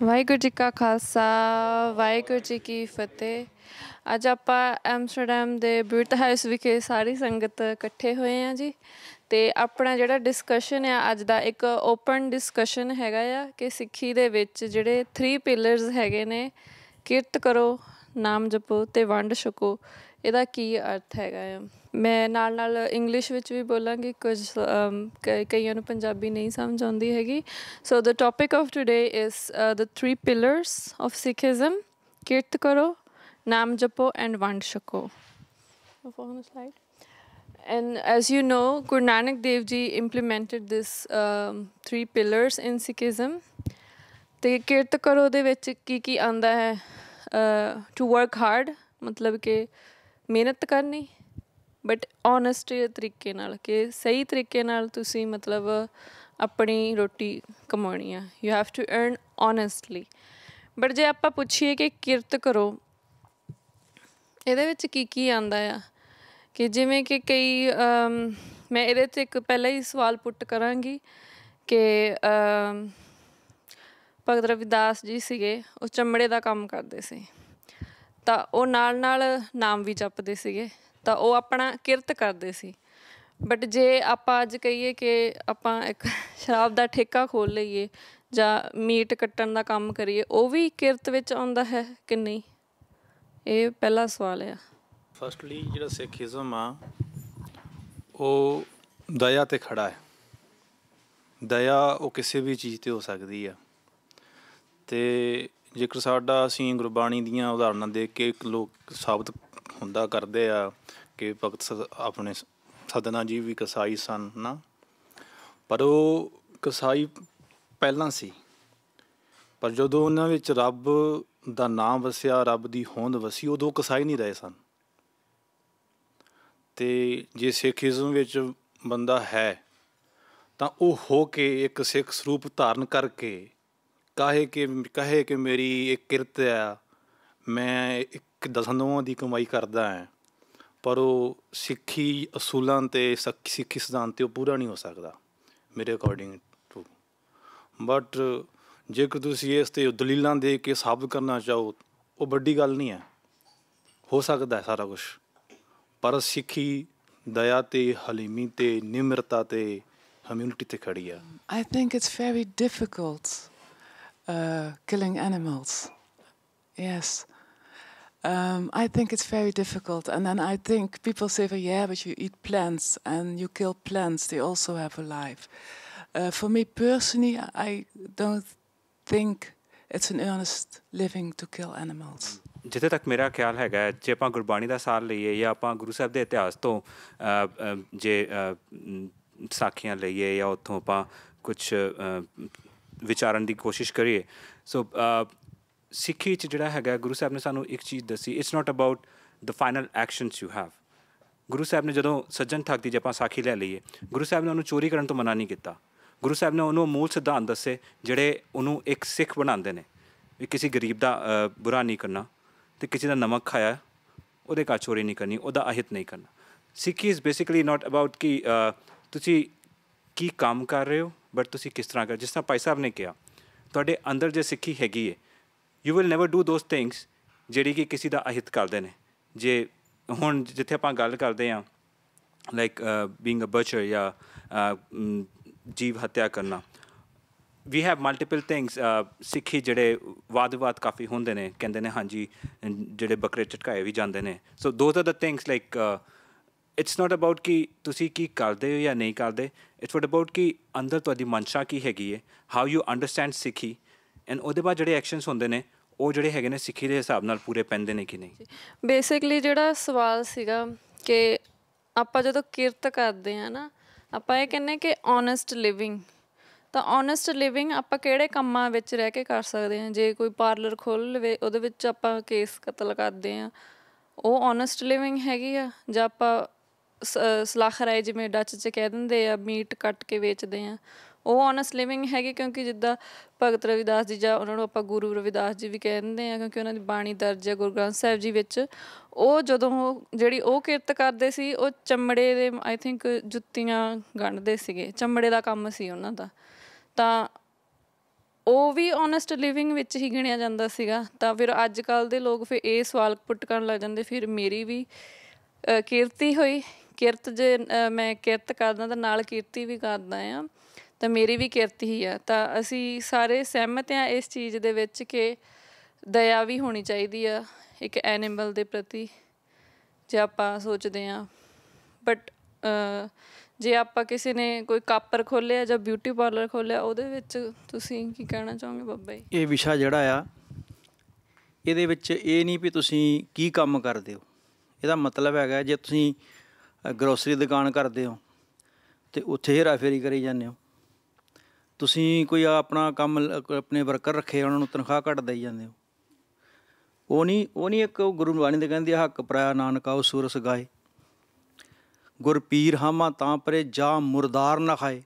ਵਾਹਿਗੁਰੂ ਜੀ ਕਾ ਖਾਲਸਾ ਵਾਹਿਗੁਰੂ ਜੀ ਕੀ ਫਤਿਹ। ਅੱਜ ਆਪਾਂ ਐਮਸਟਰਡੈਮ ਦੇ ਬੂਟ ਹਾਊਸ ਵਿਖੇ ਸਾਰੀ ਸੰਗਤ ਇਕੱਠੇ ਹੋਏ ਹਾਂ ਜੀ। ਅਤੇ ਆਪਣਾ ਜਿਹੜਾ ਡਿਸਕਸ਼ਨ ਆ ਅੱਜ ਦਾ ਇੱਕ ਓਪਨ ਡਿਸਕਸ਼ਨ ਹੈਗਾ ਆ ਕਿ ਸਿੱਖੀ ਦੇ ਵਿੱਚ ਜਿਹੜੇ 3 ਪਿਲਰਸ ਹੈਗੇ ਨੇ, ਕਿਰਤ ਕਰੋ, ਨਾਮ ਜਪੋ ਅਤੇ ਵੰਡ ਛਕੋ, ਇਹਦਾ ਕੀ ਅਰਥ ਹੈਗਾ ਆ। ਮੈਂ ਨਾਲ ਨਾਲ ਇੰਗਲਿਸ਼ ਵਿੱਚ ਵੀ ਬੋਲਾਂਗੀ, ਕੁਝ ਕਈਆਂ ਨੂੰ ਪੰਜਾਬੀ ਨਹੀਂ ਸਮਝ ਆਉਂਦੀ ਹੈਗੀ। So the topic of today is the 3 pillars of Sikhism, ਕਿਰਤ ਕਰੋ, ਨਾਮ ਜਪੋ ਐਂਡ ਵੰਡ ਛਕੋ। slide. And as you know, Guru Nanak Dev Ji implemented this 3 pillars in Sikhism. ਤੇ ਕਿਰਤ ਕਰੋ ਦੇ ਵਿੱਚ ਕੀ ਆਉਂਦਾ ਹੈ? ਟੂ ਵਰਕ ਹਾਰਡ, ਮਤਲਬ ਕਿ ਮਿਹਨਤ ਕਰਨੀ, ਬਟ ਓਨੈਸਟ ਤਰੀਕੇ ਨਾਲ, ਕਿ ਸਹੀ ਤਰੀਕੇ ਨਾਲ ਤੁਸੀਂ ਮਤਲਬ ਆਪਣੀ ਰੋਟੀ ਕਮਾਉਣੀ ਆ। You have to earn honestly. But ਜੇ ਆਪਾਂ ਪੁੱਛੀਏ ਕਿ ਕਿਰਤ ਕਰੋ, ਇਹਦੇ ਵਿੱਚ ਕੀ ਆਉਂਦਾ ਆ? ਕਿ ਜਿਵੇਂ ਕਿ ਕਈ ਮੈਂ ਇਹਦੇ 'ਚ ਇੱਕ ਪਹਿਲਾਂ ਹੀ ਸਵਾਲ ਪੁੱਟ ਕਰਾਂਗੀ ਕਿ ਭਗਤ ਰਵਿਦਾਸ ਜੀ ਸੀਗੇ, ਉਹ ਚਮੜੇ ਦਾ ਕੰਮ ਕਰਦੇ ਸੀ, ਤਾਂ ਉਹ ਨਾਲ ਨਾਲ ਨਾਮ ਵੀ ਜਪਦੇ ਸੀਗੇ, ਤਾਂ ਉਹ ਆਪਣਾ ਕਿਰਤ ਕਰਦੇ ਸੀ। ਬਟ ਜੇ ਆਪਾਂ ਅੱਜ ਕਹੀਏ ਕਿ ਆਪਾਂ ਇੱਕ ਸ਼ਰਾਬ ਦਾ ਠੇਕਾ ਖੋਲ੍ਹ ਲਈਏ ਜਾਂ ਮੀਟ ਕੱਟਣ ਦਾ ਕੰਮ ਕਰੀਏ, ਉਹ ਵੀ ਕਿਰਤ ਵਿੱਚ ਆਉਂਦਾ ਹੈ ਕਿ ਨਹੀਂ? ਇਹ ਪਹਿਲਾ ਸਵਾਲ ਆ। ਫਸਟਲੀ ਜਿਹੜਾ ਸਿੱਖਿਜ਼ਮ ਆ ਉਹ ਦਇਆ 'ਤੇ ਖੜ੍ਹਾ ਹੈ। ਦਇਆ ਉਹ ਕਿਸੇ ਵੀ ਚੀਜ਼ 'ਤੇ ਹੋ ਸਕਦੀ ਆ। ਅਤੇ ਜੇਕਰ ਸਾਡਾ ਅਸੀਂ ਗੁਰਬਾਣੀ ਦੀਆਂ ਉਦਾਹਰਨਾਂ ਦੇਖ ਕੇ ਇੱਕ ਲੋਕ ਸਾਬਤ ਹੁੰਦਾ ਕਰਦੇ ਆ ਕਿ ਭਗਤ ਆਪਣੇ ਸਦਨਾ ਜੀ ਵੀ ਕਸਾਈ ਸਨ ਨਾ, ਪਰ ਉਹ ਕਸਾਈ ਪਹਿਲਾਂ ਸੀ, ਪਰ ਜਦੋਂ ਉਹਨਾਂ ਵਿੱਚ ਰੱਬ ਦਾ ਨਾਮ ਵਸਿਆ, ਰੱਬ ਦੀ ਹੋਂਦ ਵਸੀ, ਉਦੋਂ ਕਸਾਈ ਨਹੀਂ ਰਹੇ ਸਨ। ਅਤੇ ਜੇ ਸਿੱਖਿਜ਼ਮ ਵਿੱਚ ਬੰਦਾ ਹੈ ਤਾਂ ਉਹ ਹੋ ਕੇ ਇੱਕ ਸਿੱਖ ਸਰੂਪ ਧਾਰਨ ਕਰਕੇ ਕਹੇ ਕਿ ਮੇਰੀ ਇੱਕ ਕਿਰਤ ਆ, ਮੈਂ ਇੱਕ ਦਸੰਦੋਵਾਂ ਦੀ ਕਮਾਈ ਕਰਦਾ ਹੈ, ਪਰ ਉਹ ਸਿੱਖੀ ਅਸੂਲਾਂ 'ਤੇ ਸਿੱਖੀ ਸਿਧਾਂਤ 'ਤੇ ਉਹ ਪੂਰਾ ਨਹੀਂ ਹੋ ਸਕਦਾ ਮੇਰੇ ਅਕੋਰਡਿੰਗ ਟੂ। ਬਟ ਜੇਕਰ ਤੁਸੀਂ ਇਸ 'ਤੇ ਦਲੀਲਾਂ ਦੇ ਕੇ ਸਾਬਤ ਕਰਨਾ ਚਾਹੋ, ਉਹ ਵੱਡੀ ਗੱਲ ਨਹੀਂ ਹੈ, ਹੋ ਸਕਦਾ ਹੈ ਸਾਰਾ ਕੁਛ, ਪਰ ਸਿੱਖੀ ਦਇਆ 'ਤੇ, ਹਲੀਮੀ 'ਤੇ, ਨਿਮਰਤਾ 'ਤੇ, ਹਿਊਮਿਲਿਟੀ 'ਤੇ ਖੜ੍ਹੀ ਆ। I think it's very difficult killing animals. Yes. I think it's very difficult. And then I think people say, well, yeah, but you eat plants and you kill plants. They also have a life. For me personally, I don't think it's an earnest living to kill animals. ਜਿੱਥੇ ਤੱਕ ਮੇਰਾ ਖਿਆਲ ਹੈਗਾ, ਜੇ ਆਪਾਂ ਗੁਰਬਾਣੀ ਦਾ ਸਾਰ ਲਈਏ ਜਾਂ ਆਪਾਂ ਗੁਰੂ ਸਾਹਿਬ ਦੇ ਇਤਿਹਾਸ ਤੋਂ ਜੇ ਸਾਖੀਆਂ ਲਈਏ ਜਾਂ ਉੱਥੋਂ ਆਪਾਂ ਕੁਛ ਵਿਚਾਰਨ ਦੀ ਕੋਸ਼ਿਸ਼ ਕਰੀਏ, ਸੋ ਸਿੱਖੀ 'ਚ ਜਿਹੜਾ ਹੈਗਾ ਗੁਰੂ ਸਾਹਿਬ ਨੇ ਸਾਨੂੰ ਇੱਕ ਚੀਜ਼ ਦੱਸੀ, it's not about the final actions you have. ਗੁਰੂ ਸਾਹਿਬ ਨੇ ਜਦੋਂ ਸੱਜਣ ਠੱਗ ਦੀ ਜੇ ਆਪਾਂ ਸਾਖੀ ਲੈ ਲਈਏ, ਗੁਰੂ ਸਾਹਿਬ ਨੇ ਉਹਨੂੰ ਚੋਰੀ ਕਰਨ ਤੋਂ ਮਨਾ ਨਹੀਂ ਕੀਤਾ। ਗੁਰੂ ਸਾਹਿਬ ਨੇ ਉਹਨੂੰ ਮੂਲ ਸਿਧਾਂਤ ਦੱਸੇ ਜਿਹੜੇ ਉਹਨੂੰ ਇੱਕ ਸਿੱਖ ਬਣਾਉਂਦੇ ਨੇ, ਵੀ ਕਿਸੇ ਗਰੀਬ ਦਾ ਬੁਰਾ ਨਹੀਂ ਕਰਨਾ, ਅਤੇ ਕਿਸੇ ਦਾ ਨਮਕ ਖਾਇਆ ਉਹਦੇ ਘਰ ਚੋਰੀ ਨਹੀਂ ਕਰਨੀ, ਉਹਦਾ ਅਹਿਤ ਨਹੀਂ ਕਰਨਾ। ਸਿੱਖੀ ਇਜ਼ ਬੇਸਿਕਲੀ ਨਾਟ ਅਬਾਊਟ ਕਿ ਤੁਸੀਂ ਕੀ ਕੰਮ ਕਰ ਰਹੇ ਹੋ, ਬਟ ਤੁਸੀਂ ਕਿਸ ਤਰ੍ਹਾਂ ਕਰ। ਜਿਸ ਤਰ੍ਹਾਂ ਭਾਈ ਸਾਹਿਬ ਨੇ ਕਿਹਾ, ਤੁਹਾਡੇ ਅੰਦਰ ਜੇ ਸਿੱਖੀ ਹੈਗੀ ਹੈ, you will never do those things ਜਿਹੜੀ ਕਿ ਕਿਸੇ ਦਾ ਅਹਿਤ ਕਰਦੇ ਨੇ। ਜੇ ਹੁਣ ਜਿੱਥੇ ਆਪਾਂ ਗੱਲ ਕਰਦੇ ਹਾਂ ਲਾਈਕ ਬੀਇੰਗ ਅ ਬਚਰ ਜਾਂ ਜੀਵ ਹੱਤਿਆ ਕਰਨਾ, ਵੀ ਹੈਵ ਮਲਟੀਪਲ ਥਿੰਗਸ। ਸਿੱਖੀ ਜਿਹੜੇ ਵਾਦ ਵਿਵਾਦ ਕਾਫੀ ਹੁੰਦੇ ਨੇ, ਕਹਿੰਦੇ ਨੇ ਹਾਂਜੀ ਜਿਹੜੇ ਬੱਕਰੇ ਝਟਕਾਏ ਵੀ ਜਾਂਦੇ ਨੇ। So those are the things like it's not about ਕਿ ਤੁਸੀਂ ਕੀ ਕਰਦੇ ਹੋ ਜਾਂ ਨਹੀਂ ਕਰਦੇ, ਇਟਸ ਵਾਟ ਅਬਾਊਟ ਕਿ ਅੰਦਰ ਤੁਹਾਡੀ ਮਨਸ਼ਾ ਕੀ ਹੈਗੀ ਹੈ, ਹਾਊ ਯੂ ਅੰਡਰਸਟੈਂਡ ਸਿੱਖੀ, ਐਂਡ ਉਹਦੇ ਬਾਅਦ ਜਿਹੜੇ ਐਕਸ਼ਨਸ ਹੁੰਦੇ ਨੇ ਉਹ ਜਿਹੜੇ ਹੈਗੇ ਨੇ ਸਿੱਖੀ ਦੇ ਹਿਸਾਬ ਨਾਲ ਪੂਰੇ ਪੈਂਦੇ ਨੇ ਕਿ ਨਹੀਂ। ਬੇਸਿਕਲੀ ਜਿਹੜਾ ਸਵਾਲ ਸੀਗਾ ਕਿ ਆਪਾਂ ਜਦੋਂ ਕਿਰਤ ਕਰਦੇ ਹਾਂ ਨਾ, ਆਪਾਂ ਇਹ ਕਹਿੰਦੇ ਕਿ ਓਨੈਸਟ ਲਿਵਿੰਗ, ਤਾਂ ਓਨੈਸਟ ਲਿਵਿੰਗ ਆਪਾਂ ਕਿਹੜੇ ਕੰਮਾਂ ਵਿੱਚ ਰਹਿ ਕੇ ਕਰ ਸਕਦੇ ਹਾਂ? ਜੇ ਕੋਈ ਪਾਰਲਰ ਖੋਲ੍ਹ ਲਵੇ, ਉਹਦੇ ਵਿੱਚ ਆਪਾਂ ਕੇਸ ਕਤਲ ਕਰਦੇ ਹਾਂ, ਉਹ ਓਨੈਸਟ ਲਿਵਿੰਗ ਹੈਗੀ ਆ? ਜਾਂ ਆਪਾਂ ਸਲਾਖਰਾਏ ਜਿਵੇਂ ਡੱਚ 'ਚ ਕਹਿ ਦਿੰਦੇ ਆ, ਮੀਟ ਕੱਟ ਕੇ ਵੇਚਦੇ ਹਾਂ, ਉਹ ਓਨੈਸਟ ਲਿਵਿੰਗ ਹੈਗੀ? ਕਿਉਂਕਿ ਜਿੱਦਾਂ ਭਗਤ ਰਵਿਦਾਸ ਜੀ, ਜਾਂ ਉਹਨਾਂ ਨੂੰ ਆਪਾਂ ਗੁਰੂ ਰਵਿਦਾਸ ਜੀ ਵੀ ਕਹਿ ਦਿੰਦੇ ਹਾਂ ਕਿਉਂਕਿ ਉਹਨਾਂ ਦੀ ਬਾਣੀ ਦਰਜ ਹੈ ਗੁਰੂ ਗ੍ਰੰਥ ਸਾਹਿਬ ਜੀ ਵਿੱਚ, ਉਹ ਜਦੋਂ ਜਿਹੜੀ ਉਹ ਕਿਰਤ ਕਰਦੇ ਸੀ, ਉਹ ਚਮੜੇ ਦੇ ਆਈ ਥਿੰਕ ਜੁੱਤੀਆਂ ਗੰਢਦੇ ਸੀਗੇ, ਚਮੜੇ ਦਾ ਕੰਮ ਸੀ ਉਹਨਾਂ ਦਾ। ਤਾਂ ਉਹ ਵੀ ਓਨੈਸਟ ਲਿਵਿੰਗ ਵਿੱਚ ਹੀ ਗਿਣਿਆ ਜਾਂਦਾ ਸੀਗਾ। ਤਾਂ ਫਿਰ ਅੱਜ ਕੱਲ੍ਹ ਦੇ ਲੋਕ ਫਿਰ ਇਹ ਸਵਾਲ ਪੁੱਟ ਕਰਨ ਲੱਗ ਜਾਂਦੇ, ਫਿਰ ਮੇਰੀ ਵੀ ਕਿਰਤੀ ਹੋਈ, ਕਿਰਤ ਜੇ ਮੈਂ ਕਿਰਤ ਕਰਦਾ ਤਾਂ ਨਾਲ ਕਿਰਤੀ ਵੀ ਕਰਦਾ ਹਾਂ, ਤਾਂ ਮੇਰੀ ਵੀ ਕਿਰਤ ਹੀ ਆ। ਤਾਂ ਅਸੀਂ ਸਾਰੇ ਸਹਿਮਤ ਹਾਂ ਇਸ ਚੀਜ਼ ਦੇ ਵਿੱਚ ਕਿ ਦਇਆ ਵੀ ਹੋਣੀ ਚਾਹੀਦੀ ਆ ਇੱਕ ਐਨੀਮਲ ਦੇ ਪ੍ਰਤੀ, ਜੇ ਆਪਾਂ ਸੋਚਦੇ ਹਾਂ। ਬਟ ਜੇ ਆਪਾਂ ਕਿਸੇ ਨੇ ਕੋਈ ਕਾਪਰ ਖੋਲ੍ਹਿਆ ਜਾਂ ਬਿਊਟੀ ਪਾਰਲਰ ਖੋਲ੍ਹਿਆ, ਉਹਦੇ ਵਿੱਚ ਤੁਸੀਂ ਕੀ ਕਹਿਣਾ ਚਾਹੋਗੇ ਬਾਬਾ ਜੀ? ਇਹ ਵਿਸ਼ਾ ਜਿਹੜਾ ਆ, ਇਹਦੇ ਵਿੱਚ ਇਹ ਨਹੀਂ ਵੀ ਤੁਸੀਂ ਕੀ ਕੰਮ ਕਰਦੇ ਹੋ। ਇਹਦਾ ਮਤਲਬ ਹੈਗਾ ਜੇ ਤੁਸੀਂ ਗਰੋਸਰੀ ਦੁਕਾਨ ਕਰਦੇ ਹੋ ਅਤੇ ਉੱਥੇ ਹੇਰਾ ਫੇਰੀ ਕਰੀ ਜਾਂਦੇ ਹੋ। ਤੁਸੀਂ ਕੋਈ ਆਪਣਾ ਕੰਮ ਆਪਣੇ ਵਰਕਰ ਰੱਖੇ, ਉਹਨਾਂ ਨੂੰ ਤਨਖਾਹ ਘੱਟ ਦੇਈ ਜਾਂਦੇ ਹੋ। ਉਹ ਨਹੀਂ ਇੱਕ ਗੁਰੂ ਬਾਣੀ ਦੇ ਕਹਿੰਦੀ ਹੱਕ ਪਰਾਇਆ ਨਾਨਕਾ ਉਹ ਸੂਰਸ ਗਾਏ, ਗੁਰ ਪੀਰ ਹਾਮਾ ਤਾਂ ਪਰੇ ਜਾ ਮੁਰਦਾਰ ਨਾ ਖਾਏ।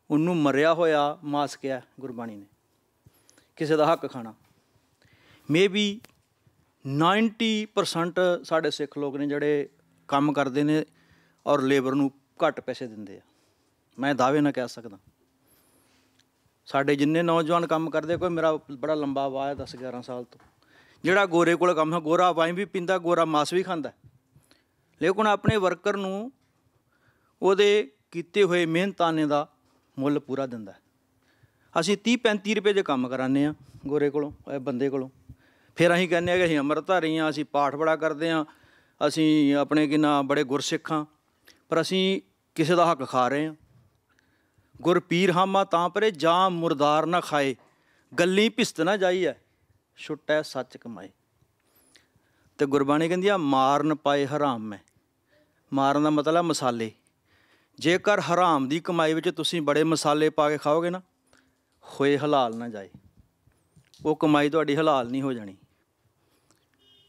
ਉਹਨੂੰ ਮਰਿਆ ਹੋਇਆ ਮਾਸ ਕਿਹਾ ਗੁਰਬਾਣੀ ਨੇ, ਕਿਸੇ ਦਾ ਹੱਕ ਖਾਣਾ। ਮੇ ਬੀ 90% ਸਾਡੇ ਸਿੱਖ ਲੋਕ ਨੇ ਜਿਹੜੇ ਕੰਮ ਕਰਦੇ ਨੇ ਔਰ ਲੇਬਰ ਨੂੰ ਘੱਟ ਪੈਸੇ ਦਿੰਦੇ ਆ। ਮੈਂ ਦਾਅਵੇ ਨਾਲ ਕਹਿ ਸਕਦਾ ਸਾਡੇ ਜਿੰਨੇ ਨੌਜਵਾਨ ਕੰਮ ਕਰਦੇ, ਕੋਈ ਮੇਰਾ ਬੜਾ ਲੰਬਾ ਵਾਹ 10-11 ਸਾਲ ਤੋਂ, ਜਿਹੜਾ ਗੋਰੇ ਕੋਲ ਕੰਮ ਹੈ, ਗੋਰਾ ਵਾਈਨ ਵੀ ਪੀਂਦਾ, ਗੋਰਾ ਮਾਸ ਵੀ ਖਾਂਦਾ, ਲੇਕਿਨ ਆਪਣੇ ਵਰਕਰ ਨੂੰ ਉਹਦੇ ਕੀਤੇ ਹੋਏ ਮਿਹਨਤਾਨੇ ਦਾ ਮੁੱਲ ਪੂਰਾ ਦਿੰਦਾ। ਅਸੀਂ 30-35 ਰੁਪਏ 'ਚ ਕੰਮ ਕਰਾਉਂਦੇ ਹਾਂ ਗੋਰੇ ਕੋਲੋਂ, ਬੰਦੇ ਕੋਲੋਂ। ਫਿਰ ਅਸੀਂ ਕਹਿੰਦੇ ਹਾਂ ਕਿ ਅਸੀਂ ਅੰਮ੍ਰਿਤਧਾਰੀ ਹਾਂ, ਅਸੀਂ ਪਾਠ ਬੜਾ ਕਰਦੇ ਹਾਂ, ਅਸੀਂ ਆਪਣੇ ਕਿੰਨਾ ਬੜੇ ਗੁਰਸਿੱਖ ਹਾਂ, ਪਰ ਅਸੀਂ ਕਿਸੇ ਦਾ ਹੱਕ ਖਾ ਰਹੇ ਹਾਂ। ਗੁਰ ਪੀਰ ਹਾਮਾ ਤਾਂ ਪਰੇ ਜਾਂ ਮੁਰਦਾਰ ਨਾ ਖਾਏ, ਗੱਲੀ ਭਿਸਤ ਨਾ ਜਾਈਐ, ਛੁੱਟੈ ਸੱਚ ਕਮਾਏ। ਅਤੇ ਗੁਰਬਾਣੀ ਕਹਿੰਦੀ ਆ ਮਾਰਨ ਪਾਏ ਹਰਾਮ ਮੈਂ। ਮਾਰਨ ਦਾ ਮਤਲਬ ਮਸਾਲੇ। ਜੇਕਰ ਹਰਾਮ ਦੀ ਕਮਾਈ ਵਿੱਚ ਤੁਸੀਂ ਬੜੇ ਮਸਾਲੇ ਪਾ ਕੇ ਖਾਓਗੇ ਨਾ, ਹੋਏ ਹਲਾਲ ਨਾ ਜਾਏ, ਉਹ ਕਮਾਈ ਤੁਹਾਡੀ ਹਲਾਲ ਨਹੀਂ ਹੋ ਜਾਣੀ।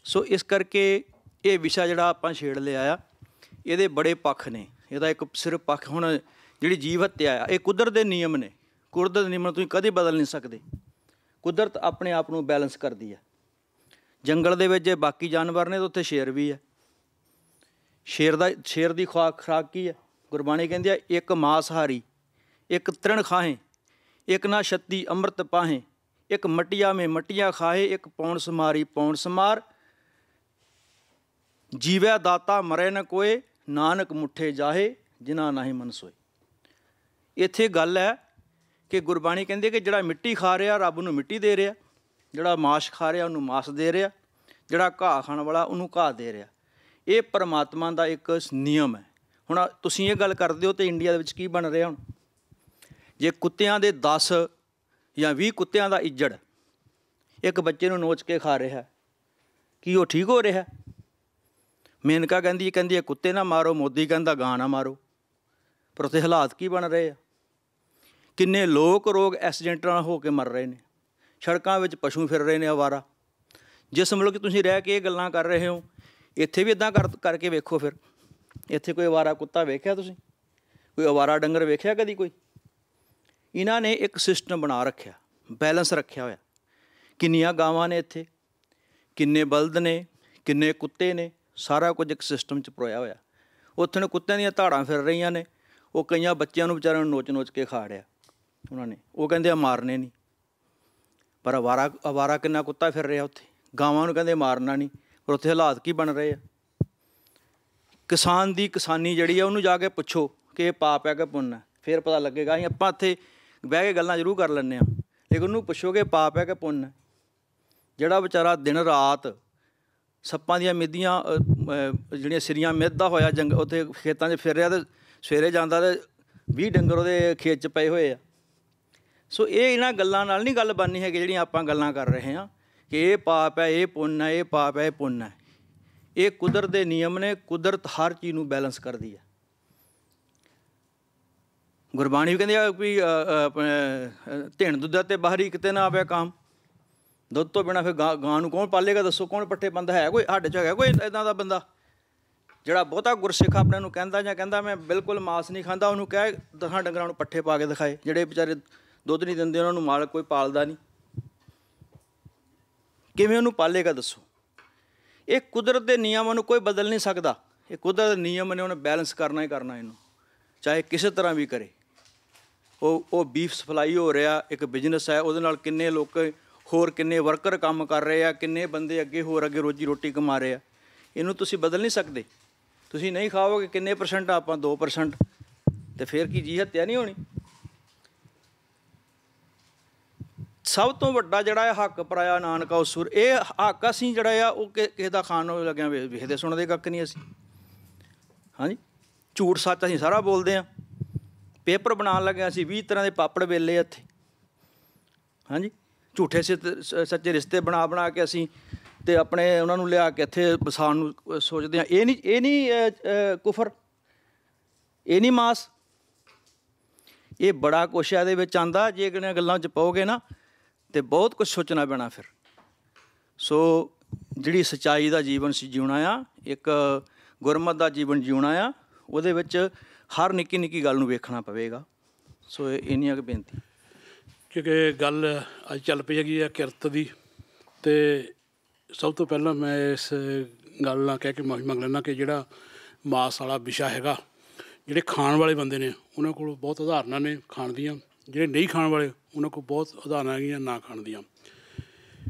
ਸੋ ਇਸ ਕਰਕੇ ਇਹ ਵਿਸ਼ਾ ਜਿਹੜਾ ਆਪਾਂ ਛੇੜ ਲਿਆ ਆ, ਇਹਦੇ ਬੜੇ ਪੱਖ ਨੇ। ਇਹਦਾ ਇੱਕ ਸਿਰਫ ਪੱਖ, ਹੁਣ ਜਿਹੜੀ ਜੀਵ ਹੱਤਿਆ ਆ, ਇਹ ਕੁਦਰਤ ਦੇ ਨਿਯਮ ਨੇ। ਕੁਦਰਤ ਦੇ ਨਿਯਮ ਨੂੰ ਤੁਸੀਂ ਕਦੇ ਬਦਲ ਨਹੀਂ ਸਕਦੇ। ਕੁਦਰਤ ਆਪਣੇ ਆਪ ਨੂੰ ਬੈਲੈਂਸ ਕਰਦੀ ਹੈ। ਜੰਗਲ ਦੇ ਵਿੱਚ ਜੇ ਬਾਕੀ ਜਾਨਵਰ ਨੇ ਤਾਂ ਉੱਥੇ ਸ਼ੇਰ ਵੀ ਹੈ। ਸ਼ੇਰ ਦੀ ਖੁਰਾਕ ਕੀ ਹੈ? ਗੁਰਬਾਣੀ ਕਹਿੰਦੀ ਹੈ ਇੱਕ ਮਾਸਹਾਰੀ, ਇੱਕ ਤ੍ਰਿਣ ਖਾਹੇ, ਇੱਕ ਨਾ ਛੱਤੀ ਅੰਮ੍ਰਿਤ ਪਾਹੇ, ਇੱਕ ਮਟੀਆ ਮੇ ਮਟੀਆਂ ਖਾਹੇ, ਇੱਕ ਪੌਣ ਸਮਾਰੀ ਪੌਣ ਸਮਾਰ, ਜੀਵੈ ਦਾਤਾ ਮਰੇ ਨ ਕੋਏ, ਨਾਨਕ ਮੁੱਠੇ ਜਾਹੇ ਜਿਨ੍ਹਾਂ ਨਾਹੀਂ ਮਨ ਸੋਏ। ਇੱਥੇ ਗੱਲ ਹੈ ਕਿ ਗੁਰਬਾਣੀ ਕਹਿੰਦੀ ਕਿ ਜਿਹੜਾ ਮਿੱਟੀ ਖਾ ਰਿਹਾ ਰੱਬ ਨੂੰ ਮਿੱਟੀ ਦੇ ਰਿਹਾ, ਜਿਹੜਾ ਮਾਸ ਖਾ ਰਿਹਾ ਉਹਨੂੰ ਮਾਸ ਦੇ ਰਿਹਾ, ਜਿਹੜਾ ਘਾਹ ਖਾਣ ਵਾਲਾ ਉਹਨੂੰ ਘਾਹ ਦੇ ਰਿਹਾ। ਇਹ ਪਰਮਾਤਮਾ ਦਾ ਇੱਕ ਨਿਯਮ ਹੈ। ਹੁਣ ਤੁਸੀਂ ਇਹ ਗੱਲ ਕਰਦੇ ਹੋ ਤਾਂ ਇੰਡੀਆ ਦੇ ਵਿੱਚ ਕੀ ਬਣ ਰਿਹਾ ਹੁਣ? ਜੇ ਕੁੱਤਿਆਂ ਦੇ 10 ਜਾਂ 20 ਕੁੱਤਿਆਂ ਦਾ ਇੱਜੜ ਇੱਕ ਬੱਚੇ ਨੂੰ ਨੋਚ ਕੇ ਖਾ ਰਿਹਾ, ਕੀ ਉਹ ਠੀਕ ਹੋ ਰਿਹਾ? ਮੇਨਕਾ ਕਹਿੰਦੀ ਹੈ ਕੁੱਤੇ ਨਾ ਮਾਰੋ, ਮੋਦੀ ਕਹਿੰਦਾ ਗਾਂ ਨਾ ਮਾਰੋ। ਪਰ ਉੱਥੇ ਹਾਲਾਤ ਕੀ ਬਣ ਰਹੇ ਆ? ਕਿੰਨੇ ਲੋਕ ਰੋਗ ਐਕਸੀਡੈਂਟਾਂ ਨਾਲ ਹੋ ਕੇ ਮਰ ਰਹੇ ਨੇ। ਸੜਕਾਂ ਵਿੱਚ ਪਸ਼ੂ ਫਿਰ ਰਹੇ ਨੇ ਅਵਾਰਾ। ਜਿਸ ਮੁਲਕ ਤੁਸੀਂ ਰਹਿ ਕੇ ਇਹ ਗੱਲਾਂ ਕਰ ਰਹੇ ਹੋ, ਇੱਥੇ ਵੀ ਇੱਦਾਂ ਕਰਕੇ ਵੇਖੋ। ਫਿਰ ਇੱਥੇ ਕੋਈ ਅਵਾਰਾ ਕੁੱਤਾ ਵੇਖਿਆ ਤੁਸੀਂ? ਕੋਈ ਅਵਾਰਾ ਡੰਗਰ ਵੇਖਿਆ ਕਦੀ ਕੋਈ? ਇਹਨਾਂ ਨੇ ਇੱਕ ਸਿਸਟਮ ਬਣਾ ਰੱਖਿਆ, ਬੈਲੈਂਸ ਰੱਖਿਆ ਹੋਇਆ। ਕਿੰਨੀਆਂ ਗਾਵਾਂ ਨੇ ਇੱਥੇ, ਕਿੰਨੇ ਬਲਦ ਨੇ, ਕਿੰਨੇ ਕੁੱਤੇ ਨੇ, ਸਾਰਾ ਕੁਝ ਇੱਕ ਸਿਸਟਮ 'ਚ ਪਰੋਇਆ ਹੋਇਆ। ਉੱਥੇ ਨੂੰ ਕੁੱਤਿਆਂ ਦੀਆਂ ਧਾੜਾਂ ਫਿਰ ਰਹੀਆਂ ਨੇ। ਉਹ ਕਈਆਂ ਬੱਚਿਆਂ ਨੂੰ ਵਿਚਾਰਿਆਂ ਨੂੰ ਨੋਚ ਕੇ ਖਾ ਰਿਹਾ ਉਹਨਾਂ ਨੇ। ਉਹ ਕਹਿੰਦੇ ਆ ਮਾਰਨੇ ਨਹੀਂ, ਪਰ ਅਵਾਰਾ ਕਿੰਨਾ ਕੁੱਤਾ ਫਿਰ ਰਿਹਾ ਉੱਥੇ। ਗਾਵਾਂ ਨੂੰ ਕਹਿੰਦੇ ਮਾਰਨਾ ਨਹੀਂ, ਪਰ ਉੱਥੇ ਹਾਲਾਤ ਕੀ ਬਣ ਰਹੇ ਆ। ਕਿਸਾਨ ਦੀ ਕਿਸਾਨੀ ਜਿਹੜੀ ਆ, ਉਹਨੂੰ ਜਾ ਕੇ ਪੁੱਛੋ ਕਿ ਇਹ ਪਾਪ ਹੈ ਕਿ ਪੁੰਨ ਹੈ, ਫਿਰ ਪਤਾ ਲੱਗੇਗਾ। ਅਸੀਂ ਆਪਾਂ ਇੱਥੇ ਬਹਿ ਕੇ ਗੱਲਾਂ ਜ਼ਰੂਰ ਕਰ ਲੈਂਦੇ ਹਾਂ, ਲੇਕਿਨ ਉਹਨੂੰ ਪੁੱਛੋਗੇ ਪਾਪ ਹੈ ਕਿ ਪੁੰਨ ਹੈ। ਜਿਹੜਾ ਵਿਚਾਰਾ ਦਿਨ ਰਾਤ ਸੱਪਾਂ ਦੀਆਂ ਮਿੱਧੀਆਂ ਜਿਹੜੀਆਂ ਸਿਰੀਆਂ ਮਿੱਧਦਾ ਹੋਇਆ ਉੱਥੇ ਖੇਤਾਂ 'ਚ ਫਿਰ ਰਿਹਾ, ਅਤੇ ਸਵੇਰੇ ਜਾਂਦਾ ਅਤੇ 20 ਡੰਗਰ ਉਹਦੇ ਖੇਤ 'ਚ ਪਏ ਹੋਏ ਆ। ਸੋ ਇਹ ਇਹਨਾਂ ਗੱਲਾਂ ਨਾਲ ਨਹੀਂ ਗੱਲ ਬਣਨੀ ਹੈਗੀ ਜਿਹੜੀਆਂ ਆਪਾਂ ਗੱਲਾਂ ਕਰ ਰਹੇ ਹਾਂ ਕਿ ਇਹ ਪਾਪ ਹੈ, ਇਹ ਪੁੰਨ ਹੈ, ਇਹ ਪਾਪ ਹੈ, ਇਹ ਪੁੰਨ ਹੈ। ਇਹ ਕੁਦਰਤ ਦੇ ਨਿਯਮ ਨੇ। ਕੁਦਰਤ ਹਰ ਚੀਜ਼ ਨੂੰ ਬੈਲੈਂਸ ਕਰਦੀ ਹੈ। ਗੁਰਬਾਣੀ ਵੀ ਕਹਿੰਦੀ ਆ ਵੀ ਧਿਣ ਦੁੱਧਾ ਤੇ ਬਾਹਰੀ ਕਿਤੇ ਨਾ ਆਵੇ ਕਾਮ। ਦੁੱਧ ਤੋਂ ਬਿਨਾਂ ਫਿਰ ਗਾਂ ਨੂੰ ਕੌਣ ਪਾਲੇਗਾ? ਦੱਸੋ ਕੌਣ ਪੱਠੇ ਪਾਉਂਦਾ? ਹੈ ਕੋਈ ਸਾਡੇ 'ਚ ਹੈਗਾ ਕੋਈ ਇੱਦਾਂ ਦਾ ਬੰਦਾ ਜਿਹੜਾ ਬਹੁਤਾ ਗੁਰਸਿੱਖ ਆਪਣੇ ਨੂੰ ਕਹਿੰਦਾ ਜਾਂ ਕਹਿੰਦਾ ਮੈਂ ਬਿਲਕੁਲ ਮਾਸ ਨਹੀਂ ਖਾਂਦਾ? ਉਹਨੂੰ ਕਹਿ 10 ਡੰਗਰਾਂ ਨੂੰ ਪੱਠੇ ਪਾ ਕੇ ਦਿਖਾਏ। ਜਿਹੜੇ ਵਿਚਾਰੇ ਦੁੱਧ ਨਹੀਂ ਦਿੰਦੇ, ਉਹਨਾਂ ਨੂੰ ਮਾਲਕ ਕੋਈ ਪਾਲਦਾ ਨਹੀਂ, ਕਿਵੇਂ ਉਹਨੂੰ ਪਾਲੇਗਾ? ਦੱਸੋ। ਇਹ ਕੁਦਰਤ ਦੇ ਨਿਯਮਾਂ ਨੂੰ ਕੋਈ ਬਦਲ ਨਹੀਂ ਸਕਦਾ। ਇਹ ਕੁਦਰਤ ਦੇ ਨਿਯਮ ਨੇ, ਉਹਨੇ ਬੈਲੈਂਸ ਕਰਨਾ ਹੀ ਕਰਨਾ ਇਹਨੂੰ, ਚਾਹੇ ਕਿਸੇ ਤਰ੍ਹਾਂ ਵੀ ਕਰੇ। ਉਹ ਬੀਫ ਸਪਲਾਈ ਹੋ ਰਿਹਾ, ਇੱਕ ਬਿਜ਼ਨਸ ਹੈ, ਉਹਦੇ ਨਾਲ ਕਿੰਨੇ ਲੋਕ ਹੋਰ ਕਿੰਨੇ ਵਰਕਰ ਕੰਮ ਕਰ ਰਹੇ ਆ, ਕਿੰਨੇ ਬੰਦੇ ਅੱਗੇ ਹੋਰ ਅੱਗੇ ਰੋਜੀ ਰੋਟੀ ਕਮਾ ਰਹੇ ਆ। ਇਹਨੂੰ ਤੁਸੀਂ ਬਦਲ ਨਹੀਂ ਸਕਦੇ। ਤੁਸੀਂ ਨਹੀਂ ਖਾਓਗੇ ਕਿੰਨੇ % ਆਪਾਂ 2%, ਤੇ ਫਿਰ ਕੀ ਜੀ ਹੱਤਿਆ ਨਹੀਂ ਹੋਣੀ। ਸਭ ਤੋਂ ਵੱਡਾ ਜਿਹੜਾ ਹੈ ਹੱਕ ਪਰਾਇਆ ਨਾਨਕਾ ਉਸੁਰ, ਇਹ ਹੱਕ ਅਸੀਂ ਜਿਹੜਾ ਆ ਉਹ ਕਿਸੇ ਦਾ ਖਾਣ ਨੂੰ ਲੱਗਿਆ ਵੇਖਦੇ ਸੁਣਦੇ ਕੱਖ ਨਹੀਂ ਅਸੀਂ। ਹਾਂਜੀ, ਝੂਠ ਸੱਚ ਅਸੀਂ ਸਾਰਾ ਬੋਲਦੇ ਹਾਂ। ਪੇਪਰ ਬਣਾਉਣ ਲੱਗੇ ਅਸੀਂ 20 ਤਰ੍ਹਾਂ ਦੇ ਪਾਪੜ ਵੇਲੇ ਇੱਥੇ। ਹਾਂਜੀ, ਝੂਠੇ ਸੱਚੇ ਰਿਸ਼ਤੇ ਬਣਾ ਬਣਾ ਕੇ ਅਸੀਂ ਤੇ ਆਪਣੇ ਉਹਨਾਂ ਨੂੰ ਲਿਆ ਕੇ ਇੱਥੇ ਵਸਾਉਣ ਨੂੰ ਸੋਚਦੇ ਹਾਂ। ਇਹ ਨਹੀਂ ਕੁਫਰ, ਇਹ ਨਹੀਂ ਮਾਸ, ਇਹ ਬੜਾ ਕੁਛ ਇਹਦੇ ਵਿੱਚ ਆਉਂਦਾ। ਜੇ ਇਹਨਾਂ ਗੱਲਾਂ 'ਚ ਪਾਓਗੇ ਨਾ ਤੇ ਬਹੁਤ ਕੁਛ ਸੋਚਣਾ ਪੈਣਾ ਫਿਰ। ਸੋ ਜਿਹੜੀ ਸੱਚਾਈ ਦਾ ਜੀਵਨ ਸੀ ਜਿਉਣਾ ਆ, ਇੱਕ ਗੁਰਮਤ ਦਾ ਜੀਵਨ ਜਿਉਣਾ ਆ, ਉਹਦੇ ਵਿੱਚ ਹਰ ਨਿੱਕੀ ਨਿੱਕੀ ਗੱਲ ਨੂੰ ਵੇਖਣਾ ਪਵੇਗਾ। ਸੋ ਇੰਨੀਆਂ ਕੁ ਬੇਨਤੀ। ਕਿਉਂਕਿ ਗੱਲ ਅੱਜ ਚੱਲ ਪਈ ਹੈਗੀ ਆ ਕਿਰਤ ਦੀ, ਅਤੇ ਸਭ ਤੋਂ ਪਹਿਲਾਂ ਮੈਂ ਇਸ ਗੱਲ ਨਾਲ ਕਹਿ ਕੇ ਮਾਫੀ ਮੰਗ ਲੈਂਦਾ ਕਿ ਜਿਹੜਾ ਮਾਸ ਵਾਲਾ ਵਿਸ਼ਾ ਹੈਗਾ, ਜਿਹੜੇ ਖਾਣ ਵਾਲੇ ਬੰਦੇ ਨੇ ਉਹਨਾਂ ਕੋਲ ਬਹੁਤ ਉਦਾਹਰਨਾਂ ਨੇ ਖਾਣ ਦੀਆਂ, ਜਿਹੜੇ ਨਹੀਂ ਖਾਣ ਵਾਲੇ ਉਹਨਾਂ ਕੋਲ ਬਹੁਤ ਉਦਾਹਰਨਾਂ ਹੈਗੀਆਂ ਨਾ ਖਾਣ ਦੀਆਂ।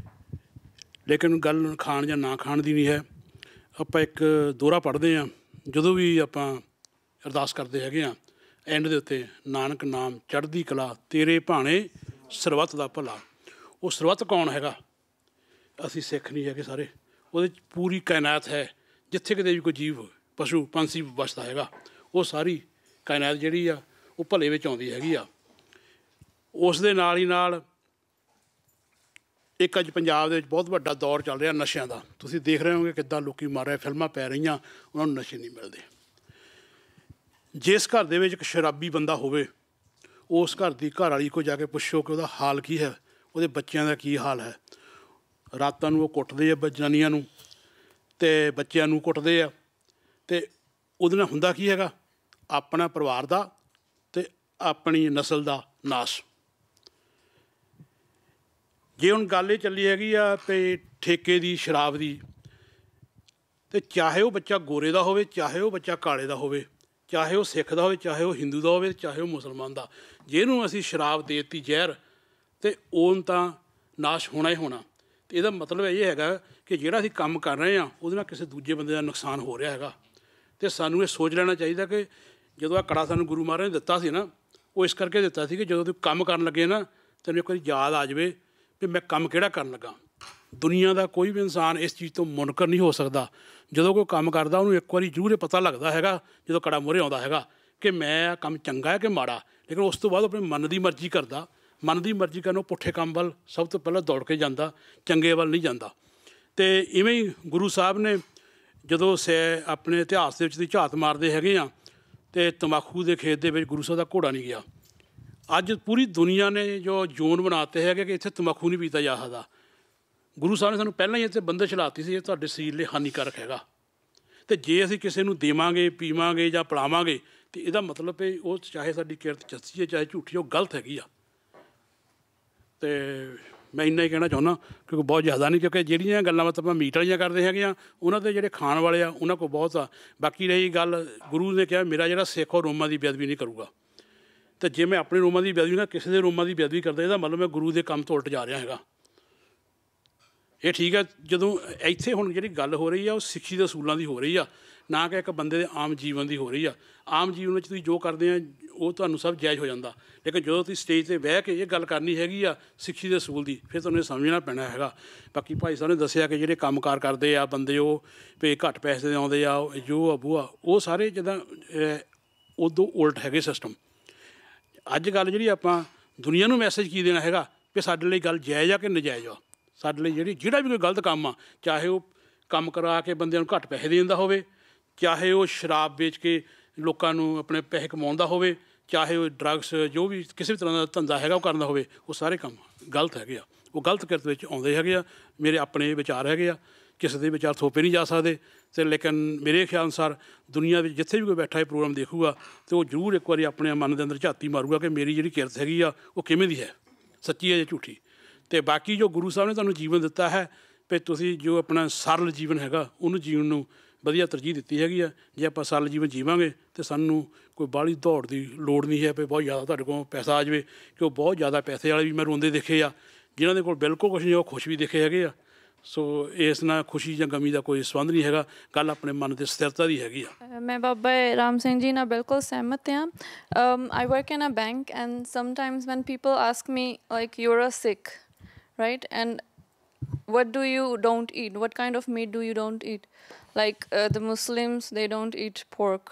ਲੇਕਿਨ ਗੱਲ ਖਾਣ ਜਾਂ ਨਾ ਖਾਣ ਦੀ ਨਹੀਂ ਹੈ। ਆਪਾਂ ਇੱਕ ਦੋਹਰਾ ਪੜ੍ਹਦੇ ਹਾਂ ਜਦੋਂ ਵੀ ਆਪਾਂ ਅਰਦਾਸ ਕਰਦੇ ਹੈਗੇ ਹਾਂ ਐਂਡ ਦੇ ਉੱਤੇ, ਨਾਨਕ ਨਾਮ ਚੜ੍ਹਦੀ ਕਲਾ ਤੇਰੇ ਭਾਣੇ ਸਰਬੱਤ ਦਾ ਭਲਾ। ਉਹ ਸਰਬੱਤ ਕੌਣ ਹੈਗਾ? ਅਸੀਂ ਸਿੱਖ ਨਹੀਂ ਹੈਗੇ ਸਾਰੇ, ਉਹਦੇ 'ਚ ਪੂਰੀ ਕਾਇਨਾਤ ਹੈ। ਜਿੱਥੇ ਕਿਤੇ ਵੀ ਕੋਈ ਜੀਵ ਪਸ਼ੂ ਪੰਛੀ ਵਸਦਾ ਹੈਗਾ, ਉਹ ਸਾਰੀ ਕਾਇਨਾਤ ਜਿਹੜੀ ਆ ਉਹ ਭਲੇ ਵਿੱਚ ਆਉਂਦੀ ਹੈਗੀ ਆ। ਉਸ ਦੇ ਨਾਲ ਹੀ ਨਾਲ ਇੱਕ ਅੱਜ ਪੰਜਾਬ ਦੇ ਵਿੱਚ ਬਹੁਤ ਵੱਡਾ ਦੌਰ ਚੱਲ ਰਿਹਾ ਨਸ਼ਿਆਂ ਦਾ। ਤੁਸੀਂ ਦੇਖ ਰਹੇ ਹੋਗੇ ਕਿੱਦਾਂ ਲੋਕ ਮਰ ਰਹੇ, ਫਿਲਮਾਂ ਪੈ ਰਹੀਆਂ, ਉਹਨਾਂ ਨੂੰ ਨਸ਼ੇ ਨਹੀਂ ਮਿਲਦੇ। ਜਿਸ ਘਰ ਦੇ ਵਿੱਚ ਇੱਕ ਸ਼ਰਾਬੀ ਬੰਦਾ ਹੋਵੇ, ਉਸ ਘਰ ਦੀ ਘਰ ਵਾਲੀ ਕੋਲ ਜਾ ਕੇ ਪੁੱਛੋ ਕਿ ਉਹਦਾ ਹਾਲ ਕੀ ਹੈ, ਉਹਦੇ ਬੱਚਿਆਂ ਦਾ ਕੀ ਹਾਲ ਹੈ। ਰਾਤਾਂ ਨੂੰ ਉਹ ਕੁੱਟਦੇ ਆ ਜਨਾਨੀਆਂ ਨੂੰ ਅਤੇ ਬੱਚਿਆਂ ਨੂੰ ਕੁੱਟਦੇ ਆ, ਅਤੇ ਉਹਦੇ ਨਾਲ ਹੁੰਦਾ ਕੀ ਹੈਗਾ? ਆਪਣਾ ਪਰਿਵਾਰ ਦਾ ਅਤੇ ਆਪਣੀ ਨਸਲ ਦਾ ਨਾਸ਼। ਜੇ ਹੁਣ ਗੱਲ ਇਹ ਚੱਲੀ ਹੈਗੀ ਆ ਅਤੇ ਠੇਕੇ ਦੀ ਸ਼ਰਾਬ ਦੀ, ਅਤੇ ਚਾਹੇ ਉਹ ਬੱਚਾ ਗੋਰੇ ਦਾ ਹੋਵੇ, ਚਾਹੇ ਉਹ ਬੱਚਾ ਕਾਲੇ ਦਾ ਹੋਵੇ, ਚਾਹੇ ਉਹ ਸਿੱਖ ਦਾ ਹੋਵੇ, ਚਾਹੇ ਉਹ ਹਿੰਦੂ ਦਾ ਹੋਵੇ, ਚਾਹੇ ਉਹ ਮੁਸਲਮਾਨ ਦਾ, ਜੇ ਇਹਨੂੰ ਅਸੀਂ ਸ਼ਰਾਬ ਦੇ ਦਿੱਤੀ ਜ਼ਹਿਰ, ਅਤੇ ਉਹਨੂੰ ਤਾਂ ਨਾਸ਼ ਹੋਣਾ ਹੀ ਹੋਣਾ। ਅਤੇ ਇਹਦਾ ਮਤਲਬ ਇਹ ਹੈਗਾ ਕਿ ਜਿਹੜਾ ਅਸੀਂ ਕੰਮ ਕਰ ਰਹੇ ਹਾਂ ਉਹਦੇ ਨਾਲ ਕਿਸੇ ਦੂਜੇ ਬੰਦੇ ਦਾ ਨੁਕਸਾਨ ਹੋ ਰਿਹਾ ਹੈਗਾ। ਅਤੇ ਸਾਨੂੰ ਇਹ ਸੋਚ ਲੈਣਾ ਚਾਹੀਦਾ ਕਿ ਜਦੋਂ ਇਹ ਕੜਾ ਸਾਨੂੰ ਗੁਰੂ ਮਹਾਰਾਜ ਨੇ ਦਿੱਤਾ ਸੀ ਨਾ, ਉਹ ਇਸ ਕਰਕੇ ਦਿੱਤਾ ਸੀ ਕਿ ਜਦੋਂ ਤੂੰ ਕੰਮ ਕਰਨ ਲੱਗੇ ਨਾ, ਤੈਨੂੰ ਇੱਕ ਵਾਰੀ ਯਾਦ ਆ ਜਾਵੇ ਵੀ ਮੈਂ ਕੰਮ ਕਿਹੜਾ ਕਰਨ ਲੱਗਾ। ਦੁਨੀਆ ਦਾ ਕੋਈ ਵੀ ਇਨਸਾਨ ਇਸ ਚੀਜ਼ ਤੋਂ ਮੁਨਕਰ ਨਹੀਂ ਹੋ ਸਕਦਾ। ਜਦੋਂ ਕੋਈ ਕੰਮ ਕਰਦਾ ਉਹਨੂੰ ਇੱਕ ਵਾਰੀ ਜ਼ਰੂਰ ਇਹ ਪਤਾ ਲੱਗਦਾ ਹੈਗਾ, ਜਦੋਂ ਕੜਾ ਮੂਹਰੇ ਆਉਂਦਾ ਹੈਗਾ, ਕਿ ਮੈਂ ਕੰਮ ਚੰਗਾ ਹੈ ਕਿ ਮਾੜਾ। ਲੇਕਿਨ ਉਸ ਤੋਂ ਬਾਅਦ ਆਪਣੇ ਮਨ ਦੀ ਮਰਜ਼ੀ ਕਰਦਾ। ਮਨ ਦੀ ਮਰਜ਼ੀ ਕਰਨ ਉਹ ਪੁੱਠੇ ਕੰਮ ਵੱਲ ਸਭ ਤੋਂ ਪਹਿਲਾਂ ਦੌੜ ਕੇ ਜਾਂਦਾ, ਚੰਗੇ ਵੱਲ ਨਹੀਂ ਜਾਂਦਾ। ਅਤੇ ਇਵੇਂ ਹੀ ਗੁਰੂ ਸਾਹਿਬ ਨੇ ਜਦੋਂ ਆਪਣੇ ਇਤਿਹਾਸ ਦੇ ਵਿੱਚ ਦੀ ਝਾਤ ਮਾਰਦੇ ਹੈਗੇ ਆ, ਅਤੇ ਤੰਬਾਕੂ ਦੇ ਖੇਤ ਦੇ ਵਿੱਚ ਗੁਰੂ ਸਾਹਿਬ ਦਾ ਘੋੜਾ ਨਹੀਂ ਗਿਆ। ਅੱਜ ਪੂਰੀ ਦੁਨੀਆ ਨੇ ਜੋ ਜ਼ੋਨ ਬਣਾਤੇ ਹੈਗੇ ਕਿ ਇੱਥੇ ਤੰਬਾਕੂ ਨਹੀਂ ਪੀਤਾ ਜਾ ਸਕਦਾ। ਗੁਰੂ ਸਾਹਿਬ ਨੇ ਸਾਨੂੰ ਪਹਿਲਾਂ ਹੀ ਇੱਥੇ ਬੰਦਿਸ਼ ਲਾਤੀ ਸੀ, ਇਹ ਤੁਹਾਡੇ ਸਰੀਰ ਲਈ ਹਾਨੀਕਾਰਕ ਹੈਗਾ। ਅਤੇ ਜੇ ਅਸੀਂ ਕਿਸੇ ਨੂੰ ਦੇਵਾਂਗੇ, ਪੀਵਾਂਗੇ ਜਾਂ ਪਿਲਾਵਾਂਗੇ, ਅਤੇ ਇਹਦਾ ਮਤਲਬ ਹੈ ਉਹ ਚਾਹੇ ਸਾਡੀ ਕਿਰਤ ਸੱਚੀ ਹੈ ਚਾਹੇ ਝੂਠੀ, ਉਹ ਗਲਤ ਹੈਗੀ ਆ। ਅਤੇ ਮੈਂ ਇੰਨਾ ਹੀ ਕਹਿਣਾ ਚਾਹੁੰਦਾ, ਕਿਉਂਕਿ ਬਹੁਤ ਜ਼ਿਆਦਾ ਨਹੀਂ, ਕਿਉਂਕਿ ਜਿਹੜੀਆਂ ਗੱਲਾਂ ਬਾਤਾਂ ਆਪਾਂ ਮੀਟ ਵਾਲੀਆਂ ਕਰਦੇ ਹੈਗੇ ਆ, ਉਹਨਾਂ ਦੇ ਜਿਹੜੇ ਖਾਣ ਵਾਲੇ ਆ ਉਹਨਾਂ ਕੋਲ ਬਹੁਤ ਆ। ਬਾਕੀ ਰਹੀ ਗੱਲ, ਗੁਰੂ ਨੇ ਕਿਹਾ ਮੇਰਾ ਜਿਹੜਾ ਸਿੱਖ ਉਹ ਰੋਮਾਂ ਦੀ ਬੇਅਦਬੀ ਨਹੀਂ ਕਰੂਗਾ। ਅਤੇ ਜੇ ਮੈਂ ਆਪਣੇ ਰੋਮਾਂ ਦੀ ਬੇਅਦਬੀ ਨਾ ਕਿਸੇ ਦੇ ਰੋਮਾਂ ਦੀ ਬੇਅਦਬੀ ਕਰਦਾ, ਇਹਦਾ ਮਤਲਬ ਮੈਂ ਗੁਰੂ ਦੇ ਕੰਮ ਤੋਂ ਉਲਟ ਜਾ ਰਿਹਾ ਹੈਗਾ। ਇਹ ਠੀਕ ਹੈ। ਜਦੋਂ ਇੱਥੇ ਹੁਣ ਜਿਹੜੀ ਗੱਲ ਹੋ ਰਹੀ ਆ ਉਹ ਸਿੱਖੀ ਦੇ ਅਸੂਲਾਂ ਦੀ ਹੋ ਰਹੀ ਆ, ਨਾ ਕਿ ਇੱਕ ਬੰਦੇ ਦੇ ਆਮ ਜੀਵਨ ਦੀ ਹੋ ਰਹੀ ਆ। ਆਮ ਜੀਵਨ ਵਿੱਚ ਤੁਸੀਂ ਜੋ ਕਰਦੇ ਆ ਉਹ ਤੁਹਾਨੂੰ ਸਭ ਜਾਇਜ਼ ਹੋ ਜਾਂਦਾ। ਲੇਕਿਨ ਜਦੋਂ ਤੁਸੀਂ ਸਟੇਜ 'ਤੇ ਬਹਿ ਕੇ ਇਹ ਗੱਲ ਕਰਨੀ ਹੈਗੀ ਆ ਸਿੱਖੀ ਦੇ ਅਸੂਲ ਦੀ, ਫਿਰ ਤੁਹਾਨੂੰ ਇਹ ਸਮਝਣਾ ਪੈਣਾ ਹੈਗਾ। ਬਾਕੀ ਭਾਈ ਸਾਹਿਬ ਨੇ ਦੱਸਿਆ ਕਿ ਜਿਹੜੇ ਕੰਮਕਾਰ ਕਰਦੇ ਆ ਬੰਦੇ, ਉਹ ਵੀ ਘੱਟ ਪੈਸੇ ਦੇ ਆਉਂਦੇ ਆ, ਜੋ ਆ ਬੂਆ, ਉਹ ਸਾਰੇ ਜਿੱਦਾਂ ਉਦੋਂ ਉਲਟ ਹੈਗੇ ਸਿਸਟਮ। ਅੱਜ ਗੱਲ ਜਿਹੜੀ ਆਪਾਂ ਦੁਨੀਆ ਨੂੰ ਮੈਸੇਜ ਕੀ ਦੇਣਾ ਹੈਗਾ ਕਿ ਸਾਡੇ ਲਈ ਗੱਲ ਜਾਇਜ਼ ਆ ਕਿ ਨਜਾਇਜ਼ ਆ। ਸਾਡੇ ਲਈ ਜਿਹੜਾ ਵੀ ਕੋਈ ਗਲਤ ਕੰਮ ਆ, ਚਾਹੇ ਉਹ ਕੰਮ ਕਰਾ ਕੇ ਬੰਦਿਆਂ ਨੂੰ ਘੱਟ ਪੈਸੇ ਦੇ ਦਿੰਦਾ ਹੋਵੇ, ਚਾਹੇ ਉਹ ਸ਼ਰਾਬ ਵੇਚ ਕੇ ਲੋਕਾਂ ਨੂੰ ਆਪਣੇ ਪੈਸੇ ਕਮਾਉਣ ਦਾ ਹੋਵੇ, ਚਾਹੇ ਉਹ ਡਰੱਗਸ, ਜੋ ਵੀ ਕਿਸੇ ਵੀ ਤਰ੍ਹਾਂ ਦਾ ਧੰਦਾ ਹੈਗਾ ਉਹ ਕਰਨ ਦਾ ਹੋਵੇ, ਉਹ ਸਾਰੇ ਕੰਮ ਗਲਤ ਹੈਗੇ ਆ। ਉਹ ਗਲਤ ਕਿਰਤ ਵਿੱਚ ਆਉਂਦੇ ਹੈਗੇ ਆ। ਮੇਰੇ ਆਪਣੇ ਵਿਚਾਰ ਹੈਗੇ ਆ, ਕਿਸੇ ਦੇ ਵਿਚਾਰ ਥੋਪੇ ਨਹੀਂ ਜਾ ਸਕਦੇ। ਅਤੇ ਲੇਕਿਨ ਮੇਰੇ ਖਿਆਲ ਅਨੁਸਾਰ ਦੁਨੀਆ ਵਿੱਚ ਜਿੱਥੇ ਵੀ ਕੋਈ ਬੈਠਾ ਇਹ ਪ੍ਰੋਗਰਾਮ ਦੇਖੂਗਾ, ਅਤੇ ਉਹ ਜ਼ਰੂਰ ਇੱਕ ਵਾਰੀ ਆਪਣੇ ਮਨ ਦੇ ਅੰਦਰ ਝਾਤੀ ਮਾਰੂਗਾ ਕਿ ਮੇਰੀ ਜਿਹੜੀ ਕਿਰਤ ਹੈਗੀ ਆ ਉਹ ਕਿਵੇਂ ਦੀ ਹੈ, ਸੱਚੀ ਹੈ ਜਾਂ ਝੂਠੀ। ਅਤੇ ਬਾਕੀ ਜੋ ਗੁਰੂ ਸਾਹਿਬ ਨੇ ਤੁਹਾਨੂੰ ਜੀਵਨ ਦਿੱਤਾ ਹੈ, ਵੀ ਤੁਸੀਂ ਜੋ ਆਪਣਾ ਸਰਲ ਜੀਵਨ ਹੈਗਾ ਉਹਨੂੰ ਜੀਵਨ ਨੂੰ ਵਧੀਆ ਤਰਜੀਹ ਦਿੱਤੀ ਹੈਗੀ ਆ। ਜੇ ਆਪਾਂ ਸਰਲ ਜੀਵਨ ਜੀਵਾਂਗੇ ਤਾਂ ਸਾਨੂੰ ਕੋਈ ਬਾਹਲੀ ਦੌੜ ਦੀ ਲੋੜ ਨਹੀਂ ਹੈ ਵੀ ਬਹੁਤ ਜ਼ਿਆਦਾ ਤੁਹਾਡੇ ਕੋਲ ਪੈਸਾ ਆ ਜਾਵੇ, ਕਿ ਉਹ ਬਹੁਤ ਜ਼ਿਆਦਾ ਪੈਸੇ ਵਾਲੇ ਵੀ ਮੈਂ ਰੋਂਦੇ ਦੇਖੇ ਆ, ਜਿਨ੍ਹਾਂ ਦੇ ਕੋਲ ਬਿਲਕੁਲ ਕੁਛ ਨਹੀਂ ਉਹ ਖੁਸ਼ ਵੀ ਦੇਖੇ ਹੈਗੇ ਆ। ਸੋ ਇਸ ਨਾਲ ਖੁਸ਼ੀ ਜਾਂ ਗਮੀ ਦਾ ਕੋਈ ਸੰਬੰਧ ਨਹੀਂ ਹੈਗਾ, ਗੱਲ ਆਪਣੇ ਮਨ ਦੇ ਸਥਿਰਤਾ ਦੀ ਹੈਗੀ ਆ। ਮੈਂ ਬਾਬਾ ਰਾਮ ਸਿੰਘ ਜੀ ਨਾਲ ਬਿਲਕੁਲ ਸਹਿਮਤ ਹਾਂ। I work in a bank and sometimes when people ask me like you are sick, right, and what do you don't eat, what kind of meat do you don't eat, like the Muslims, they don't eat pork,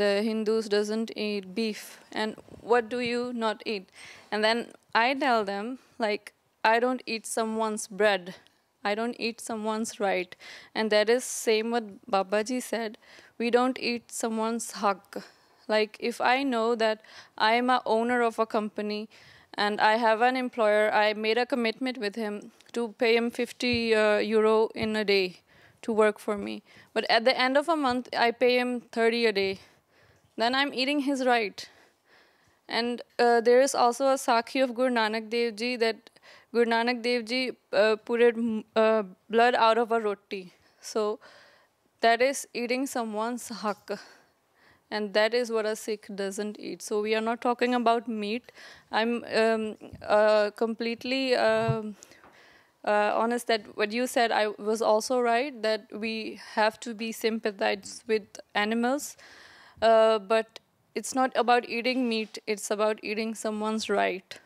the Hindus doesn't eat beef, and what do you not eat? And then I tell them, like, I don't eat someone's bread, I don't eat someone's right. And that is same what Babaji said, we don't eat someone's haq. Like, if I know that I am a owner of a company and I have an employer, I made a commitment with him to pay him 50 euro in a day to work for me. But at the end of a month, I pay him 30 a day. Then I'm eating his right. And there is also a Sakhi of Guru Nanak Dev Ji, that Guru Nanak Dev Ji poured blood out of a roti. So that is eating someone's haq. And that is what a Sikh doesn't eat. So we are not talking about meat. I'm completely honest that what you said, I was also right, that we have to be sympathized with animals. But it's not about eating meat, it's about eating someone's right.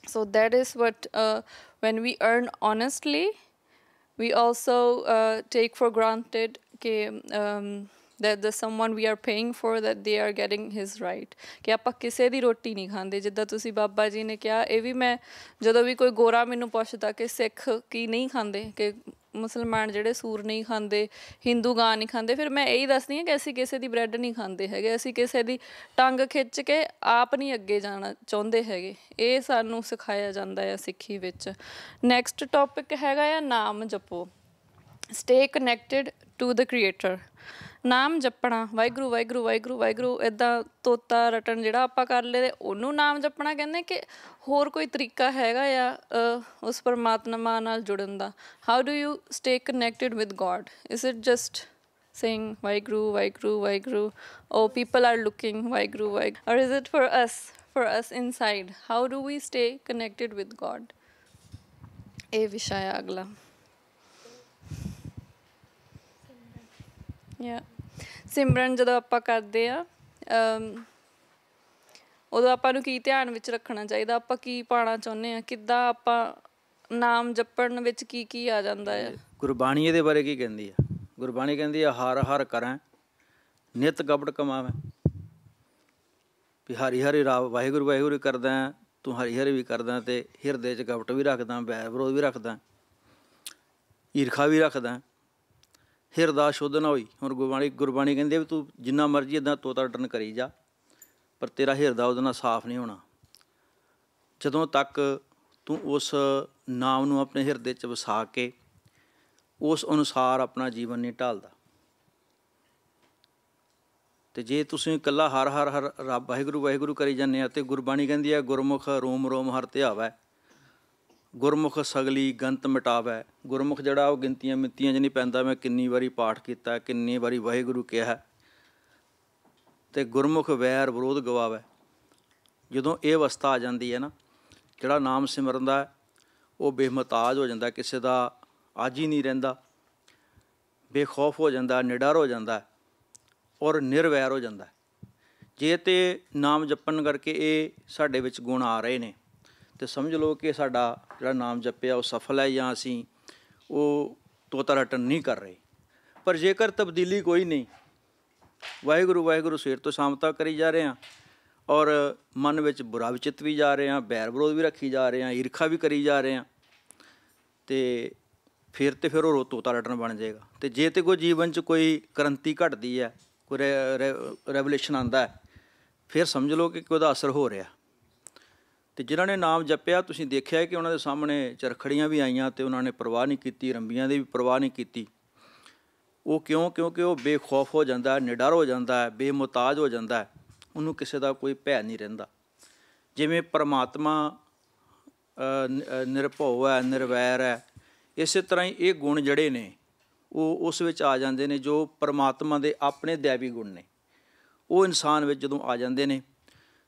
So that is what, when we earn honestly, we also take for granted that the someone we are paying for, that they are getting his right. ਕਿ ਆਪਾਂ ਕਿਸੇ ਦੀ ਰੋਟੀ ਨਹੀਂ ਖਾਂਦੇ, ਜਿੱਦਾਂ ਤੁਸੀਂ ਬਾਬਾ ਜੀ ਨੇ ਕਿਹਾ। ਇਹ ਵੀ ਮੈਂ ਜਦੋਂ ਵੀ ਕੋਈ ਗੋਰਾ ਮੈਨੂੰ ਪੁੱਛਦਾ ਕਿ ਸਿੱਖ ਕੀ ਨਹੀਂ ਖਾਂਦੇ, ਕਿ ਮੁਸਲਮਾਨ ਜਿਹੜੇ ਸੂਰ ਨਹੀਂ ਖਾਂਦੇ, ਹਿੰਦੂ ਗਾਂ ਨਹੀਂ ਖਾਂਦੇ, ਫਿਰ ਮੈਂ ਇਹੀ ਦੱਸਦੀ ਹਾਂ ਕਿ ਅਸੀਂ ਕਿਸੇ ਦੀ ਬ੍ਰੈਡ ਨਹੀਂ ਖਾਂਦੇ ਹੈਗੇ, ਅਸੀਂ ਕਿਸੇ ਦੀ ਟੰਗ ਖਿੱਚ ਕੇ ਆਪ ਨਹੀਂ ਅੱਗੇ ਜਾਣਾ ਚਾਹੁੰਦੇ ਹੈਗੇ। ਇਹ ਸਾਨੂੰ ਸਿਖਾਇਆ ਜਾਂਦਾ ਹੈ ਸਿੱਖੀ ਵਿੱਚ। ਨੈਕਸਟ ਟੌਪਿਕ ਹੈਗਾ ਆ ਨਾਮ ਜਪੋ, stay connected to the creator. ਨਾਮ ਜਪਣਾ, ਵਾਹਿਗੁਰੂ ਵਾਹਿਗੁਰੂ ਵਾਹਿਗੁਰੂ ਵਾਹਿਗੁਰੂ, ਇੱਦਾਂ ਤੋਤਾ ਰਟਣ ਜਿਹੜਾ ਆਪਾਂ ਕਰ ਲਏ ਉਹਨੂੰ ਨਾਮ ਜਪਣਾ ਕਹਿੰਦੇ, ਕਿ ਹੋਰ ਕੋਈ ਤਰੀਕਾ ਹੈਗਾ ਆ ਉਸ ਪਰਮਾਤਮਾ ਨਾਲ ਜੁੜਨ ਦਾ? How do you stay connected with God? Is it just saying Waheguru Waheguru Waheguru, oh people are looking Waheguru Waheguru, or is it for us inside? How do we stay connected with God? ਇਹ ਵਿਸ਼ਾ ਆ ਅਗਲਾ। ਸਿਮਰਨ ਜਦੋਂ ਆਪਾਂ ਕਰਦੇ ਆ, ਉਦੋਂ ਆਪਾਂ ਨੂੰ ਕੀ ਧਿਆਨ ਵਿੱਚ ਰੱਖਣਾ ਚਾਹੀਦਾ? ਆਪਾਂ ਕੀ ਪਾਉਣਾ ਚਾਹੁੰਦੇ ਹਾਂ? ਕਿੱਦਾਂ ਆਪਾਂ ਨਾਮ ਜਪਣ ਵਿੱਚ ਕੀ ਕੀ ਆ ਜਾਂਦਾ ਹੈ? ਗੁਰਬਾਣੀ ਇਹਦੇ ਬਾਰੇ ਕੀ ਕਹਿੰਦੀ ਆ? ਗੁਰਬਾਣੀ ਕਹਿੰਦੀ ਆ, ਹਰ ਹਰ ਕਰਾਂ ਨਿਤ ਗਬੜ ਕਮਾਵੇਂ। ਵੀ ਹਰੀ ਹਰੀ ਰਾਵ ਵਾਹਿਗੁਰੂ ਵਾਹਿਗੁਰੂ ਕਰਦਾ, ਤੂੰ ਹਰੀ ਹਰੀ ਵੀ ਕਰਦਾ, ਅਤੇ ਹਿਰਦੇ 'ਚ ਗਬਟ ਵੀ ਰੱਖਦਾ, ਵੈਰ ਵਿਰੋਧ ਵੀ ਰੱਖਦਾ, ਈਰਖਾ ਵੀ ਰੱਖਦਾ, ਹਿਰਦਾ ਸ਼ੁੱਧ ਨਾ ਹੋਈ। ਹੁਣ ਗੁਰਬਾਣੀ ਕਹਿੰਦੀ ਵੀ ਤੂੰ ਜਿੰਨਾ ਮਰਜ਼ੀ ਇੱਦਾਂ ਤੋਤਾ ਟਰਨ ਕਰੀ ਜਾ, ਪਰ ਤੇਰਾ ਹਿਰਦਾ ਉਹਦੇ ਨਾਲ ਸਾਫ਼ ਨਹੀਂ ਹੋਣਾ ਜਦੋਂ ਤੱਕ ਤੂੰ ਉਸ ਨਾਮ ਨੂੰ ਆਪਣੇ ਹਿਰਦੇ 'ਚ ਵਸਾ ਕੇ ਉਸ ਅਨੁਸਾਰ ਆਪਣਾ ਜੀਵਨ ਨਹੀਂ ਢਾਲਦਾ। ਅਤੇ ਜੇ ਤੁਸੀਂ ਇਕੱਲਾ ਹਰ ਹਰ ਹਰ ਰੱਬ ਵਾਹਿਗੁਰੂ ਵਾਹਿਗੁਰੂ ਕਰੀ ਜਾਂਦੇ ਆ, ਅਤੇ ਗੁਰਬਾਣੀ ਕਹਿੰਦੀ ਹੈ ਗੁਰਮੁਖ ਰੋਮ ਰੋਮ ਹਰ ਧਿਆਵੈ, ਗੁਰਮੁਖ ਸਗਲੀ ਗੰਤ ਮਿਟਾਵੈ। ਗੁਰਮੁਖ ਜਿਹੜਾ ਉਹ ਗਿਣਤੀਆਂ ਮਿੱਤੀਆਂ 'ਚ ਨਹੀਂ ਪੈਂਦਾ, ਮੈਂ ਕਿੰਨੀ ਵਾਰੀ ਪਾਠ ਕੀਤਾ, ਕਿੰਨੀ ਵਾਰੀ ਵਾਹਿਗੁਰੂ ਕਿਹਾ। ਅਤੇ ਗੁਰਮੁਖ ਵੈਰ ਵਿਰੋਧ ਗਵਾਵੈ। ਜਦੋਂ ਇਹ ਅਵਸਥਾ ਆ ਜਾਂਦੀ ਹੈ ਨਾ, ਜਿਹੜਾ ਨਾਮ ਸਿਮਰਨ ਦਾ ਉਹ ਬੇਮਤਾਜ ਹੋ ਜਾਂਦਾ, ਕਿਸੇ ਦਾ ਆਜ ਹੀ ਨਹੀਂ ਰਹਿੰਦਾ, ਬੇਖੌਫ ਹੋ ਜਾਂਦਾ, ਨਿਡਰ ਹੋ ਜਾਂਦਾ, ਔਰ ਨਿਰਵੈਰ ਹੋ ਜਾਂਦਾ। ਜੇ ਤਾਂ ਨਾਮ ਜਪਣ ਕਰਕੇ ਇਹ ਸਾਡੇ ਵਿੱਚ ਗੁਣ ਆ ਰਹੇ ਨੇ, ਅਤੇ ਸਮਝ ਲਓ ਕਿ ਸਾਡਾ ਜਿਹੜਾ ਨਾਮ ਜਪਿਆ ਉਹ ਸਫਲ ਹੈ, ਜਾਂ ਅਸੀਂ ਉਹ ਤੋਤਾ ਰਟਨ ਨਹੀਂ ਕਰ ਰਹੇ। ਪਰ ਜੇਕਰ ਤਬਦੀਲੀ ਕੋਈ ਨਹੀਂ, ਵਾਹਿਗੁਰੂ ਵਾਹਿਗੁਰੂ ਸਵੇਰ ਤੋਂ ਸ਼ਾਮ ਤੱਕ ਕਰੀ ਜਾ ਰਹੇ ਹਾਂ, ਔਰ ਮਨ ਵਿੱਚ ਬੁਰਾ ਵਿਚਿਤ ਵੀ ਜਾ ਰਹੇ ਹਾਂ, ਬੈਰ ਵਿਰੋਧ ਵੀ ਰੱਖੀ ਜਾ ਰਹੇ ਹਾਂ, ਈਰਖਾ ਵੀ ਕਰੀ ਜਾ ਰਹੇ ਹਾਂ, ਅਤੇ ਫਿਰ ਉਹ ਤੋਤਾ ਰਟਨ ਬਣ ਜਾਏਗਾ। ਅਤੇ ਜੇ ਤਾਂ ਕੋਈ ਜੀਵਨ 'ਚ ਕੋਈ ਕ੍ਰਾਂਤੀ ਘਟਦੀ ਹੈ, ਕੋਈ ਰੈਵੋਲੂਸ਼ਨ ਆਉਂਦਾ ਹੈ, ਫਿਰ ਸਮਝ ਲਓ ਕਿ ਉਹਦਾ ਅਸਰ ਹੋ ਰਿਹਾ। ਅਤੇ ਜਿਨ੍ਹਾਂ ਨੇ ਨਾਮ ਜਪਿਆ, ਤੁਸੀਂ ਦੇਖਿਆ ਕਿ ਉਹਨਾਂ ਦੇ ਸਾਹਮਣੇ ਚਰਖੜੀਆਂ ਵੀ ਆਈਆਂ ਅਤੇ ਉਹਨਾਂ ਨੇ ਪਰਵਾਹ ਨਹੀਂ ਕੀਤੀ, ਰੰਬੀਆਂ ਦੀ ਵੀ ਪਰਵਾਹ ਨਹੀਂ ਕੀਤੀ। ਉਹ ਕਿਉਂ? ਕਿਉਂਕਿ ਉਹ ਬੇਖੌਫ ਹੋ ਜਾਂਦਾ, ਨਿਡਰ ਹੋ ਜਾਂਦਾ ਹੈ, ਬੇਮੁਤਾਜ ਹੋ ਜਾਂਦਾ ਹੈ, ਉਹਨੂੰ ਕਿਸੇ ਦਾ ਕੋਈ ਭੈ ਨਹੀਂ ਰਹਿੰਦਾ। ਜਿਵੇਂ ਪਰਮਾਤਮਾ ਨਿਰਭਉ ਹੈ, ਨਿਰਵੈਰ ਹੈ, ਇਸੇ ਤਰ੍ਹਾਂ ਹੀ ਇਹ ਗੁਣ ਜਿਹੜੇ ਨੇ ਉਹ ਉਸ ਵਿੱਚ ਆ ਜਾਂਦੇ ਨੇ, ਜੋ ਪਰਮਾਤਮਾ ਦੇ ਆਪਣੇ ਦੈਵੀ ਗੁਣ ਨੇ, ਉਹ ਇਨਸਾਨ ਵਿੱਚ ਜਦੋਂ ਆ ਜਾਂਦੇ ਨੇ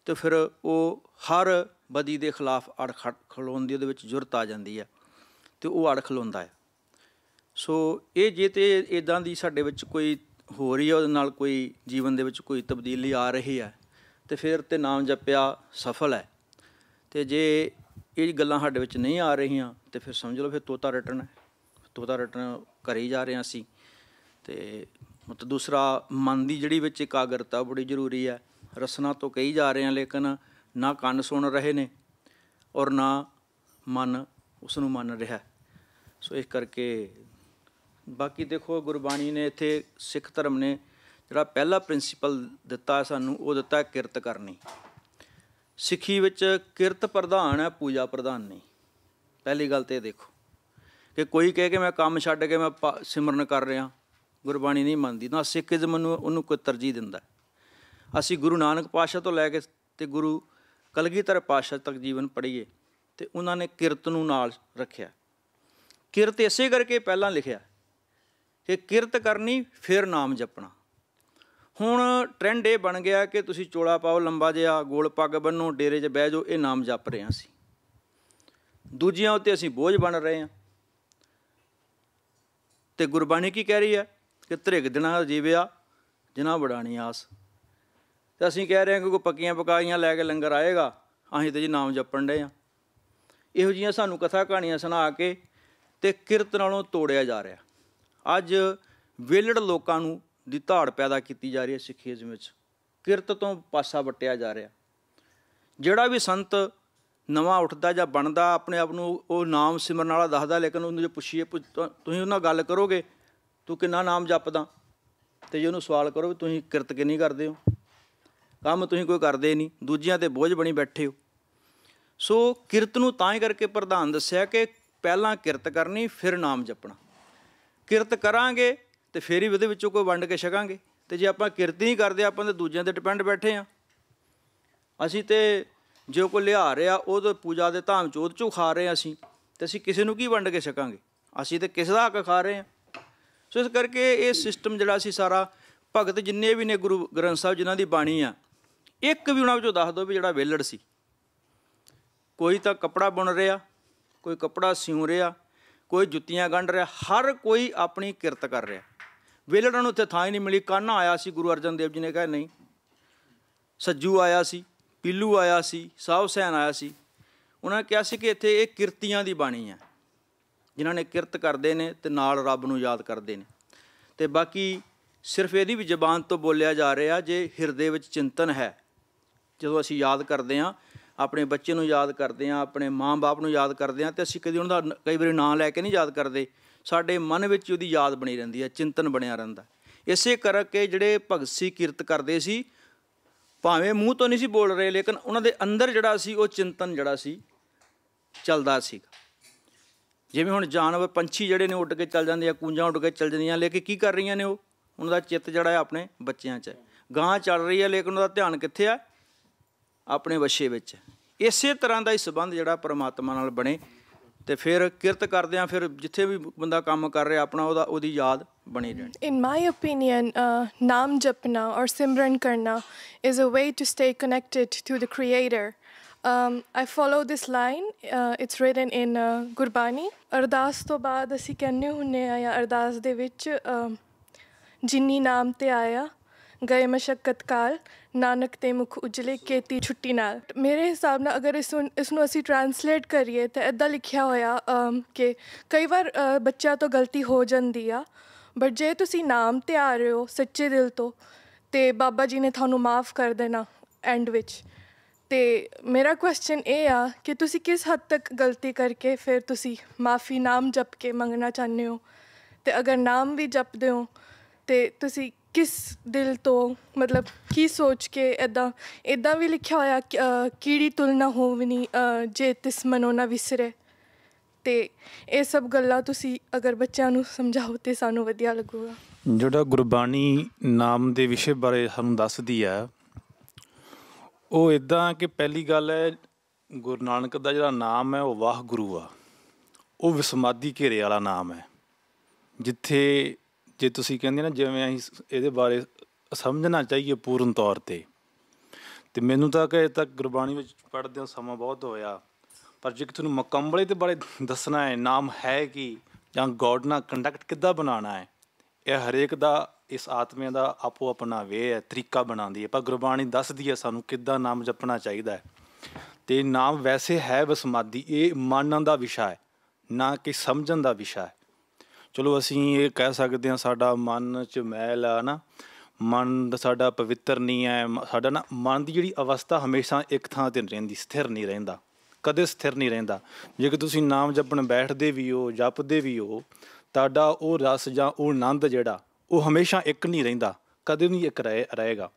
ਤਾਂ ਫਿਰ ਉਹ ਹਰ ਬਦੀ ਦੇ ਖਿਲਾਫ ਅੜ ਖਲੋਣ ਦੀ ਉਹਦੇ ਵਿੱਚ ਜੁਰਤ ਆ ਜਾਂਦੀ ਹੈ ਅਤੇ ਉਹ ਅੜ ਖਲੋਂਦਾ ਹੈ। ਸੋ ਇਹ ਜੇ ਤਾਂ ਇੱਦਾਂ ਦੀ ਸਾਡੇ ਵਿੱਚ ਕੋਈ ਹੋ ਰਹੀ ਹੈ, ਉਹਦੇ ਨਾਲ ਕੋਈ ਜੀਵਨ ਦੇ ਵਿੱਚ ਕੋਈ ਤਬਦੀਲੀ ਆ ਰਹੀ ਹੈ, ਅਤੇ ਫਿਰ ਤਾਂ ਨਾਮ ਜਪਿਆ ਸਫਲ ਹੈ। ਅਤੇ ਜੇ ਇਹ ਗੱਲਾਂ ਸਾਡੇ ਵਿੱਚ ਨਹੀਂ ਆ ਰਹੀਆਂ ਤਾਂ ਫਿਰ ਸਮਝ ਲਓ ਫਿਰ ਤੋਤਾ ਰਟਣ ਹੈ, ਤੋਤਾ ਰਟਣ ਕਰੀ ਜਾ ਰਹੇ ਹਾਂ ਅਸੀਂ। ਅਤੇ ਮਤਲਬ ਦੂਸਰਾ, ਮਨ ਦੀ ਜਿਹੜੀ ਵਿੱਚ ਇਕਾਗਰਤਾ ਬੜੀ ਜ਼ਰੂਰੀ ਹੈ। ਰਸਨਾ ਤੋਂ ਕਹੀ ਜਾ ਰਹੇ ਹਾਂ, ਲੇਕਿਨ ਨਾ ਕੰਨ ਸੁਣ ਰਹੇ ਨੇ ਔਰ ਨਾ ਮਨ ਉਸ ਨੂੰ ਮੰਨ ਰਿਹਾ। ਸੋ ਇਸ ਕਰਕੇ ਬਾਕੀ ਦੇਖੋ, ਗੁਰਬਾਣੀ ਨੇ ਇੱਥੇ ਸਿੱਖ ਧਰਮ ਨੇ ਜਿਹੜਾ ਪਹਿਲਾ ਪ੍ਰਿੰਸੀਪਲ ਦਿੱਤਾ ਸਾਨੂੰ, ਉਹ ਦਿੱਤਾ ਕਿਰਤ ਕਰਨੀ। ਸਿੱਖੀ ਵਿੱਚ ਕਿਰਤ ਪ੍ਰਧਾਨ ਹੈ, ਪੂਜਾ ਪ੍ਰਧਾਨ ਨਹੀਂ। ਪਹਿਲੀ ਗੱਲ ਤਾਂ ਇਹ ਦੇਖੋ ਕਿ ਕੋਈ ਕਹੇ ਕਿ ਮੈਂ ਕੰਮ ਛੱਡ ਕੇ ਮੈਂ ਸਿਮਰਨ ਕਰ ਰਿਹਾ, ਗੁਰਬਾਣੀ ਨਹੀਂ ਮੰਨਦੀ। ਨਾ ਸਿੱਖੀਜ਼ਮ ਨੂੰ ਉਹਨੂੰ ਕੋਈ ਤਰਜੀਹ ਦਿੰਦਾ। ਅਸੀਂ ਗੁਰੂ ਨਾਨਕ ਪਾਤਸ਼ਾਹ ਤੋਂ ਲੈ ਕੇ ਅਤੇ ਗੁਰੂ ਕਲਗੀਧਰ ਪਾਤਸ਼ਾਹ ਤੱਕ ਜੀਵਨ ਪੜ੍ਹੀਏ ਅਤੇ ਉਹਨਾਂ ਨੇ ਕਿਰਤ ਨੂੰ ਨਾਲ ਰੱਖਿਆ। ਕਿਰਤ ਇਸੇ ਕਰਕੇ ਪਹਿਲਾਂ ਲਿਖਿਆ ਕਿ ਕਿਰਤ ਕਰਨੀ ਫਿਰ ਨਾਮ ਜਪਣਾ। ਹੁਣ ਟਰੈਂਡ ਇਹ ਬਣ ਗਿਆ ਕਿ ਤੁਸੀਂ ਚੋਲਾ ਪਾਓ ਲੰਬਾ ਜਿਹਾ, ਗੋਲ ਪੱਗ ਬੰਨੋ, ਡੇਰੇ 'ਚ ਬਹਿ ਜਾਓ, ਇਹ ਨਾਮ ਜਪ ਰਹੇ ਹਾਂ ਅਸੀਂ। ਦੂਜਿਆਂ ਉੱਤੇ ਅਸੀਂ ਬੋਝ ਬਣ ਰਹੇ ਹਾਂ। ਅਤੇ ਗੁਰਬਾਣੀ ਕੀ ਕਹਿ ਰਹੀ ਹੈ ਕਿ ਧ੍ਰਿਗ ਦਿਨਾਂ ਜੀਵਿਆ ਜਿਨ੍ਹਾਂ ਵਡਾਣੀ ਆਸ। ਅਤੇ ਅਸੀਂ ਕਹਿ ਰਹੇ ਹਾਂ ਕਿ ਕੋਈ ਪੱਕੀਆਂ ਪਕਾਈਆਂ ਲੈ ਕੇ ਲੰਗਰ ਆਏਗਾ, ਅਸੀਂ ਤਾਂ ਜੀ ਨਾਮ ਜਪਣ ਡੇ ਹਾਂ। ਇਹੋ ਜਿਹੀਆਂ ਸਾਨੂੰ ਕਥਾ ਕਹਾਣੀਆਂ ਸੁਣਾ ਕੇ ਅਤੇ ਕਿਰਤ ਨਾਲੋਂ ਤੋੜਿਆ ਜਾ ਰਿਹਾ। ਅੱਜ ਵਿਹਲੜ ਲੋਕਾਂ ਨੂੰ ਦੀ ਧਾੜ ਪੈਦਾ ਕੀਤੀ ਜਾ ਰਹੀ ਹੈ ਸਿੱਖੀਜ਼ਮ ਵਿੱਚ। ਕਿਰਤ ਤੋਂ ਪਾਸਾ ਵੱਟਿਆ ਜਾ ਰਿਹਾ। ਜਿਹੜਾ ਵੀ ਸੰਤ ਨਵਾਂ ਉੱਠਦਾ ਜਾਂ ਬਣਦਾ, ਆਪਣੇ ਆਪ ਨੂੰ ਉਹ ਨਾਮ ਸਿਮਰਨ ਵਾਲਾ ਦੱਸਦਾ, ਲੇਕਿਨ ਉਹਨੂੰ ਜੇ ਪੁੱਛੀਏ ਤੁਸੀਂ ਉਹਨਾਂ ਨਾਲ ਗੱਲ ਕਰੋਗੇ ਤੂੰ ਕਿੰਨਾ ਨਾਮ ਜਪਦਾ, ਅਤੇ ਜੇ ਉਹਨੂੰ ਸਵਾਲ ਕਰੋ ਵੀ ਤੁਸੀਂ ਕਿਰਤ ਕਿੰਨੀ ਕਰਦੇ ਹੋ, ਕੰਮ ਤੁਸੀਂ ਕੋਈ ਕਰਦੇ ਨਹੀਂ, ਦੂਜਿਆਂ 'ਤੇ ਬੋਝ ਬਣੀ ਬੈਠੇ ਹੋ। ਸੋ ਕਿਰਤ ਨੂੰ ਤਾਂ ਹੀ ਕਰਕੇ ਪ੍ਰਧਾਨ ਦੱਸਿਆ ਕਿ ਪਹਿਲਾਂ ਕਿਰਤ ਕਰਨੀ ਫਿਰ ਨਾਮ ਜਪਣਾ। ਕਿਰਤ ਕਰਾਂਗੇ ਅਤੇ ਫਿਰ ਹੀ ਉਹਦੇ ਵਿੱਚੋਂ ਕੋਈ ਵੰਡ ਕੇ ਛਕਾਂਗੇ। ਅਤੇ ਜੇ ਆਪਾਂ ਕਿਰਤ ਨਹੀਂ ਕਰਦੇ, ਆਪਾਂ ਤਾਂ ਦੂਜਿਆਂ 'ਤੇ ਡਿਪੈਂਡ ਬੈਠੇ ਹਾਂ। ਅਸੀਂ ਤਾਂ ਜੋ ਕੋਈ ਲਿਆ ਰਿਹਾ ਉਹ ਪੂਜਾ ਦੇ ਧਾਮ 'ਚ ਉਹਦੇ 'ਚੋਂ ਖਾ ਰਹੇ ਹਾਂ ਅਸੀਂ, ਅਤੇ ਅਸੀਂ ਕਿਸੇ ਨੂੰ ਕੀ ਵੰਡ ਕੇ ਛਕਾਂਗੇ? ਅਸੀਂ ਤਾਂ ਕਿਸੇ ਦਾ ਹੱਕ ਖਾ ਰਹੇ ਹਾਂ। ਸੋ ਇਸ ਕਰਕੇ ਇਹ ਸਿਸਟਮ ਜਿਹੜਾ ਅਸੀਂ ਸਾਰਾ, ਭਗਤ ਜਿੰਨੇ ਵੀ ਨੇ ਗੁਰੂ ਗ੍ਰੰਥ ਸਾਹਿਬ ਜਿਨ੍ਹਾਂ ਦੀ ਬਾਣੀ ਆ, ਇੱਕ ਵੀ ਉਹਨਾਂ ਵਿੱਚੋਂ ਦੱਸ ਦਿਓ ਵੀ ਜਿਹੜਾ ਵਿਹਲੜ ਸੀ। ਕੋਈ ਤਾਂ ਕੱਪੜਾ ਬੁਣ ਰਿਹਾ, ਕੋਈ ਕੱਪੜਾ ਸਿਉਂ ਰਿਹਾ, ਕੋਈ ਜੁੱਤੀਆਂ ਗੰਢ ਰਿਹਾ, ਹਰ ਕੋਈ ਆਪਣੀ ਕਿਰਤ ਕਰ ਰਿਹਾ। ਵਿਹਲੜਾਂ ਨੂੰ ਉੱਥੇ ਥਾਂ ਹੀ ਨਹੀਂ ਮਿਲੀ। ਕਾਨ੍ਹਾ ਆਇਆ ਸੀ, ਗੁਰੂ ਅਰਜਨ ਦੇਵ ਜੀ ਨੇ ਕਿਹਾ ਨਹੀਂ। ਸੱਜੂ ਆਇਆ ਸੀ, ਪੀਲੂ ਆਇਆ ਸੀ, ਸਾਹਬ ਹੁਸੈਨ ਆਇਆ ਸੀ। ਉਹਨਾਂ ਨੇ ਕਿਹਾ ਸੀ ਕਿ ਇੱਥੇ ਇਹ ਕਿਰਤੀਆਂ ਦੀ ਬਾਣੀ ਹੈ, ਜਿਨ੍ਹਾਂ ਨੇ ਕਿਰਤ ਕਰਦੇ ਨੇ ਅਤੇ ਨਾਲ ਰੱਬ ਨੂੰ ਯਾਦ ਕਰਦੇ ਨੇ। ਅਤੇ ਬਾਕੀ ਸਿਰਫ ਇਹਦੀ ਵੀ ਜ਼ਬਾਨ ਤੋਂ ਬੋਲਿਆ ਜਾ ਰਿਹਾ, ਜੇ ਹਿਰਦੇ ਵਿੱਚ ਚਿੰਤਨ ਹੈ। ਜਦੋਂ ਅਸੀਂ ਯਾਦ ਕਰਦੇ ਹਾਂ, ਆਪਣੇ ਬੱਚੇ ਨੂੰ ਯਾਦ ਕਰਦੇ ਹਾਂ, ਆਪਣੇ ਮਾਂ ਬਾਪ ਨੂੰ ਯਾਦ ਕਰਦੇ ਹਾਂ, ਅਤੇ ਅਸੀਂ ਕਦੀ ਉਹਨਾਂ ਦਾ ਕਈ ਵਾਰੀ ਨਾਂ ਲੈ ਕੇ ਨਹੀਂ ਯਾਦ ਕਰਦੇ। ਸਾਡੇ ਮਨ ਵਿੱਚ ਉਹਦੀ ਯਾਦ ਬਣੀ ਰਹਿੰਦੀ ਹੈ, ਚਿੰਤਨ ਬਣਿਆ ਰਹਿੰਦਾ। ਇਸੇ ਕਰਕੇ ਜਿਹੜੇ ਭਗਤ ਸੀ ਕਿਰਤ ਕਰਦੇ ਸੀ, ਭਾਵੇਂ ਮੂੰਹ ਤੋਂ ਨਹੀਂ ਸੀ ਬੋਲ ਰਹੇ, ਲੇਕਿਨ ਉਹਨਾਂ ਦੇ ਅੰਦਰ ਜਿਹੜਾ ਸੀ ਉਹ ਚਿੰਤਨ ਜਿਹੜਾ ਸੀ ਚੱਲਦਾ ਸੀਗਾ। ਜਿਵੇਂ ਹੁਣ ਜਾਨਵਰ, ਪੰਛੀ ਜਿਹੜੇ ਨੇ ਉੱਡ ਕੇ ਚੱਲ ਜਾਂਦੇ ਆ, ਕੂੰਜਾਂ ਉੱਡ ਕੇ ਚੱਲ ਜਾਂਦੀਆਂ, ਲੇਕਿਨ ਕੀ ਕਰ ਰਹੀਆਂ ਨੇ ਉਹ? ਉਹਨਾਂ ਦਾ ਚਿੱਤ ਜਿਹੜਾ ਹੈ ਆਪਣੇ ਬੱਚਿਆਂ 'ਚ ਹੈ। ਗਾਂ ਚੱਲ ਰਹੀ ਹੈ, ਲੇਕਿਨ ਉਹਦਾ ਧਿਆਨ ਕਿੱਥੇ ਆ? ਆਪਣੇ ਵੱਛੇ ਵਿੱਚ। ਇਸੇ ਤਰ੍ਹਾਂ ਦਾ ਹੀ ਸੰਬੰਧ ਜਿਹੜਾ ਪਰਮਾਤਮਾ ਨਾਲ ਬਣੇ, ਅਤੇ ਫਿਰ ਕਿਰਤ ਕਰਦਿਆਂ ਫਿਰ ਜਿੱਥੇ ਵੀ ਬੰਦਾ ਕੰਮ ਕਰ ਰਿਹਾ ਆਪਣਾ, ਉਹਦੀ ਯਾਦ ਬਣੀ ਰਹਿਣੀ। In my opinion, naam japna or simran karna is a way to stay connected to the Creator. I follow this line. It's written in Gurbani. ਅਰਦਾਸ ਤੋਂ ਬਾਅਦ ਅਸੀਂ ਕਹਿੰਦੇ ਹੁੰਦੇ ਹਾਂ, ਜਾਂ ਅਰਦਾਸ ਦੇ ਵਿੱਚ ਜਿੰਨੀ ਨਾਮ ਤੇ ਆਇਆ ਗਏ ਮਸ਼ੱਕਤ ਕਾਲ, ਨਾਨਕ ਤੇ ਮੁਖ ਉਜਲੇ ਕੀਤੀ ਛੁੱਟੀ ਨਾਲ। ਮੇਰੇ ਹਿਸਾਬ ਨਾਲ ਅਗਰ ਇਸ ਨੂੰ ਅਸੀਂ ਟਰਾਂਸਲੇਟ ਕਰੀਏ ਤਾਂ ਇੱਦਾਂ ਲਿਖਿਆ ਹੋਇਆ ਕਿ ਕਈ ਵਾਰ ਬੱਚਿਆਂ ਤੋਂ ਗਲਤੀ ਹੋ ਜਾਂਦੀ ਆ, ਬਟ ਜੇ ਤੁਸੀਂ ਨਾਮ ਤੇ ਆ ਰਹੇ ਹੋ ਸੱਚੇ ਦਿਲ ਤੋਂ, ਅਤੇ ਬਾਬਾ ਜੀ ਨੇ ਤੁਹਾਨੂੰ ਮਾफ़ ਕਰ ਦੇਣਾ ਐਂਡ ਵਿੱਚ। ਅਤੇ ਮੇਰਾ ਕੁਐਸਚਨ ਇਹ ਆ ਕਿ ਤੁਸੀਂ ਕਿਸ ਹੱਦ ਤੱਕ ਗਲਤੀ ਕਰਕੇ ਫਿਰ ਤੁਸੀਂ ਮਾफ़ੀ ਨਾਮ ਜਪ ਕੇ ਮੰਗਣਾ ਚਾਹੁੰਦੇ ਹੋ, ਅਤੇ ਅਗਰ ਨਾਮ ਵੀ ਜਪਦੇ ਹੋ ਅਤੇ ਤੁਸੀਂ ਕਿਸ ਦਿਲ ਤੋਂ, ਮਤਲਬ ਕੀ ਸੋਚ ਕੇ? ਇੱਦਾਂ ਵੀ ਲਿਖਿਆ ਹੋਇਆ ਕੀੜੀ ਤੁਲਨਾ ਹੋਵਨੀ ਜੇ ਤਿਸ ਮਨੋ ਨਾ ਵਿਸਰੇ। ਅਤੇ ਇਹ ਸਭ ਗੱਲਾਂ ਤੁਸੀਂ ਅਗਰ ਬੱਚਿਆਂ ਨੂੰ ਸਮਝਾਓ ਤਾਂ ਸਾਨੂੰ ਵਧੀਆ ਲੱਗੂਗਾ। ਜਿਹੜਾ ਗੁਰਬਾਣੀ ਨਾਮ ਦੇ ਵਿਸ਼ੇ ਬਾਰੇ ਸਾਨੂੰ ਦੱਸਦੀ ਹੈ, ਉਹ ਇੱਦਾਂ ਕਿ ਪਹਿਲੀ ਗੱਲ ਹੈ, ਗੁਰੂ ਨਾਨਕ ਦਾ ਜਿਹੜਾ ਨਾਮ ਹੈ ਉਹ ਵਾਹਿਗੁਰੂ ਆ। ਉਹ ਵਿਸਮਾਦੀ ਘੇਰੇ ਵਾਲਾ ਨਾਮ ਹੈ। ਜਿੱਥੇ ਜੇ ਤੁਸੀਂ ਕਹਿੰਦੇ ਨਾ ਜਿਵੇਂ ਅਸੀਂ ਇਹਦੇ ਬਾਰੇ ਸਮਝਣਾ ਚਾਹੀਏ ਪੂਰਨ ਤੌਰ 'ਤੇ, ਅਤੇ ਮੈਨੂੰ ਤਾਂ ਕਿ ਅਜੇ ਤੱਕ ਗੁਰਬਾਣੀ ਵਿੱਚ ਪੜ੍ਹਦਿਆਂ ਸਮਾਂ ਬਹੁਤ ਹੋਇਆ, ਪਰ ਜੇ ਤੁਹਾਨੂੰ ਮੁਕੰਮਲ ਇਹਦੇ ਬਾਰੇ ਦੱਸਣਾ ਹੈ ਨਾਮ ਹੈ ਕੀ ਜਾਂ ਗੋਡ ਨਾਲ ਕੰਡਕਟ ਕਿੱਦਾਂ ਬਣਾਉਣਾ ਹੈ, ਇਹ ਹਰੇਕ ਦਾ ਇਸ ਆਤਮੇ ਦਾ ਆਪੋ ਆਪਣਾ ਵੇ ਹੈ, ਤਰੀਕਾ ਬਣਾਉਂਦੀ ਹੈ। ਪਰ ਗੁਰਬਾਣੀ ਦੱਸਦੀ ਹੈ ਸਾਨੂੰ ਕਿੱਦਾਂ ਨਾਮ ਜਪਣਾ ਚਾਹੀਦਾ ਹੈ। ਅਤੇ ਨਾਮ ਵੈਸੇ ਹੈ ਵਸਮਾਦੀ, ਇਹ ਮੰਨਣ ਦਾ ਵਿਸ਼ਾ ਹੈ, ਨਾ ਕਿ ਸਮਝਣ ਦਾ ਵਿਸ਼ਾ ਹੈ। ਚਲੋ ਅਸੀਂ ਇਹ ਕਹਿ ਸਕਦੇ ਹਾਂ ਸਾਡਾ ਮਨ 'ਚ ਮੈਲ ਆ ਨਾ, ਮਨ ਸਾਡਾ ਪਵਿੱਤਰ ਨਹੀਂ ਹੈ, ਸਾਡਾ ਨਾ ਮਨ ਦੀ ਜਿਹੜੀ ਅਵਸਥਾ ਹਮੇਸ਼ਾ ਇੱਕ ਥਾਂ 'ਤੇ ਨਹੀਂ ਰਹਿੰਦੀ, ਸਥਿਰ ਨਹੀਂ ਰਹਿੰਦਾ, ਕਦੇ ਸਥਿਰ ਨਹੀਂ ਰਹਿੰਦਾ। ਜੇ ਕਿ ਤੁਸੀਂ ਨਾਮ ਜਪਣ ਬੈਠਦੇ ਵੀ ਹੋ, ਜਪਦੇ ਵੀ ਹੋ, ਤੁਹਾਡਾ ਉਹ ਰਸ ਜਾਂ ਉਹ ਆਨੰਦ ਜਿਹੜਾ ਉਹ ਹਮੇਸ਼ਾ ਇੱਕ ਨਹੀਂ ਰਹਿੰਦਾ, ਕਦੇ ਨਹੀਂ ਇੱਕ ਰਹੇਗਾ।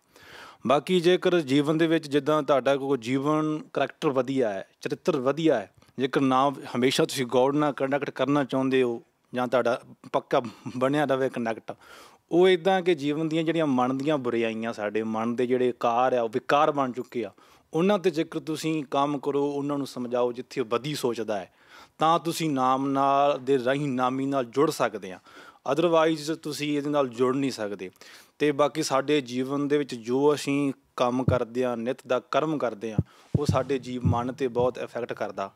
ਬਾਕੀ ਜੇਕਰ ਜੀਵਨ ਦੇ ਵਿੱਚ ਜਿੱਦਾਂ ਤੁਹਾਡਾ ਕੋਈ ਜੀਵਨ ਕਰੈਕਟਰ ਵਧੀਆ ਹੈ, ਚਰਿੱਤਰ ਵਧੀਆ ਹੈ, ਜੇਕਰ ਨਾਮ ਹਮੇਸ਼ਾ ਤੁਸੀਂ ਗੋਡ ਨਾਲ ਕੰਡਕਟ ਕਰਨਾ ਚਾਹੁੰਦੇ ਹੋ ਜਾਂ ਤੁਹਾਡਾ ਪੱਕਾ ਬਣਿਆ ਰਵੇ ਕੰਡਕਟ, ਉਹ ਇੱਦਾਂ ਕਿ ਜੀਵਨ ਦੀਆਂ ਜਿਹੜੀਆਂ ਮਨ ਦੀਆਂ ਬੁਰਾਈਆਂ, ਸਾਡੇ ਮਨ ਦੇ ਜਿਹੜੇ ਕਾਰ ਆ ਉਹ ਵਿਕਾਰ ਬਣ ਚੁੱਕੇ ਆ, ਉਹਨਾਂ 'ਤੇ ਜੇਕਰ ਤੁਸੀਂ ਕੰਮ ਕਰੋ, ਉਹਨਾਂ ਨੂੰ ਸਮਝਾਓ ਜਿੱਥੇ ਉਹ ਬਦੀ ਸੋਚਦਾ ਹੈ, ਤਾਂ ਤੁਸੀਂ ਨਾਮ ਨਾਲ ਦੇ ਰਾਹੀਂ ਨਾਮੀ ਨਾਲ ਜੁੜ ਸਕਦੇ ਆ, ਅਦਰਵਾਈਜ਼ ਤੁਸੀਂ ਇਹਦੇ ਨਾਲ ਜੁੜ ਨਹੀਂ ਸਕਦੇ। ਅਤੇ ਬਾਕੀ ਸਾਡੇ ਜੀਵਨ ਦੇ ਵਿੱਚ ਜੋ ਅਸੀਂ ਕੰਮ ਕਰਦੇ ਹਾਂ, ਨਿੱਤ ਦਾ ਕਰਮ ਕਰਦੇ ਹਾਂ, ਉਹ ਸਾਡੇ ਮਨ 'ਤੇ ਬਹੁਤ ਇਫੈਕਟ ਕਰਦਾ।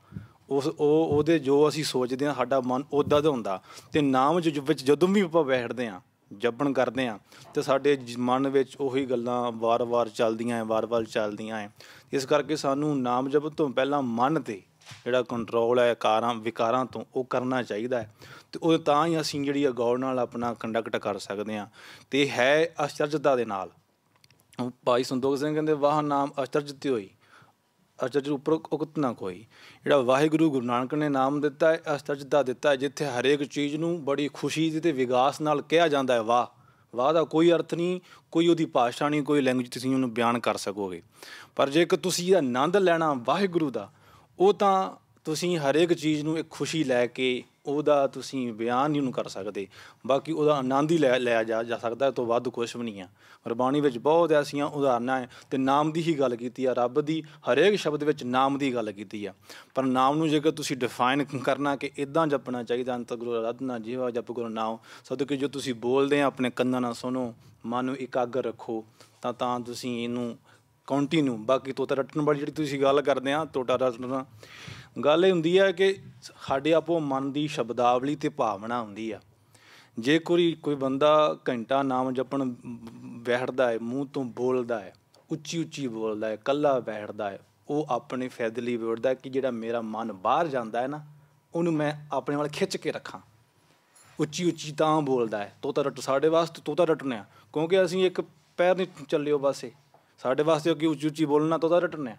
ਉਹਦੇ ਜੋ ਅਸੀਂ ਸੋਚਦੇ ਹਾਂ ਸਾਡਾ ਮਨ ਉੱਦਾਂ ਦਾ ਹੁੰਦਾ। ਅਤੇ ਨਾਮ ਵਿੱਚ ਜਦੋਂ ਵੀ ਆਪਾਂ ਬੈਠਦੇ ਹਾਂ, ਜਪਣ ਕਰਦੇ ਹਾਂ, ਅਤੇ ਸਾਡੇ ਮਨ ਵਿੱਚ ਉਹੀ ਗੱਲਾਂ ਵਾਰ-ਵਾਰ ਚੱਲਦੀਆਂ ਹੈ। ਇਸ ਕਰਕੇ ਸਾਨੂੰ ਨਾਮ ਜਪਣ ਤੋਂ ਪਹਿਲਾਂ ਮਨ 'ਤੇ ਜਿਹੜਾ ਕੰਟਰੋਲ ਹੈ ਵਿਕਾਰਾਂ ਤੋਂ ਉਹ ਕਰਨਾ ਚਾਹੀਦਾ ਹੈ, ਅਤੇ ਉਹ ਤਾਂ ਹੀ ਅਸੀਂ ਜਿਹੜੀ ਆ ਗੌਰ ਨਾਲ ਆਪਣਾ ਕੰਡਕਟ ਕਰ ਸਕਦੇ ਹਾਂ। ਅਤੇ ਹੈ ਅਚਰਜਤਾ ਦੇ ਨਾਲ। ਭਾਈ ਸੰਤੋਖ ਸਿੰਘ ਕਹਿੰਦੇ ਵਾਹ ਨਾਮ ਅਚਰਜ ਤੇ ਹੋਈ, ਅਚਰਜ ਉੱਪਰ ਉਕਤ ਨਾ ਕੋਈ। ਜਿਹੜਾ ਵਾਹਿਗੁਰੂ ਗੁਰੂ ਨਾਨਕ ਨੇ ਨਾਮ ਦਿੱਤਾ ਹੈ, ਅਚਰਜਤਾ ਦਿੱਤਾ ਹੈ, ਜਿੱਥੇ ਹਰੇਕ ਚੀਜ਼ ਨੂੰ ਬੜੀ ਖੁਸ਼ੀ ਅਤੇ ਵਿਗਾਸ ਨਾਲ ਕਿਹਾ ਜਾਂਦਾ ਹੈ ਵਾਹ। ਵਾਹ ਦਾ ਕੋਈ ਅਰਥ ਨਹੀਂ, ਕੋਈ ਉਹਦੀ ਭਾਸ਼ਾ ਨਹੀਂ, ਕੋਈ ਲੈਂਗੁਏਜ ਤੁਸੀਂ ਉਹਨੂੰ ਬਿਆਨ ਕਰ ਸਕੋਗੇ। ਪਰ ਜੇਕਰ ਤੁਸੀਂ ਆਨੰਦ ਲੈਣਾ ਵਾਹਿਗੁਰੂ ਦਾ, ਉਹ ਤਾਂ ਤੁਸੀਂ ਹਰੇਕ ਚੀਜ਼ ਨੂੰ ਇੱਕ ਖੁਸ਼ੀ ਲੈ ਕੇ ਉਹਦਾ ਤੁਸੀਂ ਬਿਆਨ ਨਹੀਂ ਉਹਨੂੰ ਕਰ ਸਕਦੇ, ਬਾਕੀ ਉਹਦਾ ਆਨੰਦ ਹੀ ਲਿਆ ਜਾ ਸਕਦਾ, ਇਹ ਤੋਂ ਵੱਧ ਕੁਛ ਵੀ ਨਹੀਂ ਆ। ਗੁਰਬਾਣੀ ਵਿੱਚ ਬਹੁਤ ਐਸੀਆਂ ਉਦਾਹਰਨਾਂ ਹੈ, ਅਤੇ ਨਾਮ ਦੀ ਹੀ ਗੱਲ ਕੀਤੀ ਆ, ਰੱਬ ਦੀ ਹਰੇਕ ਸ਼ਬਦ ਵਿੱਚ ਨਾਮ ਦੀ ਗੱਲ ਕੀਤੀ ਆ। ਪਰ ਨਾਮ ਨੂੰ ਜੇਕਰ ਤੁਸੀਂ ਡਿਫਾਈਨ ਕਰਨਾ ਕਿ ਇੱਦਾਂ ਜਪਣਾ ਚਾਹੀਦਾ, ਅੰਤ ਗੁਰੂ ਅਰਾਧਨਾ ਜੀਵਾ ਜਪ ਗੁਰੂ ਨਾਮ, ਸਦਕੇ ਜੋ ਤੁਸੀਂ ਬੋਲਦੇ ਆ ਆਪਣੇ ਕੰਨਾਂ ਨਾਲ ਸੁਣੋ, ਮਨ ਨੂੰ ਇਕਾਗਰ ਰੱਖੋ, ਤਾਂ ਤੁਸੀਂ ਇਹਨੂੰ ਕੰਟੀਨਿਊ। ਬਾਕੀ ਤੋਤਾ ਰੱਟਣ ਵਾਲੀ ਜਿਹੜੀ ਤੁਸੀਂ ਗੱਲ ਕਰਦੇ ਆ, ਤੋਤਾ ਰੱਟਣਾ ਗੱਲ ਇਹ ਹੁੰਦੀ ਹੈ ਕਿ ਸਾਡੇ ਆਪੋ ਮਨ ਦੀ ਸ਼ਬਦਾਵਲੀ ਅਤੇ ਭਾਵਨਾ ਹੁੰਦੀ ਆ। ਜੇ ਕੋਈ ਬੰਦਾ ਘੰਟਾ ਨਾਮ ਜਪਣ ਬੈਠਦਾ ਹੈ, ਮੂੰਹ ਤੋਂ ਬੋਲਦਾ ਹੈ, ਉੱਚੀ ਬੋਲਦਾ ਹੈ, ਇਕੱਲਾ ਬੈਠਦਾ ਹੈ, ਉਹ ਆਪਣੇ ਫਾਇਦੇ ਲਈ ਬੋਲਦਾ ਕਿ ਜਿਹੜਾ ਮੇਰਾ ਮਨ ਬਾਹਰ ਜਾਂਦਾ ਹੈ ਨਾ, ਉਹਨੂੰ ਮੈਂ ਆਪਣੇ ਵੱਲ ਖਿੱਚ ਕੇ ਰੱਖਾਂ। ਉੱਚੀ ਤਾਂ ਬੋਲਦਾ ਹੈ। ਤੋਤਾ ਰੱਟ ਸਾਡੇ ਵਾਸਤੇ ਤੋਤਾ ਰੱਟਣਾ, ਕਿਉਂਕਿ ਅਸੀਂ ਇੱਕ ਪੈਰ ਨਹੀਂ ਚੱਲਿਓ ਬਸ, ਸਾਡੇ ਵਾਸਤੇ ਅੱਗੇ ਉੱਚੀ ਬੋਲਣਾ ਤੋਤਾ ਰੱਟਣਾ।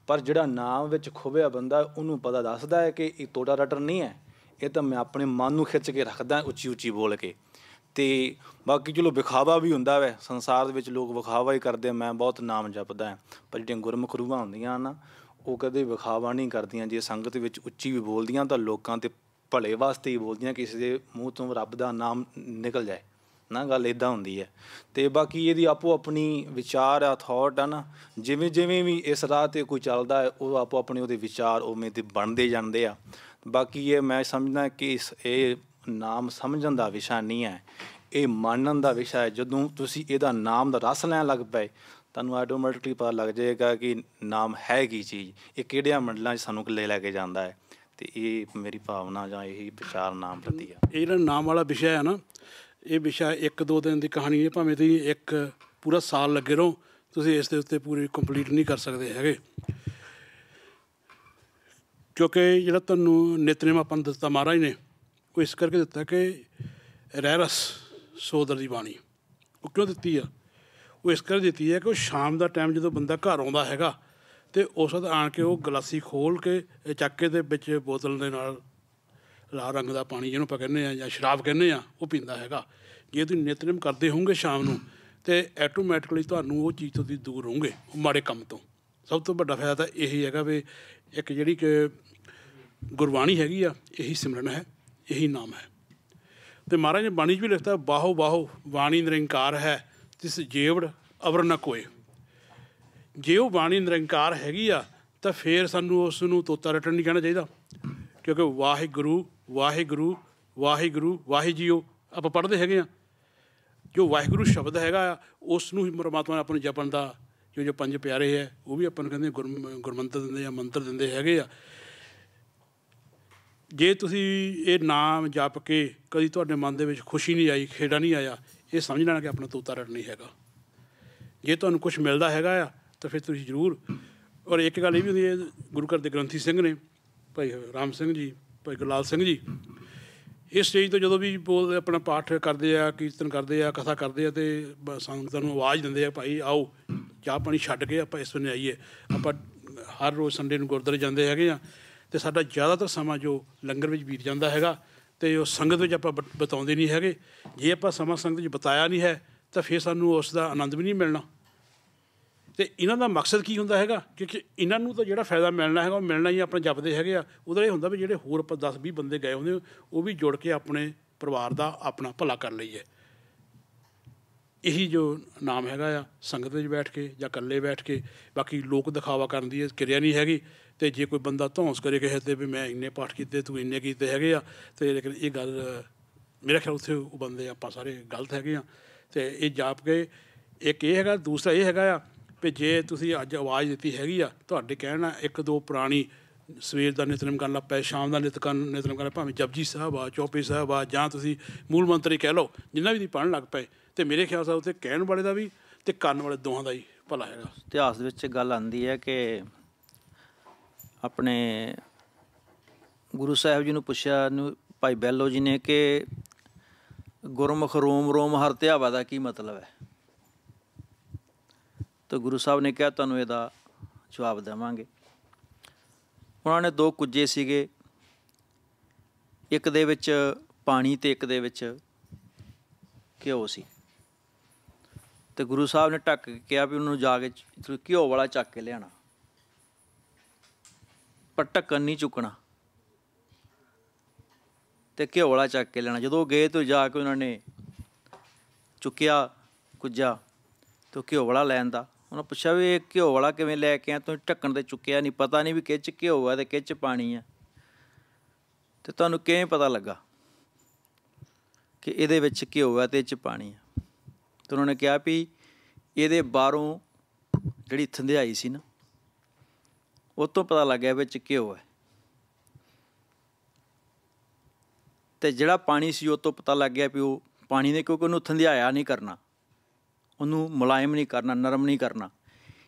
ਪਰ ਜਿਹੜਾ ਨਾਮ ਵਿੱਚ ਖੁੱਭਿਆ ਬੰਦਾ, ਉਹਨੂੰ ਪਤਾ ਦੱਸਦਾ ਹੈ ਕਿ ਇਹ ਤੋਤਾ ਰੱਟਣ ਨਹੀਂ ਹੈ, ਇਹ ਤਾਂ ਮੈਂ ਆਪਣੇ ਮਨ ਨੂੰ ਖਿੱਚ ਕੇ ਰੱਖਦਾ ਉੱਚੀ ਬੋਲ ਕੇ। ਅਤੇ ਬਾਕੀ ਚਲੋ ਵਿਖਾਵਾ ਵੀ ਹੁੰਦਾ ਵੈ, ਸੰਸਾਰ ਦੇ ਵਿੱਚ ਲੋਕ ਵਿਖਾਵਾ ਹੀ ਕਰਦੇ, ਮੈਂ ਬਹੁਤ ਨਾਮ ਜਪਦਾ। ਪਰ ਜਿਹੜੀਆਂ ਗੁਰਮੁਖ ਰੂਹਾਂ ਹੁੰਦੀਆਂ ਨਾ, ਉਹ ਕਦੇ ਵਿਖਾਵਾ ਨਹੀਂ ਕਰਦੀਆਂ। ਜੇ ਸੰਗਤ ਵਿੱਚ ਉੱਚੀ ਵੀ ਬੋਲਦੀਆਂ ਤਾਂ ਲੋਕਾਂ ਦੇ ਭਲੇ ਵਾਸਤੇ ਹੀ ਬੋਲਦੀਆਂ, ਕਿਸੇ ਦੇ ਮੂੰਹ ਤੋਂ ਰੱਬ ਦਾ ਨਾਮ ਨਿਕਲ ਜਾਏ ਨਾ, ਗੱਲ ਇੱਦਾਂ ਹੁੰਦੀ ਹੈ। ਅਤੇ ਬਾਕੀ ਇਹਦੀ ਆਪੋ ਆਪਣੀ ਵਿਚਾਰ ਆ, ਥੋਟ ਆ ਨਾ, ਜਿਵੇਂ ਵੀ ਇਸ ਰਾਹ 'ਤੇ ਕੋਈ ਚੱਲਦਾ ਹੈ, ਉਹ ਆਪੋ ਆਪਣੇ ਉਹਦੇ ਵਿਚਾਰ ਉਵੇਂ 'ਤੇ ਬਣਦੇ ਜਾਂਦੇ ਆ। ਬਾਕੀ ਇਹ ਮੈਂ ਸਮਝਦਾ ਕਿ ਇਹ ਨਾਮ ਸਮਝਣ ਦਾ ਵਿਸ਼ਾ ਨਹੀਂ ਹੈ, ਇਹ ਮੰਨਣ ਦਾ ਵਿਸ਼ਾ ਹੈ। ਜਦੋਂ ਤੁਸੀਂ ਇਹਦਾ ਨਾਮ ਦਾ ਰਸ ਲੈਣ ਲੱਗ ਪਏ, ਤੁਹਾਨੂੰ ਆਟੋਮੈਟਿਕਲੀ ਪਤਾ ਲੱਗ ਜਾਏਗਾ ਕਿ ਨਾਮ ਹੈ ਕੀ ਚੀਜ਼, ਇਹ ਕਿਹੜਿਆਂ ਮੰਡਲਾਂ 'ਚ ਸਾਨੂੰ ਲੈ ਕੇ ਜਾਂਦਾ ਹੈ। ਅਤੇ ਇਹ ਮੇਰੀ ਭਾਵਨਾ ਜਾਂ ਇਹੀ ਵਿਚਾਰ ਨਾਮ ਪ੍ਰਤੀ ਆ। ਇਹ ਜਿਹੜਾ ਨਾਮ ਵਾਲਾ ਵਿਸ਼ਾ ਹੈ ਨਾ, ਇਹ ਵਿਸ਼ਾ 1-2 ਦਿਨ ਦੀ ਕਹਾਣੀ ਹੈ, ਭਾਵੇਂ ਤੁਸੀਂ ਇੱਕ ਪੂਰਾ ਸਾਲ ਲੱਗੇ ਰਹੋ, ਤੁਸੀਂ ਇਸ ਦੇ ਉੱਤੇ ਪੂਰੀ ਕੰਪਲੀਟ ਨਹੀਂ ਕਰ ਸਕਦੇ ਹੈਗੇ। ਕਿਉਂਕਿ ਜਿਹੜਾ ਤੁਹਾਨੂੰ ਨਿਤਨੇਮ ਆਪਾਂ ਨੂੰ ਦਿੱਤਾ ਮਹਾਰਾਜ ਨੇ, ਉਹ ਇਸ ਕਰਕੇ ਦਿੱਤਾ ਕਿ ਰਹਿਰਸ ਸੋਦਰ ਦੀ ਬਾਣੀ। ਉਹ ਕਿਉਂ ਦਿੱਤੀ ਆ? ਉਹ ਇਸ ਕਰਕੇ ਦਿੱਤੀ ਹੈ ਕਿ ਉਹ ਸ਼ਾਮ ਦਾ ਟਾਈਮ ਜਦੋਂ ਬੰਦਾ ਘਰ ਆਉਂਦਾ ਹੈਗਾ, ਅਤੇ ਉਸ ਵਕਤ ਆਣ ਕੇ ਉਹ ਗਲਾਸੀ ਖੋਲ੍ਹ ਕੇ ਚੱਕ ਕੇ ਦੇ ਵਿੱਚ ਬੋਤਲ ਦੇ ਨਾਲ ਲਾਲ ਰੰਗ ਦਾ ਪਾਣੀ ਜਿਹਨੂੰ ਆਪਾਂ ਕਹਿੰਦੇ ਹਾਂ ਜਾਂ ਸ਼ਰਾਬ ਕਹਿੰਦੇ ਹਾਂ, ਉਹ ਪੀਂਦਾ ਹੈਗਾ। ਜੇ ਤੁਸੀਂ ਨਿਤਨੇਮ ਕਰਦੇ ਹੋਵੋਗੇ ਸ਼ਾਮ ਨੂੰ, ਅਤੇ ਐਟੋਮੈਟਿਕਲੀ ਤੁਹਾਨੂੰ ਉਹ ਚੀਜ਼ ਤੋਂ ਤੁਸੀਂ ਦੂਰ ਰਹੋਗੇ, ਉਹ ਮਾੜੇ ਕੰਮ ਤੋਂ। ਸਭ ਤੋਂ ਵੱਡਾ ਫਾਇਦਾ ਤਾਂ ਇਹੀ ਹੈਗਾ ਵੀ ਇੱਕ ਜਿਹੜੀ ਕਿ ਗੁਰਬਾਣੀ ਹੈਗੀ ਆ, ਇਹੀ ਸਿਮਰਨ ਹੈ, ਇਹੀ ਨਾਮ ਹੈ। ਅਤੇ ਮਹਾਰਾਜ ਨੇ ਬਾਣੀ 'ਚ ਵੀ ਲਿਖਤਾ, ਬਾਹੋ ਬਾਹੋ ਬਾਣੀ ਨਿਰੰਕਾਰ ਹੈ, ਤਿਸ ਜੇਵੜ ਅਵਰ ਨਾ ਕੋਏ। ਜੇ ਉਹ ਬਾਣੀ ਨਿਰੰਕਾਰ ਹੈਗੀ ਆ, ਤਾਂ ਫਿਰ ਸਾਨੂੰ ਉਸ ਨੂੰ ਤੋਤਾ ਰੱਟਣ ਨਹੀਂ ਕਹਿਣਾ ਚਾਹੀਦਾ, ਕਿਉਂਕਿ ਵਾਹਿਗੁਰੂ ਵਾਹਿਗੁਰੂ ਵਾਹਿਗੁਰੂ ਵਾਹਿ ਜੀਓ ਆਪਾਂ ਪੜ੍ਹਦੇ ਹੈਗੇ ਹਾਂ। ਜੋ ਵਾਹਿਗੁਰੂ ਸ਼ਬਦ ਹੈਗਾ ਆ ਉਸ ਨੂੰ ਹੀ ਪਰਮਾਤਮਾ ਨੇ ਆਪਾਂ ਨੂੰ ਜਪਣ ਦਾ ਜੋ ਪੰਜ ਪਿਆਰੇ ਹੈ ਉਹ ਵੀ ਆਪਾਂ ਨੂੰ ਕਹਿੰਦੇ ਗੁਰਮੰਤਰ ਦਿੰਦੇ ਆ, ਮੰਤਰ ਦਿੰਦੇ ਹੈਗੇ ਆ। ਜੇ ਤੁਸੀਂ ਇਹ ਨਾਮ ਜਪ ਕੇ ਕਦੀ ਤੁਹਾਡੇ ਮਨ ਦੇ ਵਿੱਚ ਖੁਸ਼ੀ ਨਹੀਂ ਆਈ, ਖੇੜਾ ਨਹੀਂ ਆਇਆ, ਇਹ ਸਮਝ ਲੈਣਾ ਕਿ ਆਪਣਾ ਤੋਤਾ ਰੱਟ ਨਹੀਂ ਹੈਗਾ। ਜੇ ਤੁਹਾਨੂੰ ਕੁਛ ਮਿਲਦਾ ਹੈਗਾ ਆ ਤਾਂ ਫਿਰ ਤੁਸੀਂ ਜ਼ਰੂਰ। ਔਰ ਇੱਕ ਗੱਲ ਇਹ ਵੀ ਹੁੰਦੀ ਹੈ, ਗੁਰੂ ਘਰ ਦੇ ਗ੍ਰੰਥੀ ਸਿੰਘ ਨੇ ਭਾਈ ਰਾਮ ਸਿੰਘ ਜੀ, ਭਾਈ ਗੁਰਲਾਲ ਸਿੰਘ ਜੀ, ਇਸ ਸਟੇਜ ਤੋਂ ਜਦੋਂ ਵੀ ਬੋਲਦੇ ਆਪਣਾ ਪਾਠ ਕਰਦੇ ਆ, ਕੀਰਤਨ ਕਰਦੇ ਆ, ਕਥਾ ਕਰਦੇ ਆ, ਅਤੇ ਸੰਗਤਾਂ ਨੂੰ ਆਵਾਜ਼ ਦਿੰਦੇ ਆ ਭਾਈ ਆਓ ਚਾਹ ਪਾਣੀ ਛੱਡ ਕੇ ਆਪਾਂ ਇਸ ਵੇਲੇ ਆਈਏ। ਆਪਾਂ ਹਰ ਰੋਜ਼ ਸੰਡੇ ਨੂੰ ਗੁਰਦੁਆਰੇ ਜਾਂਦੇ ਹੈਗੇ ਆ ਅਤੇ ਸਾਡਾ ਜ਼ਿਆਦਾਤਰ ਸਮਾਂ ਜੋ ਲੰਗਰ ਵਿੱਚ ਬੀਤ ਜਾਂਦਾ ਹੈਗਾ ਅਤੇ ਉਹ ਸੰਗਤ ਵਿੱਚ ਆਪਾਂ ਬਿਤਾਉਂਦੇ ਨਹੀਂ ਹੈਗੇ। ਜੇ ਆਪਾਂ ਸਮਾਂ ਸੰਗਤ ਵਿੱਚ ਬਿਤਾਇਆ ਨਹੀਂ ਹੈ ਤਾਂ ਫਿਰ ਸਾਨੂੰ ਉਸ ਦਾ ਆਨੰਦ ਵੀ ਨਹੀਂ ਮਿਲਣਾ। ਅਤੇ ਇਹਨਾਂ ਦਾ ਮਕਸਦ ਕੀ ਹੁੰਦਾ ਹੈਗਾ, ਕਿਉਂਕਿ ਇਹਨਾਂ ਨੂੰ ਤਾਂ ਜਿਹੜਾ ਫਾਇਦਾ ਮਿਲਣਾ ਹੈਗਾ ਉਹ ਮਿਲਣਾ ਹੀ ਆਪਣਾ ਜਪਦੇ ਹੈਗੇ ਆ। ਉਹਦਾ ਇਹ ਹੁੰਦਾ ਵੀ ਜਿਹੜੇ ਹੋਰ ਆਪਾਂ 10-20 ਬੰਦੇ ਗਏ ਹੁੰਦੇ ਉਹ ਵੀ ਜੁੜ ਕੇ ਆਪਣੇ ਪਰਿਵਾਰ ਦਾ ਆਪਣਾ ਭਲਾ ਕਰ ਲਈਏ। ਇਹੀ ਜੋ ਨਾਮ ਹੈਗਾ ਆ ਸੰਗਤ ਵਿੱਚ ਬੈਠ ਕੇ ਜਾਂ ਇਕੱਲੇ ਬੈਠ ਕੇ, ਬਾਕੀ ਲੋਕ ਦਿਖਾਵਾ ਕਰਨ ਦੀ ਕਿਰਿਆ ਨਹੀਂ ਹੈਗੀ। ਅਤੇ ਜੇ ਕੋਈ ਬੰਦਾ ਧੌਂਸ ਕਰੇ ਕਿਸੇ 'ਤੇ ਵੀ ਮੈਂ ਇੰਨੇ ਪਾਠ ਕੀਤੇ, ਤੂੰ ਇੰਨੇ ਕੀਤੇ ਹੈਗੇ ਆ, ਅਤੇ ਲੇਕਿਨ ਇਹ ਗੱਲ ਮੇਰਾ ਖਿਆਲ ਉੱਥੇ ਉਹ ਬੰਦੇ ਆਪਾਂ ਸਾਰੇ ਗਲਤ ਹੈਗੇ ਆ। ਅਤੇ ਇਹ ਜਾਪ ਕੇ ਇੱਕ ਇਹ ਹੈਗਾ। ਦੂਸਰਾ ਇਹ ਹੈਗਾ ਆ ਵੀ ਜੇ ਤੁਸੀਂ ਅੱਜ ਆਵਾਜ਼ ਦਿੱਤੀ ਹੈਗੀ ਆ, ਤੁਹਾਡੇ ਕਹਿਣ ਨਾਲ 1-2 ਪੁਰਾਣੀ ਸਵੇਰ ਦਾ ਨਿਤਨੇਮ ਕਰਨ ਲੱਗ ਪਏ, ਸ਼ਾਮ ਦਾ ਨਿਤਨੇਮ ਕਰਨ, ਭਾਵੇਂ ਜਪਜੀ ਸਾਹਿਬ ਆ, ਚੌਪਈ ਸਾਹਿਬ ਆ, ਜਾਂ ਤੁਸੀਂ ਮੂਲ ਮੰਤਰ ਹੀ ਕਹਿ ਲਓ, ਜਿੰਨਾ ਵੀ ਤੁਸੀਂ ਪੜ੍ਹਨ ਲੱਗ ਪਏ, ਅਤੇ ਮੇਰੇ ਖਿਆਲ ਸਾਹਿਬ ਉੱਥੇ ਕਹਿਣ ਵਾਲੇ ਦਾ ਵੀ ਅਤੇ ਕਰਨ ਵਾਲੇ ਦੋਹਾਂ ਦਾ ਹੀ ਭਲਾ ਹੈਗਾ। ਇਤਿਹਾਸ ਦੇ ਵਿੱਚ ਗੱਲ ਆਉਂਦੀ ਹੈ ਕਿ ਆਪਣੇ ਗੁਰੂ ਸਾਹਿਬ ਜੀ ਨੂੰ ਪੁੱਛਿਆ ਭਾਈ ਬੈਲੋ ਜੀ ਨੇ ਕਿ ਗੁਰਮੁਖ ਰੋਮ ਰੋਮ ਹਰ ਧਿਆਵਾ ਦਾ ਕੀ ਮਤਲਬ ਹੈ। ਤਾਂ ਗੁਰੂ ਸਾਹਿਬ ਨੇ ਕਿਹਾ ਤੁਹਾਨੂੰ ਇਹਦਾ ਜਵਾਬ ਦੇਵਾਂਗੇ। ਉਹਨਾਂ ਨੇ 2 ਕੁੱਜੇ ਸੀਗੇ, ਇੱਕ ਦੇ ਵਿੱਚ ਪਾਣੀ ਅਤੇ ਇੱਕ ਦੇ ਵਿੱਚ ਘਿਓ ਸੀ। ਅਤੇ ਗੁਰੂ ਸਾਹਿਬ ਨੇ ਢੱਕ ਕੇ ਕਿਹਾ ਵੀ ਉਹਨੂੰ ਜਾ ਕੇ ਘਿਓ ਵਾਲਾ ਚੱਕ ਕੇ ਲਿਆਉਣਾ, ਪਰ ਢੱਕਣ ਨਹੀਂ ਚੁੱਕਣਾ, ਅਤੇ ਘਿਓ ਵਾਲਾ ਚੱਕ ਕੇ ਲਿਆਉਣਾ। ਜਦੋਂ ਉਹ ਗਏ ਤਾਂ ਜਾ ਕੇ ਉਹਨਾਂ ਨੇ ਚੁੱਕਿਆ ਕੁੱਜਾ ਅਤੇ ਉਹ ਘਿਓ ਵਾਲਾ ਲੈਣ ਦਾ। ਉਹਨਾਂ ਪੁੱਛਿਆ ਵੀ ਇਹ ਘਿਓ ਵਾਲਾ ਕਿਵੇਂ ਲੈ ਕੇ ਆਇਆ, ਤੁਸੀਂ ਢੱਕਣ 'ਤੇ ਚੁੱਕਿਆ ਨਹੀਂ, ਪਤਾ ਨਹੀਂ ਵੀ ਕਿਹ 'ਚ ਘਿਓ ਹੈ ਅਤੇ ਕਿਹ 'ਚ ਪਾਣੀ ਹੈ, ਅਤੇ ਤੁਹਾਨੂੰ ਕਿਵੇਂ ਪਤਾ ਲੱਗਾ ਕਿ ਇਹਦੇ ਵਿੱਚ ਘਿਓ ਹੈ ਅਤੇ ਇਹ 'ਚ ਪਾਣੀ ਹੈ। ਅਤੇ ਉਹਨਾਂ ਨੇ ਕਿਹਾ ਵੀ ਇਹਦੇ ਬਾਹਰੋਂ ਜਿਹੜੀ ਥੰਧਿਆਈ ਸੀ ਨਾ, ਉਹ ਤੋਂ ਪਤਾ ਲੱਗ ਗਿਆ ਵਿੱਚ ਘਿਓ ਹੈ, ਅਤੇ ਜਿਹੜਾ ਪਾਣੀ ਸੀ ਉਹ ਤੋਂ ਪਤਾ ਲੱਗ ਗਿਆ ਵੀ ਉਹ ਪਾਣੀ ਨੇ, ਕਿਉਂਕਿ ਉਹਨੂੰ ਥੰਧਿਆਇਆ ਨਹੀਂ ਕਰਨਾ, ਉਹਨੂੰ ਮੁਲਾਇਮ ਨਹੀਂ ਕਰਨਾ, ਨਰਮ ਨਹੀਂ ਕਰਨਾ।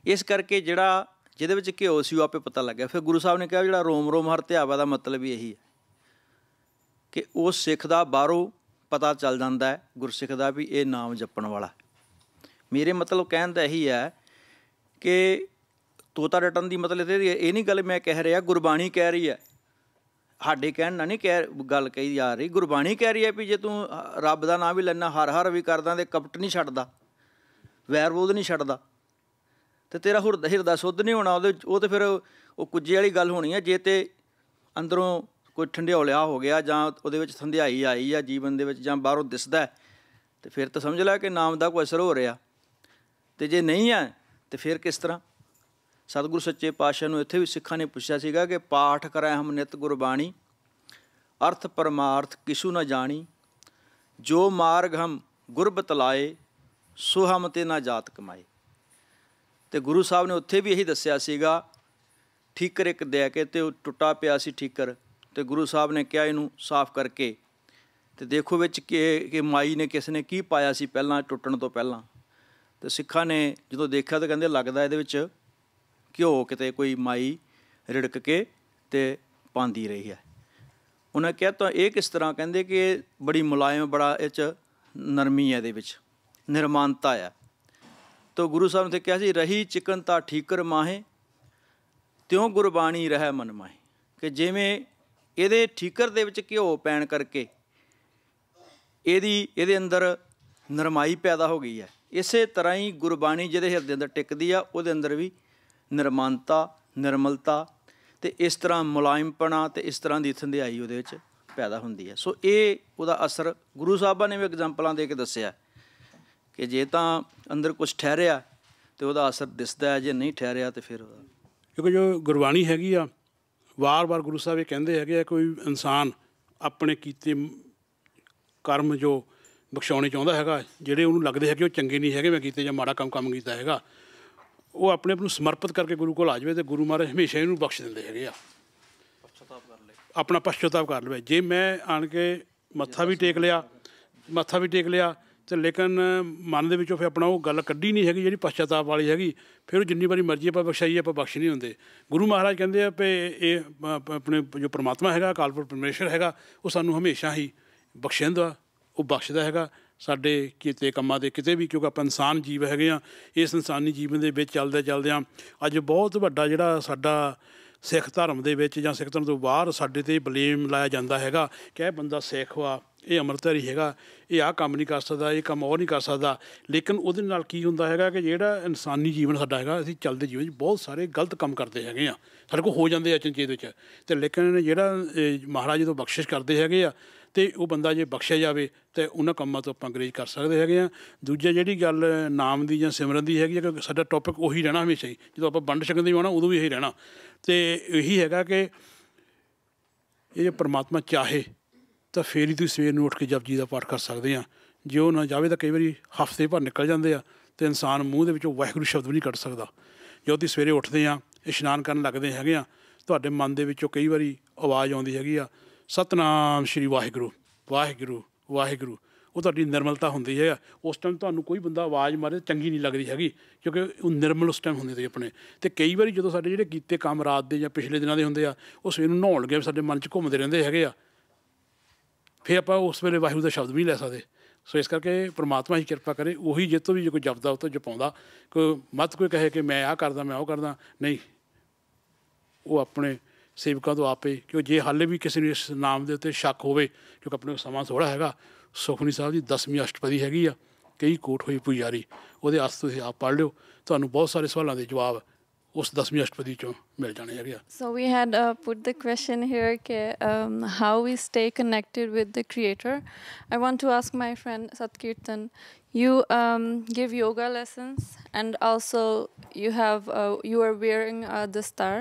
ਇਸ ਕਰਕੇ ਜਿਹੜਾ ਜਿਹਦੇ ਵਿੱਚ ਘਿਓ ਸੀ ਉਹ ਆਪੇ ਪਤਾ ਲੱਗਿਆ। ਫਿਰ ਗੁਰੂ ਸਾਹਿਬ ਨੇ ਕਿਹਾ ਜਿਹੜਾ ਰੋਮ ਰੋਮ ਹਰ ਧਿਆਵਾ ਦਾ ਮਤਲਬ ਹੀ ਇਹੀ ਹੈ ਕਿ ਉਸ ਸਿੱਖ ਦਾ ਬਾਹਰੋਂ ਪਤਾ ਚੱਲ ਜਾਂਦਾ ਹੈ, ਗੁਰਸਿੱਖ ਦਾ, ਵੀ ਇਹ ਨਾਮ ਜਪਣ ਵਾਲਾ। ਮੇਰੇ ਮਤਲਬ ਕਹਿਣ ਦਾ ਇਹੀ ਹੈ ਕਿ ਤੋਤਾ ਰਟਣ ਦੀ ਮਤਲਬ ਇਹ ਨਹੀਂ ਗੱਲ ਮੈਂ ਕਹਿ ਰਿਹਾ, ਗੁਰਬਾਣੀ ਕਹਿ ਰਹੀ ਹੈ। ਸਾਡੇ ਕਹਿਣ ਨਾਲ ਨਹੀਂ ਗੱਲ ਕਹੀ ਜਾ ਰਹੀ, ਗੁਰਬਾਣੀ ਕਹਿ ਰਹੀ ਹੈ ਵੀ ਜੇ ਤੂੰ ਰੱਬ ਦਾ ਨਾਂ ਵੀ ਲੈਣਾ, ਹਰ ਹਰ ਵੀ ਕਰਦਾ ਅਤੇ ਕਪਟ ਨਹੀਂ ਛੱਡਦਾ, ਵੈਰ ਵਿਰੋਧ ਨਹੀਂ ਛੱਡਦਾ, ਅਤੇ ਤੇਰਾ ਹਿਰਦਾ ਸ਼ੁੱਧ ਨਹੀਂ ਹੋਣਾ। ਉਹ ਤਾਂ ਫਿਰ ਉਹ ਕੁੱਜੇ ਵਾਲੀ ਗੱਲ ਹੋਣੀ ਹੈ। ਜੇ ਤਾਂ ਅੰਦਰੋਂ ਕੋਈ ਠੰਡਿਓਲਿਆ ਹੋ ਗਿਆ ਜਾਂ ਉਹਦੇ ਵਿੱਚ ਥੰਧਿਆਈ ਆਈ ਆ ਜੀਵਨ ਦੇ ਵਿੱਚ, ਜਾਂ ਬਾਹਰੋਂ ਦਿਸਦਾ, ਅਤੇ ਫਿਰ ਤਾਂ ਸਮਝ ਲੈ ਕਿ ਨਾਮ ਦਾ ਕੋਈ ਅਸਰ ਹੋ ਰਿਹਾ। ਅਤੇ ਜੇ ਨਹੀਂ ਹੈ ਤਾਂ ਫਿਰ ਕਿਸ ਤਰ੍ਹਾਂ। ਸਤਿਗੁਰੂ ਸੱਚੇ ਪਾਤਸ਼ਾਹ ਨੂੰ ਇੱਥੇ ਵੀ ਸਿੱਖਾਂ ਨੇ ਪੁੱਛਿਆ ਸੀਗਾ ਕਿ ਪਾਠ ਕਰੈ ਹਮ ਨਿਤ ਗੁਰਬਾਣੀ, ਅਰਥ ਪਰਮਾਰਥ ਕਿਛੂ ਨਾ ਜਾਣੀ, ਜੋ ਮਾਰਗ ਹਮ ਗੁਰ ਬਤਲਾਏ, ਸੋ ਹਮ ਤੇ ਨਾ ਜਾਤ ਕਮਾਏ। ਅਤੇ ਗੁਰੂ ਸਾਹਿਬ ਨੇ ਉੱਥੇ ਵੀ ਇਹੀ ਦੱਸਿਆ ਸੀਗਾ। ਠੀਕਰ ਇੱਕ ਦੇ ਕੇ ਅਤੇ ਉਹ ਟੁੱਟਾ ਪਿਆ ਸੀ ਠੀਕਰ, ਅਤੇ ਗੁਰੂ ਸਾਹਿਬ ਨੇ ਕਿਹਾ ਇਹਨੂੰ ਸਾਫ਼ ਕਰਕੇ ਅਤੇ ਦੇਖੋ ਵਿੱਚ ਕਿ ਮਾਈ ਨੇ ਕਿਸ ਨੇ ਕੀ ਪਾਇਆ ਸੀ ਪਹਿਲਾਂ, ਟੁੱਟਣ ਤੋਂ ਪਹਿਲਾਂ। ਅਤੇ ਸਿੱਖਾਂ ਨੇ ਜਦੋਂ ਦੇਖਿਆ ਤਾਂ ਕਹਿੰਦੇ ਲੱਗਦਾ ਇਹਦੇ ਵਿੱਚ ਘਿਓ ਕਿਤੇ ਕੋਈ ਮਾਈ ਰਿੜਕ ਕੇ ਅਤੇ ਪਾਉਂਦੀ ਰਹੀ ਹੈ। ਉਹਨਾਂ ਕਿਹਾ ਤਾਂ ਇਹ ਕਿਸ ਤਰ੍ਹਾਂ, ਕਹਿੰਦੇ ਕਿ ਇਹ ਬੜੀ ਮੁਲਾਇਮ, ਬੜਾ ਇਹ 'ਚ ਨਰਮੀ ਹੈ, ਇਹਦੇ ਵਿੱਚ ਨਿਰਮਾਨਤਾ ਆ। ਤਾਂ ਗੁਰੂ ਸਾਹਿਬ ਨੇ ਕਿਹਾ ਸੀ ਰਹੀ ਚਿਕਨ ਤਾਂ ਠੀਕਰ ਮਾਹੇ, ਤਿਉਂ ਗੁਰਬਾਣੀ ਰਹਿ ਮਨ ਮਾਹੇ, ਕਿ ਜਿਵੇਂ ਇਹਦੇ ਠੀਕਰ ਦੇ ਵਿੱਚ ਘਿਓ ਪੈਣ ਕਰਕੇ ਇਹਦੇ ਅੰਦਰ ਨਰਮਾਈ ਪੈਦਾ ਹੋ ਗਈ ਹੈ, ਇਸੇ ਤਰ੍ਹਾਂ ਹੀ ਗੁਰਬਾਣੀ ਜਿਹਦੇ ਹਿਰਦੇ ਅੰਦਰ ਟਿਕਦੀ ਆ ਉਹਦੇ ਅੰਦਰ ਵੀ ਨਿਰਮਾਨਤਾ, ਨਿਰਮਲਤਾ ਅਤੇ ਇਸ ਤਰ੍ਹਾਂ ਮੁਲਾਇਮਪਣਾ ਅਤੇ ਇਸ ਤਰ੍ਹਾਂ ਦੀ ਥੰਧਿਆਈ ਉਹਦੇ ਵਿੱਚ ਪੈਦਾ ਹੁੰਦੀ ਹੈ। ਸੋ ਇਹ ਉਹਦਾ ਅਸਰ ਗੁਰੂ ਸਾਹਿਬਾਂ ਨੇ ਵੀ ਐਗਜ਼ਾਮਪਲਾਂ ਦੇ ਕੇ ਦੱਸਿਆ ਕਿ ਜੇ ਤਾਂ ਅੰਦਰ ਕੁਛ ਠਹਿਰਿਆ ਅਤੇ ਉਹਦਾ ਅਸਰ ਦਿਸਦਾ ਹੈ, ਜੇ ਨਹੀਂ ਠਹਿਰਿਆ ਤਾਂ ਫਿਰ ਉਹਦਾ। ਕਿਉਂਕਿ ਜੋ ਗੁਰਬਾਣੀ ਹੈਗੀ ਆ, ਵਾਰ-ਵਾਰ ਗੁਰੂ ਸਾਹਿਬ ਇਹ ਕਹਿੰਦੇ ਹੈਗੇ ਆ, ਕੋਈ ਇਨਸਾਨ ਆਪਣੇ ਕੀਤੇ ਕਰਮ ਜੋ ਬਖਸ਼ਾਉਣੇ ਚਾਹੁੰਦਾ ਹੈਗਾ, ਜਿਹੜੇ ਉਹਨੂੰ ਲੱਗਦੇ ਹੈਗੇ ਉਹ ਚੰਗੇ ਨਹੀਂ ਹੈਗੇ ਮੈਂ ਕੀਤੇ ਜਾਂ ਮਾੜਾ ਕੰਮ ਕੀਤਾ ਹੈਗਾ, ਉਹ ਆਪਣੇ ਆਪ ਨੂੰ ਸਮਰਪਿਤ ਕਰਕੇ ਗੁਰੂ ਕੋਲ ਆ ਜਾਵੇ ਅਤੇ ਗੁਰੂ ਮਹਾਰਾਜ ਹਮੇਸ਼ਾ ਇਹਨੂੰ ਬਖਸ਼ ਦਿੰਦੇ ਹੈਗੇ ਆ। ਆਪਣਾ ਪਛਤਾਤਾਪ ਕਰ ਲਵੇ। ਜੇ ਮੈਂ ਆਣ ਕੇ ਮੱਥਾ ਵੀ ਟੇਕ ਲਿਆ ਅਤੇ ਲੇਕਿਨ ਮਨ ਦੇ ਵਿੱਚੋਂ ਫਿਰ ਆਪਣਾ ਉਹ ਗੱਲ ਕੱਢੀ ਨਹੀਂ ਹੈਗੀ ਜਿਹੜੀ ਪਛਤਾਤਾਪ ਵਾਲੀ ਹੈਗੀ, ਫਿਰ ਉਹ ਜਿੰਨੀ ਵਾਰੀ ਮਰਜ਼ੀ ਆਪਾਂ ਬਖਸ਼ਾਈਏ ਆਪਾਂ ਬਖਸ਼ ਨਹੀਂ ਹੁੰਦੇ। ਗੁਰੂ ਮਹਾਰਾਜ ਕਹਿੰਦੇ ਆ ਵੀ ਇਹ ਆਪਣੇ ਜੋ ਪਰਮਾਤਮਾ ਹੈਗਾ ਅਕਾਲ ਪੁਰਖ ਪਰਮੇਸ਼ਰ ਹੈਗਾ ਉਹ ਸਾਨੂੰ ਹਮੇਸ਼ਾ ਹੀ ਬਖਸ਼ਿੰਦਾ, ਉਹ ਬਖਸ਼ਦਾ ਹੈਗਾ ਸਾਡੇ ਕੀਤੇ ਕੰਮਾਂ ਦੇ ਕਿਤੇ ਵੀ, ਕਿਉਂਕਿ ਆਪਾਂ ਇਨਸਾਨ ਜੀਵ ਹੈਗੇ ਹਾਂ। ਇਸ ਇਨਸਾਨੀ ਜੀਵਨ ਦੇ ਵਿੱਚ ਚੱਲਦਿਆਂ ਅੱਜ ਬਹੁਤ ਵੱਡਾ ਜਿਹੜਾ ਸਾਡਾ ਸਿੱਖ ਧਰਮ ਦੇ ਵਿੱਚ ਜਾਂ ਸਿੱਖ ਧਰਮ ਤੋਂ ਬਾਹਰ ਸਾਡੇ 'ਤੇ ਬਲੇਮ ਲਾਇਆ ਜਾਂਦਾ ਹੈਗਾ ਕਿ ਇਹ ਬੰਦਾ ਸਿੱਖ ਵਾ, ਇਹ ਅੰਮ੍ਰਿਤਧਾਰੀ ਹੈਗਾ, ਇਹ ਆਹ ਕੰਮ ਨਹੀਂ ਕਰ ਸਕਦਾ, ਇਹ ਕੰਮ ਉਹ ਨਹੀਂ ਕਰ ਸਕਦਾ। ਲੇਕਿਨ ਉਹਦੇ ਨਾਲ ਕੀ ਹੁੰਦਾ ਹੈਗਾ ਕਿ ਜਿਹੜਾ ਇਨਸਾਨੀ ਜੀਵਨ ਸਾਡਾ ਹੈਗਾ, ਅਸੀਂ ਚੱਲਦੇ ਜੀਵਨ 'ਚ ਬਹੁਤ ਸਾਰੇ ਗਲਤ ਕੰਮ ਕਰਦੇ ਹੈਗੇ ਆ, ਸਾਡੇ ਕੋਲ ਹੋ ਜਾਂਦੇ ਆ ਅਚਨਚੇਤ ਵਿੱਚ। ਅਤੇ ਲੇਕਿਨ ਜਿਹੜਾ ਮਹਾਰਾਜ ਜਦੋਂ ਬਖਸ਼ਿਸ਼ ਕਰਦੇ ਹੈਗੇ ਆ ਅਤੇ ਉਹ ਬੰਦਾ ਜੇ ਬਖਸ਼ਿਆ ਜਾਵੇ ਤਾਂ ਉਹਨਾਂ ਕੰਮਾਂ ਤੋਂ ਆਪਾਂ ਗਰੇਜ਼ ਕਰ ਸਕਦੇ ਹੈਗੇ ਹਾਂ। ਦੂਜਾ ਜਿਹੜੀ ਗੱਲ ਨਾਮ ਦੀ ਜਾਂ ਸਿਮਰਨ ਦੀ ਹੈਗੀ ਹੈ ਕਿ ਸਾਡਾ ਟੌਪਿਕ ਉਹੀ ਰਹਿਣਾ ਹਮੇਸ਼ਾ ਹੀ, ਜਦੋਂ ਆਪਾਂ ਵੰਡ ਛਕਣ ਦੀ ਆਉਣਾ ਉਦੋਂ ਵੀ ਇਹੀ ਰਹਿਣਾ। ਅਤੇ ਇਹੀ ਹੈਗਾ ਕਿ ਇਹ ਜੇ ਪਰਮਾਤਮਾ ਚਾਹੇ ਤਾਂ ਫਿਰ ਹੀ ਤੁਸੀਂ ਸਵੇਰ ਨੂੰ ਉੱਠ ਕੇ ਜਪਜੀ ਦਾ ਪਾਠ ਕਰ ਸਕਦੇ ਹਾਂ। ਜੇ ਉਹ ਨਾ ਜਾਵੇ ਤਾਂ ਕਈ ਵਾਰੀ ਹਫ਼ਤੇ ਭਰ ਨਿਕਲ ਜਾਂਦੇ ਆ ਅਤੇ ਇਨਸਾਨ ਮੂੰਹ ਦੇ ਵਿੱਚੋਂ ਵਾਹਿਗੁਰੂ ਸ਼ਬਦ ਵੀ ਨਹੀਂ ਕੱਢ ਸਕਦਾ। ਜਦੋਂ ਤੁਸੀਂ ਸਵੇਰੇ ਉੱਠਦੇ ਹਾਂ, ਇਸ਼ਨਾਨ ਕਰਨ ਲੱਗਦੇ ਹੈਗੇ ਆ, ਤੁਹਾਡੇ ਮਨ ਦੇ ਵਿੱਚੋਂ ਕਈ ਵਾਰੀ ਆਵਾਜ਼ ਆਉਂਦੀ ਹੈਗੀ ਆ ਸਤਿਨਾਮ ਸ਼੍ਰੀ ਵਾਹਿਗੁਰੂ ਵਾਹਿਗੁਰੂ ਵਾਹਿਗੁਰੂ, ਉਹ ਤੁਹਾਡੀ ਨਿਰਮਲਤਾ ਹੁੰਦੀ ਹੈ। ਉਸ ਟਾਈਮ ਤੁਹਾਨੂੰ ਕੋਈ ਬੰਦਾ ਆਵਾਜ਼ ਮਾਰੇ ਚੰਗੀ ਨਹੀਂ ਲੱਗਦੀ ਹੈਗੀ, ਕਿਉਂਕਿ ਉਹ ਨਿਰਮਲ ਉਸ ਟਾਈਮ ਹੁੰਦੇ ਸੀ ਆਪਣੇ। ਅਤੇ ਕਈ ਵਾਰੀ ਜਦੋਂ ਸਾਡੇ ਜਿਹੜੇ ਕੀਤੇ ਕੰਮ ਰਾਤ ਦੇ ਜਾਂ ਪਿਛਲੇ ਦਿਨਾਂ ਦੇ ਹੁੰਦੇ ਆ, ਉਹ ਸਵੇਰ ਨੂੰ ਨਹਾਉਣ ਲੱਗੇ ਸਾਡੇ ਮਨ 'ਚ ਘੁੰਮਦੇ ਰਹਿੰਦੇ ਹੈਗੇ ਆ, ਫਿਰ ਆਪਾਂ ਉਸ ਵੇਲੇ ਵਾਹਿਗੁਰੂ ਦਾ ਸ਼ਬਦ ਵੀ ਨਹੀਂ ਲੈ ਸਕਦੇ। ਸੋ ਇਸ ਕਰਕੇ ਪਰਮਾਤਮਾ ਹੀ ਕਿਰਪਾ ਕਰੇ, ਉਹੀ ਜਿਹ ਤੋਂ ਵੀ ਜੇ ਕੋਈ ਜਪਦਾ ਉਹ ਤੋਂ ਜਪਾਉਂਦਾ। ਕੋਈ ਕਹੇ ਕਿ ਮੈਂ ਆਹ ਕਰਦਾ ਮੈਂ ਉਹ ਕਰਦਾ, ਨਹੀਂ, ਉਹ ਆਪਣੇ ਸੇਵਕਾਂ ਤੋਂ ਆਪੇ। ਕਿਉਂ ਜੇ ਹਾਲੇ ਵੀ ਕਿਸੇ ਨੂੰ ਇਸ ਨਾਮ ਦੇ ਉੱਤੇ ਸ਼ੱਕ ਹੋਵੇ, ਕਿਉਂਕਿ ਆਪਣੇ ਕੋਲ ਸਮਾਂ ਥੋੜ੍ਹਾ ਹੈਗਾ, ਸੁਖਮਨੀ ਸਾਹਿਬ ਦੀ 10ਵੀਂ ਅਸ਼ਟਪਦੀ ਹੈਗੀ ਆ, ਕਈ ਕੋਟ ਹੋਈ ਪੁਜਾਰੀ, ਉਹਦੇ ਅਰਥ ਤੁਸੀਂ ਆਪ ਪੜ੍ਹ ਲਿਓ, ਤੁਹਾਨੂੰ ਬਹੁਤ ਸਾਰੇ ਸਵਾਲਾਂ ਦੇ ਜਵਾਬ ਉਸ 10ਵੀਂ ਅਸ਼ਟਪਦੀ 'ਚੋਂ ਮਿਲ ਜਾਣੇ ਹੈਗੇ ਆ। So we had put the question here how we stay connected with the Creator. I want to ask my friend Satkirtan, you give yoga lessons and also you are wearing the star.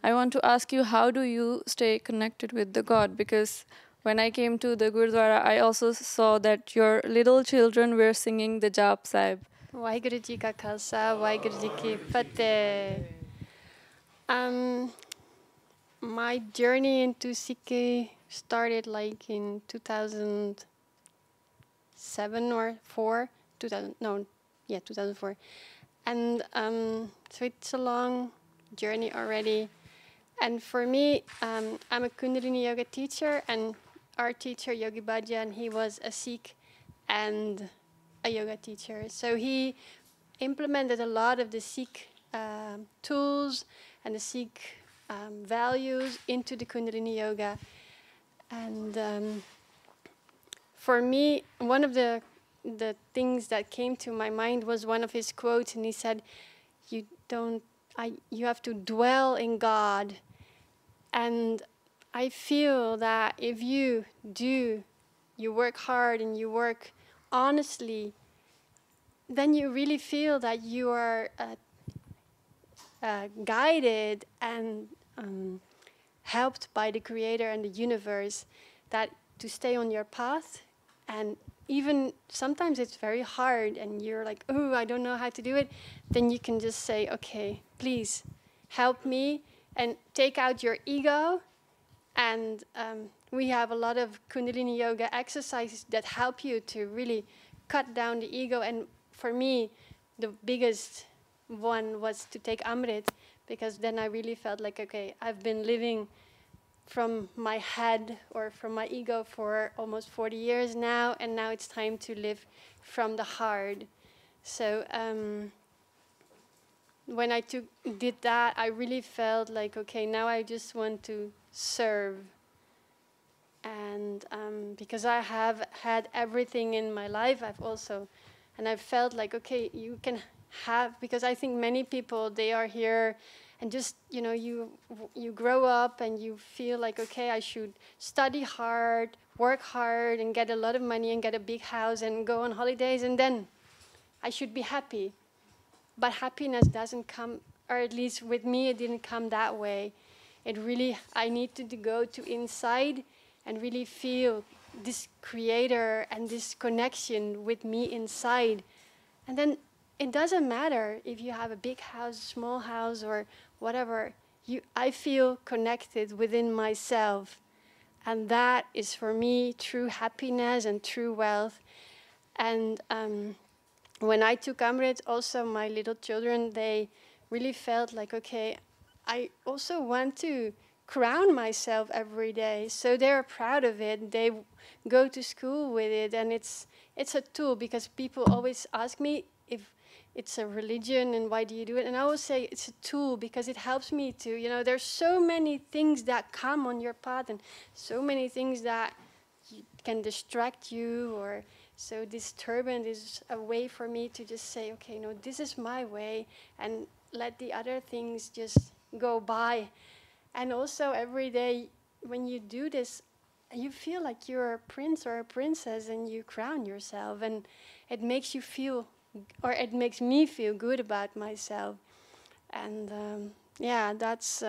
I want to ask you, how do you stay connected with the God? Because when I came to the Gurdwara, I also saw that your little children were singing the Jaap Sahib. Waheguru Ji Ka Khalsa, Waheguru Ji Ki Fateh. My journey into Sikhi started like in 2007 or 4. 2004. And so it's a long journey already. And for me, I'm a Kundalini Yoga teacher, and our teacher, Yogi Bhajan, he was a Sikh and a yoga teacher. So he implemented a lot of the Sikh tools and the Sikh values into the Kundalini Yoga. And for me, one of the things that came to my mind was one of his quotes, and he said, you have to dwell in God. And I feel that if you work hard and you work honestly, then you really feel that you are guided and helped by the Creator and the universe, that to stay on your path. And even sometimes it's very hard and you're like, oh, I don't know how to do it. Then you can just say, okay, please help me, and take out your ego. And we have a lot of Kundalini Yoga exercises that help you to really cut down the ego. And for me, the biggest one was to take Amrit, because then I really felt like, okay, I've been living from my head or from my ego for almost 40 years now, and now it's time to live from the heart. So when I did that, I really felt like, okay, now I just want to serve. And because I have had everything in my life, and I've felt like, okay, you can have, because I think many people, they are here and just, you grow up and you feel like, okay, I should study hard, work hard, and get a lot of money and get a big house and go on holidays, and then I should be happy. But happiness doesn't come, or at least with me, it didn't come that way. I needed to go to inside and really feel this creator and this connection with me inside. And then it doesn't matter if you have a big house, small house, or whatever. I feel connected within myself. And that is for me true happiness and true wealth. And when I took Amrit, also my little children, they really felt like, okay, I also want to crown myself every day. So they're proud of it. They go to school with it, and it's a tool, because people always ask me if it's a religion and why do you do it, and I always say it's a tool because it helps me to, there's so many things that come on your path and so many things that can distract you, or so this turban is a way for me to just say, okay, no, this is my way, and let the other things just go by. And also every day when you do this, you feel like you're a prince or a princess, and you crown yourself, and it makes you feel, or it makes me feel good about myself. And yeah, that's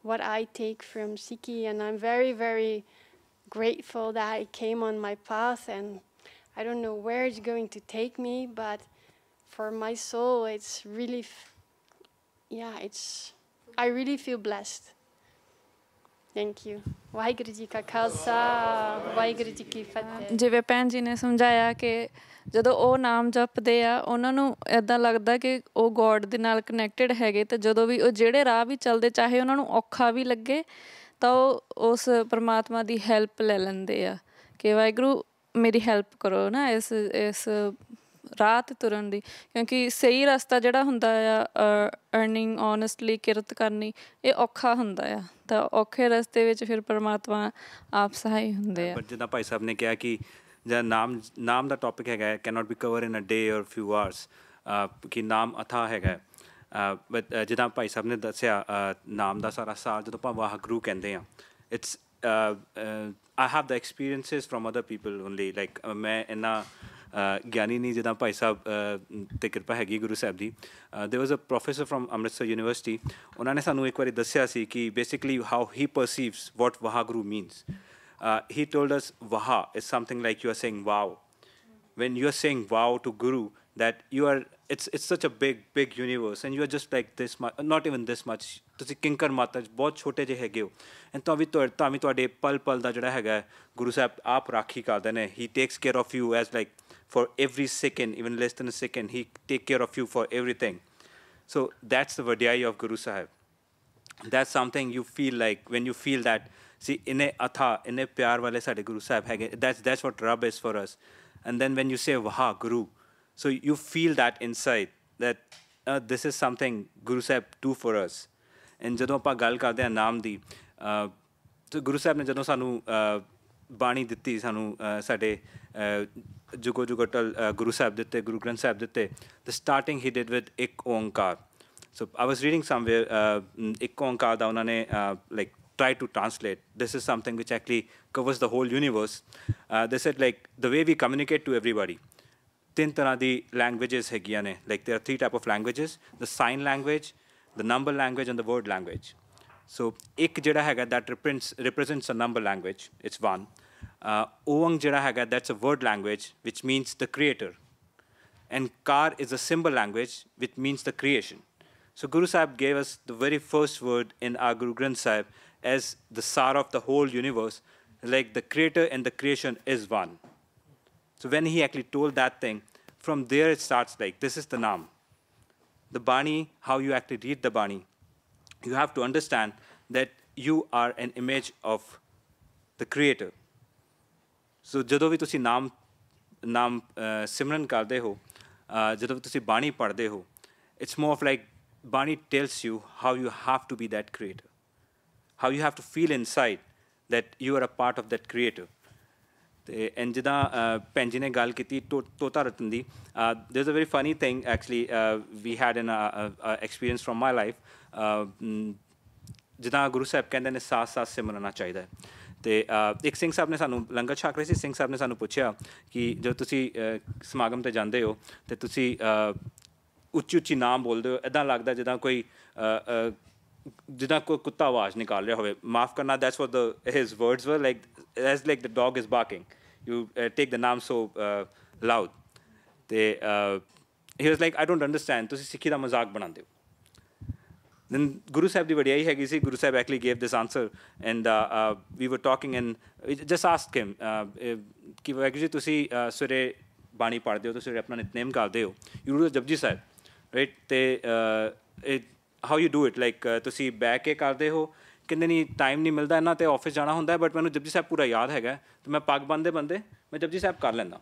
what I take from Sikhi, and I'm very, very grateful that it came on my path, and I don't know where it's going to take me, but for my soul, it's really, I really feel blessed. Thank you. Waheguru ji ਕਾ ਖਾਲਸਾ ਵਾਹਿਗੁਰੂ ਜੀ ਕੀ ਫਤਿਹ। ਜਿਵੇਂ ਭੈਣ ਜੀ ਨੇ ਸਮਝਾਇਆ ਕਿ ਜਦੋਂ ਉਹ ਨਾਮ ਜਪਦੇ ਆ ਉਹਨਾਂ ਨੂੰ ਇੱਦਾਂ ਲੱਗਦਾ ਕਿ ਉਹ ਗੋਡ ਦੇ ਨਾਲ ਕਨੈਕਟਡ ਹੈਗੇ, ਅਤੇ ਜਦੋਂ ਵੀ ਉਹ ਜਿਹੜੇ ਰਾਹ ਵੀ ਚੱਲਦੇ, ਚਾਹੇ ਉਹਨਾਂ ਨੂੰ ਔਖਾ ਵੀ ਲੱਗੇ, ਤਾਂ ਉਹ ਉਸ ਪਰਮਾਤਮਾ ਦੀ ਹੈਲਪ ਲੈ ਲੈਂਦੇ ਆ ਕਿ ਵਾਹਿਗੁਰੂ ਮੇਰੀ ਹੈਲਪ ਕਰੋ ਨਾ ਇਸ ਰਾਹ 'ਤੇ ਤੁਰਨ ਦੀ। ਕਿਉਂਕਿ ਸਹੀ ਰਸਤਾ ਜਿਹੜਾ ਹੁੰਦਾ ਆ ਅਰਨਿੰਗ ਓਨੈਸਟਲੀ, ਕਿਰਤ ਕਰਨੀ, ਇਹ ਔਖਾ ਹੁੰਦਾ ਆ, ਤਾਂ ਔਖੇ ਰਸਤੇ ਵਿੱਚ ਫਿਰ ਪਰਮਾਤਮਾ ਆਪ ਸਹਾਈ ਹੁੰਦੇ ਆ। ਬਟ ਜਿੱਦਾਂ ਭਾਈ ਸਾਹਿਬ ਨੇ ਕਿਹਾ ਕਿ ਜਿਹੜਾ ਨਾਮ ਦਾ ਟੋਪਿਕ ਹੈਗਾ, ਕੈਨ ਨਾਟ ਬੀ ਕਵਰ ਇਨ ਅ ਡੇ ਔਰ ਫਿਊ ਆਵਰਸ, ਕਿ ਨਾਮ ਅਥਾਹ ਹੈਗਾ। ਬਟ ਜਿੱਦਾਂ ਭਾਈ ਸਾਹਿਬ ਨੇ ਦੱਸਿਆ, ਨਾਮ ਦਾ ਸਾਰਾ ਸਾਰ ਜਦੋਂ ਆਪਾਂ ਵਾਹਿਗੁਰੂ ਕਹਿੰਦੇ ਹਾਂ, it's I have the experiences from other people only. Like ਮੈਂ ਇੰਨਾ ਗਿਆਨੀ ਨਹੀਂ ਜਿੱਦਾਂ ਭਾਈ ਸਾਹਿਬ 'ਤੇ ਕਿਰਪਾ ਹੈਗੀ ਗੁਰੂ ਸਾਹਿਬ ਦੀ। There was a professor from Amritsar university, ਉਹਨਾਂ ਨੇ ਸਾਨੂੰ ਇੱਕ ਵਾਰੀ ਦੱਸਿਆ ਸੀ ਕਿ basically how he perceives what Waheguru means. He told us Vaha is something like you are saying wow. When you are saying wow to Guru, that you are, it's such a big universe, and you are just like this much, not even this much. ਤੁਸੀਂ ਕਿੰਕਰ ਮਾਤਾ ਬਹੁਤ ਛੋਟੇ ਜਿਹੇ ਹੈਗੇ ਹੋ, and ਤਾਂ ਵੀ ਤੁਹਾਡੇ ਪਲ ਪਲ ਦਾ ਜਿਹੜਾ ਹੈਗਾ ਗੁਰੂ ਸਾਹਿਬ ਆਪ ਰਾਖੀ ਕਰਦੇ ਨੇ। He takes care of you as like for every second, even less than a second, he take care of you for everything. So that's the vadiyai of Guru Sahib. That's something you feel like when you feel that, see, inne atha, inne pyar wale sade Guru Sahib hege, that's what Rab is for us. And then when you say Vaha, Guru, so you feel that inside, that this is something Guru Sahib do for us. And ਜਦੋਂ ਆਪਾਂ ਗੱਲ ਕਰਦੇ ਹਾਂ ਨਾਮ ਦੀ, ਤੇ ਗੁਰੂ ਸਾਹਿਬ ਨੇ ਜਦੋਂ ਸਾਨੂੰ ਬਾਣੀ ਦਿੱਤੀ, ਸਾਨੂੰ ਸਾਡੇ ਜੁਗੋ ਜੁਗਟਲ ਗੁਰੂ ਸਾਹਿਬ ਦਿੱਤੇ, ਗੁਰੂ ਗ੍ਰੰਥ ਸਾਹਿਬ ਦਿੱਤੇ, the starting he did with ਇੱਕ Onkar. So I was reading somewhere, ਇੱਕ ਓਂਕਾਰ ਦਾ ਉਹਨਾਂ ਨੇ like try to translate. This is something which actually covers the whole universe. They said like the way we communicate to everybody, ਤਿੰਨ ਤਰ੍ਹਾਂ ਦੀ languages ਹੈਗੀਆਂ ਨੇ. Like there are 3 type of languages: the sign language, the number language, and the word language. So ਇੱਕ ਜਿਹੜਾ ਹੈਗਾ that represents a number language, it's 1. Oang ਜਿਹੜਾ ਹੈਗਾ, that's a word language which means the creator. And Kar is a symbol language which means the creation. So Guru Sahib gave us the very first word in our Guru Granth Sahib as the sar of the whole universe, like the creator and the creation is one. So when he actually told that thing, from there it starts like, this is the Naam. The Bani, how you actually read the Bani, you have to understand that you are an image of the creator. So ਜਦੋਂ ਵੀ ਤੁਸੀਂ ਨਾਮ ਸਿਮਰਨ ਕਰਦੇ ਹੋ, ਜਦੋਂ ਵੀ ਤੁਸੀਂ ਬਾਣੀ ਪੜ੍ਹਦੇ ਹੋ, it's more of like Bani tells you how you have to be that creator, how you have to feel inside that you are a part of that creator. And ਜਿੱਦਾਂ ਭੈਣ ਜੀ ਨੇ ਗੱਲ ਕੀਤੀ ਤੋਤਾ ਰਤਨ ਦੀ, there's a very funny thing actually we had an experience from my life. ਜਿੱਦਾਂ ਗੁਰੂ ਸਾਹਿਬ ਕਹਿੰਦੇ ਨੇ ਸਾਥ ਸਿਮਰਨਾ ਚਾਹੀਦਾ ਹੈ, ਅਤੇ ਇੱਕ ਸਿੰਘ ਸਾਹਿਬ ਨੇ ਸਾਨੂੰ ਲੰਗਰ ਛਕ ਰਹੇ ਸੀ। ਸਿੰਘ ਸਾਹਿਬ ਨੇ ਸਾਨੂੰ ਪੁੱਛਿਆ ਕਿ ਜਦੋਂ ਤੁਸੀਂ ਸਮਾਗਮ 'ਤੇ ਜਾਂਦੇ ਹੋ ਅਤੇ ਤੁਸੀਂ ਉੱਚੀ ਉੱਚੀ ਨਾਮ ਬੋਲਦੇ ਹੋ, ਇੱਦਾਂ ਲੱਗਦਾ ਜਿੱਦਾਂ ਕੋਈ ਜਿੱਦਾਂ ਕੋਈ ਕੁੱਤਾ ਆਵਾਜ਼ ਨਿਕਾਲ ਰਿਹਾ ਹੋਵੇ, ਮਾਫ ਕਰਨਾ, that's what his words were, like as like the dog is barking, you take the naam so loud. ਤੇ he was like, I don't understand, ਤੁਸੀਂ ਸਿੱਖੀ ਦਾ ਮਜ਼ਾਕ ਬਣਾਉਂਦੇ ਹੋ. Then Guru Sahib ਦੀ ਵਡਿਆਈ ਹੈਗੀ ਸੀ. Guru Sahib actually gave this answer, and we were talking, and we just asked him ਕਿ ਵਾਹਿਗੁਰੂ ਜੀ ਤੁਸੀਂ ਸਵੇਰੇ ਬਾਣੀ ਪੜ੍ਹਦੇ ਹੋ, ਤੁਸੀਂ ਸਵੇਰੇ ਆਪਣਾ ਨਿਤਨੇਮ ਕਰਦੇ ਹੋ, you do Japji Sahib, right, ਤੇ how you do it, like ਤੁਸੀਂ ਬਹਿ ਕੇ ਕਰਦੇ ਹੋ, ਕਹਿੰਦੇ ਨਹੀਂ ਟਾਈਮ ਨਹੀਂ ਮਿਲਦਾ ਇਹਨਾਂ, ਤੇ ਆਫਿਸ ਜਾਣਾ ਹੁੰਦਾ, ਬਟ ਮੈਨੂੰ ਜਪਜੀ ਸਾਹਿਬ ਪੂਰਾ ਯਾਦ ਹੈਗਾ, ਤੇ ਮੈਂ ਪੱਗ ਬੰਨ੍ਹਦੇ ਬੰਦੇ ਮੈਂ ਜਪਜੀ ਸਾਹਿਬ ਕਰ ਲੈਂਦਾ.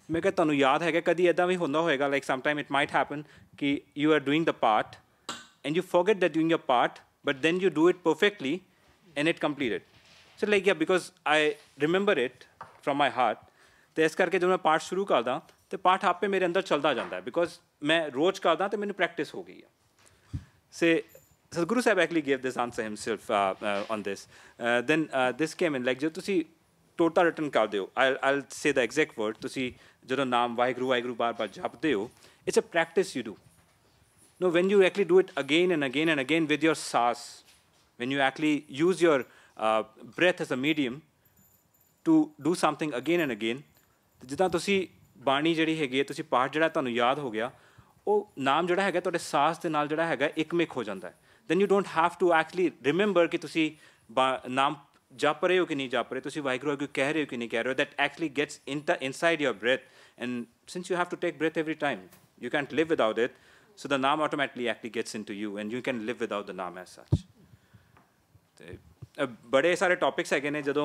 ਮੈਂ ਕਿਹਾ ਤੁਹਾਨੂੰ ਯਾਦ ਹੈਗਾ ਕਦੀ ਇੱਦਾਂ ਵੀ ਹੁੰਦਾ ਹੋਏਗਾ, like sometime it might happen ਕਿ you are doing the part and you forget that doing your part, but then you do it perfectly and it completed. So like, yeah, because I remember it from my heart, ਤੇ ਇਸ ਕਰਕੇ ਜਦੋਂ ਮੈਂ ਪਾਠ ਸ਼ੁਰੂ ਕਰਦਾ ਤੇ ਪਾਠ ਆਪੇ ਮੇਰੇ ਅੰਦਰ ਚੱਲਦਾ ਜਾਂਦਾ ਹੈ, ਬਿਕੋਜ਼ ਮੈਂ ਰੋਜ਼ ਕਰਦਾ ਤੇ ਮੈਨੂੰ ਪ੍ਰੈਕਟਿਸ ਹੋ ਗਈ ਹੈ. So Guru Sahib actually gave this answer himself on this. Then this came in, like ਜਦੋਂ ਤੁਸੀਂ ਟੋਟਾ ਰਿਟਨ ਕਰਦੇ ਹੋ, I'll say the exact word, ਤੁਸੀਂ ਜਦੋਂ ਨਾਮ ਵਾਹਿਗੁਰੂ ਵਾਹਿਗੁਰੂ ਬਾਰ-ਬਾਰ ਜਪਦੇ ਹੋ, it's a practice you do. No, when you actually do it again and again and again with your saas, when you actually use your breath as a medium to do something again and again, ਜਿੱਦਾਂ ਤੁਸੀਂ ਬਾਣੀ ਜਿਹੜੀ ਹੈਗੀ ਹੈ, ਤੁਸੀਂ ਪਾਠ ਜਿਹੜਾ ਤੁਹਾਨੂੰ ਯਾਦ ਹੋ ਗਿਆ, ਉਹ ਨਾਮ ਜਿਹੜਾ ਹੈਗਾ ਤੁਹਾਡੇ ਸਾਸ ਦੇ ਨਾਲ ਜਿਹੜਾ ਹੈਗਾ ਇੱਕਮਿਕ ਹੋ ਜਾਂਦਾ ਹੈ. then you don't have to actually remember ਕਿ ਤੁਸੀਂ ਨਾਮ ਜਪ ਰਹੇ ਹੋ ਕਿ ਨਹੀਂ ਜਪ ਰਹੇ, ਤੁਸੀਂ ਵਾਹਿਗੁਰੂ ਵਾਹਿਗੁਰੂ ਕਹਿ ਰਹੇ ਹੋ ਕਿ ਨਹੀਂ ਕਹਿ ਰਹੇ ਹੋ. that actually gets inside your breath, and since you have to take breath every time, you can't live without it. So the naam automatically actually gets into you, and you can live without the naam as such. ਬੜੇ ਸਾਰੇ topics ਹੈਗੇ ਨੇ ਜਦੋਂ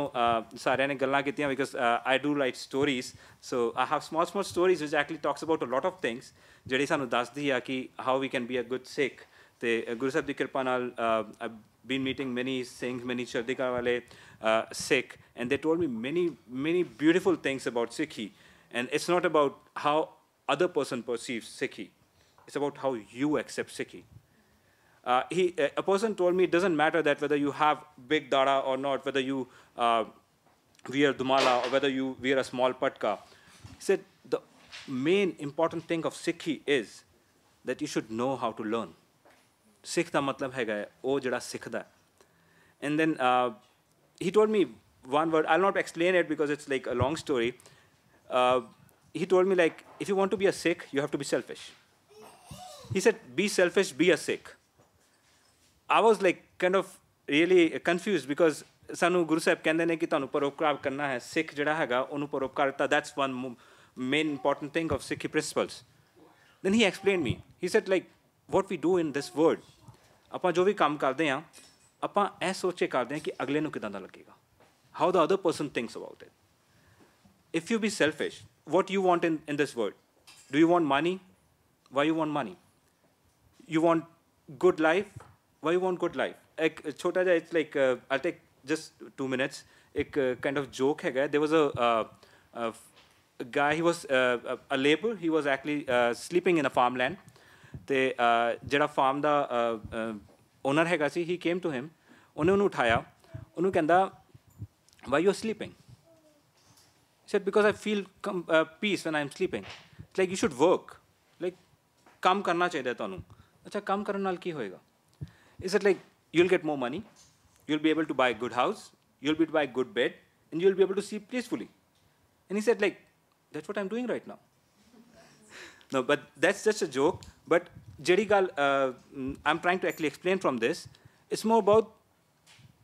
ਸਾਰਿਆਂ ਨੇ ਗੱਲਾਂ ਕੀਤੀਆਂ, because I do like stories, so I have small stories which actually talks about a lot of things, ਜਿਹੜੀ ਸਾਨੂੰ ਦੱਸਦੀ ਆ ਕਿ how we can be a good Sikh. ਅਤੇ ਗੁਰੂ ਸਾਹਿਬ ਦੀ ਕਿਰਪਾ ਨਾਲ ਆਈ been meeting many Singhs, many Chardika wale Sikh, and they told me many beautiful things about Sikhi. And it's not about how other person perceives Sikhi. It's about how you accept Sikhi. A person told me it doesn't matter that whether you have big dada or not, whether you wear dumala or whether you wear a small patka. He said the main important thing of Sikhi is that you should know how to learn. Sikh ਦਾ ਮਤਲਬ ਹੈਗਾ ਉਹ ਜਿਹੜਾ ਸਿੱਖਦਾ. And then he told me one word, I'll not explain it because it's like a long story. He told me, like, if you want to be a Sikh, you have to be selfish. He said, be selfish, be a Sikh. I was like kind of really confused because ਸਾਨੂੰ ਗੁਰੂ ਸਾਹਿਬ ਕਹਿੰਦੇ ਨੇ ਕਿ ਤੁਹਾਨੂੰ ਪਰਉਪਕਾਰ ਕਰਨਾ ਹੈ. ਸਿੱਖ ਜਿਹੜਾ ਹੈਗਾ ਉਹਨੂੰ ਪਰਉਪਕਾਰ ਦਿੱਤਾ. That's one main important thing of Sikhi principles. Then he explained me. He said, like, what we do in this world, ਆਪਾਂ ਜੋ ਵੀ ਕੰਮ ਕਰਦੇ ਹਾਂ ਆਪਾਂ ਇਹ ਸੋਚ ਕੇ ਕਰਦੇ ਹਾਂ ਕਿ ਅਗਲੇ ਨੂੰ ਕਿੱਦਾਂ ਦਾ ਲੱਗੇਗਾ, how the other person thinks about it. If you be selfish, what you want in this world? Do you want money? Why you want money? You want good life? Why you want good life? ਇੱਕ ਛੋਟਾ ਜਿਹਾ, it's like I'll take just 2 minutes. ਇੱਕ kind of joke ਹੈਗਾ. There was a guy, he was a laborer. He was actually sleeping in a farmland. ਅਤੇ ਜਿਹੜਾ farm ਦਾ owner ਹੈਗਾ ਸੀ, ਹੀ came to him, ਉਹਨੇ ਉਹਨੂੰ ਉਠਾਇਆ, ਉਹਨੂੰ ਕਹਿੰਦਾ why you are sleeping? Said because I feel peace when I am sleeping. It's like you should work, like ਕੰਮ ਕਰਨਾ ਚਾਹੀਦਾ ਤੁਹਾਨੂੰ. ਅੱਛਾ, ਕੰਮ ਕਰਨ ਨਾਲ ਕੀ ਹੋਏਗਾ? Is it like you will get more money, you will be able to buy good house, you will be buy good bed, and you will be able to sleep peacefully. And he said, like, that's what I am doing right now. No, but that's just a joke. But ਜਿਹੜੀ ਗੱਲ I'm trying to actually explain from this, it's more about,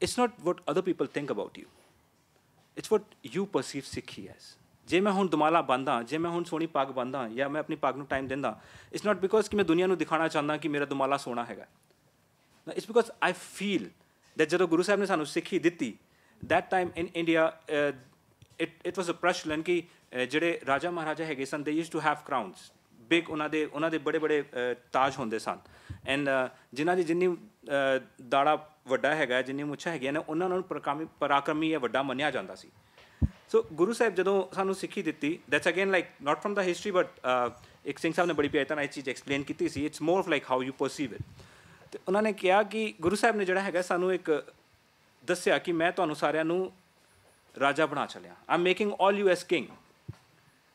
it's not what other people think about you. It's what you perceive Sikhi as. ਜੇ ਮੈਂ ਹੁਣ ਦੁਮਾਲਾ ਬੰਦਾ, ਜੇ ਮੈਂ ਹੁਣ ਸੋਹਣੀ ਪੱਗ ਬੰਦਾ ਜਾਂ ਮੈਂ ਆਪਣੀ ਪੱਗ ਨੂੰ ਟਾਈਮ ਦਿੰਦਾ, it's not because ਕਿ ਮੈਂ ਦੁਨੀਆ ਨੂੰ ਦਿਖਾਉਣਾ ਚਾਹੁੰਦਾ ਕਿ ਮੇਰਾ ਦੁਮਾਲਾ ਸੋਹਣਾ ਹੈਗਾ. It's because I feel that ਜਦੋਂ ਗੁਰੂ ਸਾਹਿਬ ਨੇ ਸਾਨੂੰ ਸਿੱਖੀ ਦਿੱਤੀ, that time in India, it was a ਪ੍ਰਚਲਨ ਕਿ ਜਿਹੜੇ ਰਾਜਾ ਮਹਾਰਾਜਾ ਹੈਗੇ ਸਨ, they used to have crowns. Big ਉਹਨਾਂ ਦੇ ਬੜੇ ਬੜੇ ਤਾਜ ਹੁੰਦੇ ਸਨ. ਐਂਡ ਜਿਨ੍ਹਾਂ ਦੀ ਜਿੰਨੀ ਦਾੜਾ ਵੱਡਾ ਹੈਗਾ, ਜਿੰਨੀ ਮੁੱਛਾਂ ਹੈਗੀਆਂ ਨੇ, ਉਹਨਾਂ ਨੂੰ ਪਰਾਕਰਮੀ ਜਾਂ ਵੱਡਾ ਮੰਨਿਆ ਜਾਂਦਾ ਸੀ. ਸੋ ਗੁਰੂ ਸਾਹਿਬ ਜਦੋਂ ਸਾਨੂੰ ਸਿੱਖੀ ਦਿੱਤੀ, that's again like not from the history, but ਇੱਕ ਸਿੰਘ ਸਾਹਿਬ ਨੇ ਬੜੀ ਪਿਆਰੀ ਤਰ੍ਹਾਂ ਇਹ ਚੀਜ਼ ਐਕਸਪਲੇਨ ਕੀਤੀ ਸੀ. It's more of like how you perceive it. ਅਤੇ ਉਹਨਾਂ ਨੇ ਕਿਹਾ ਕਿ ਗੁਰੂ ਸਾਹਿਬ ਨੇ ਜਿਹੜਾ ਹੈਗਾ ਸਾਨੂੰ ਇੱਕ ਦੱਸਿਆ ਕਿ ਮੈਂ ਤੁਹਾਨੂੰ ਸਾਰਿਆਂ ਨੂੰ ਰਾਜਾ ਬਣਾ ਚੱਲਿਆ. I am making all you as king.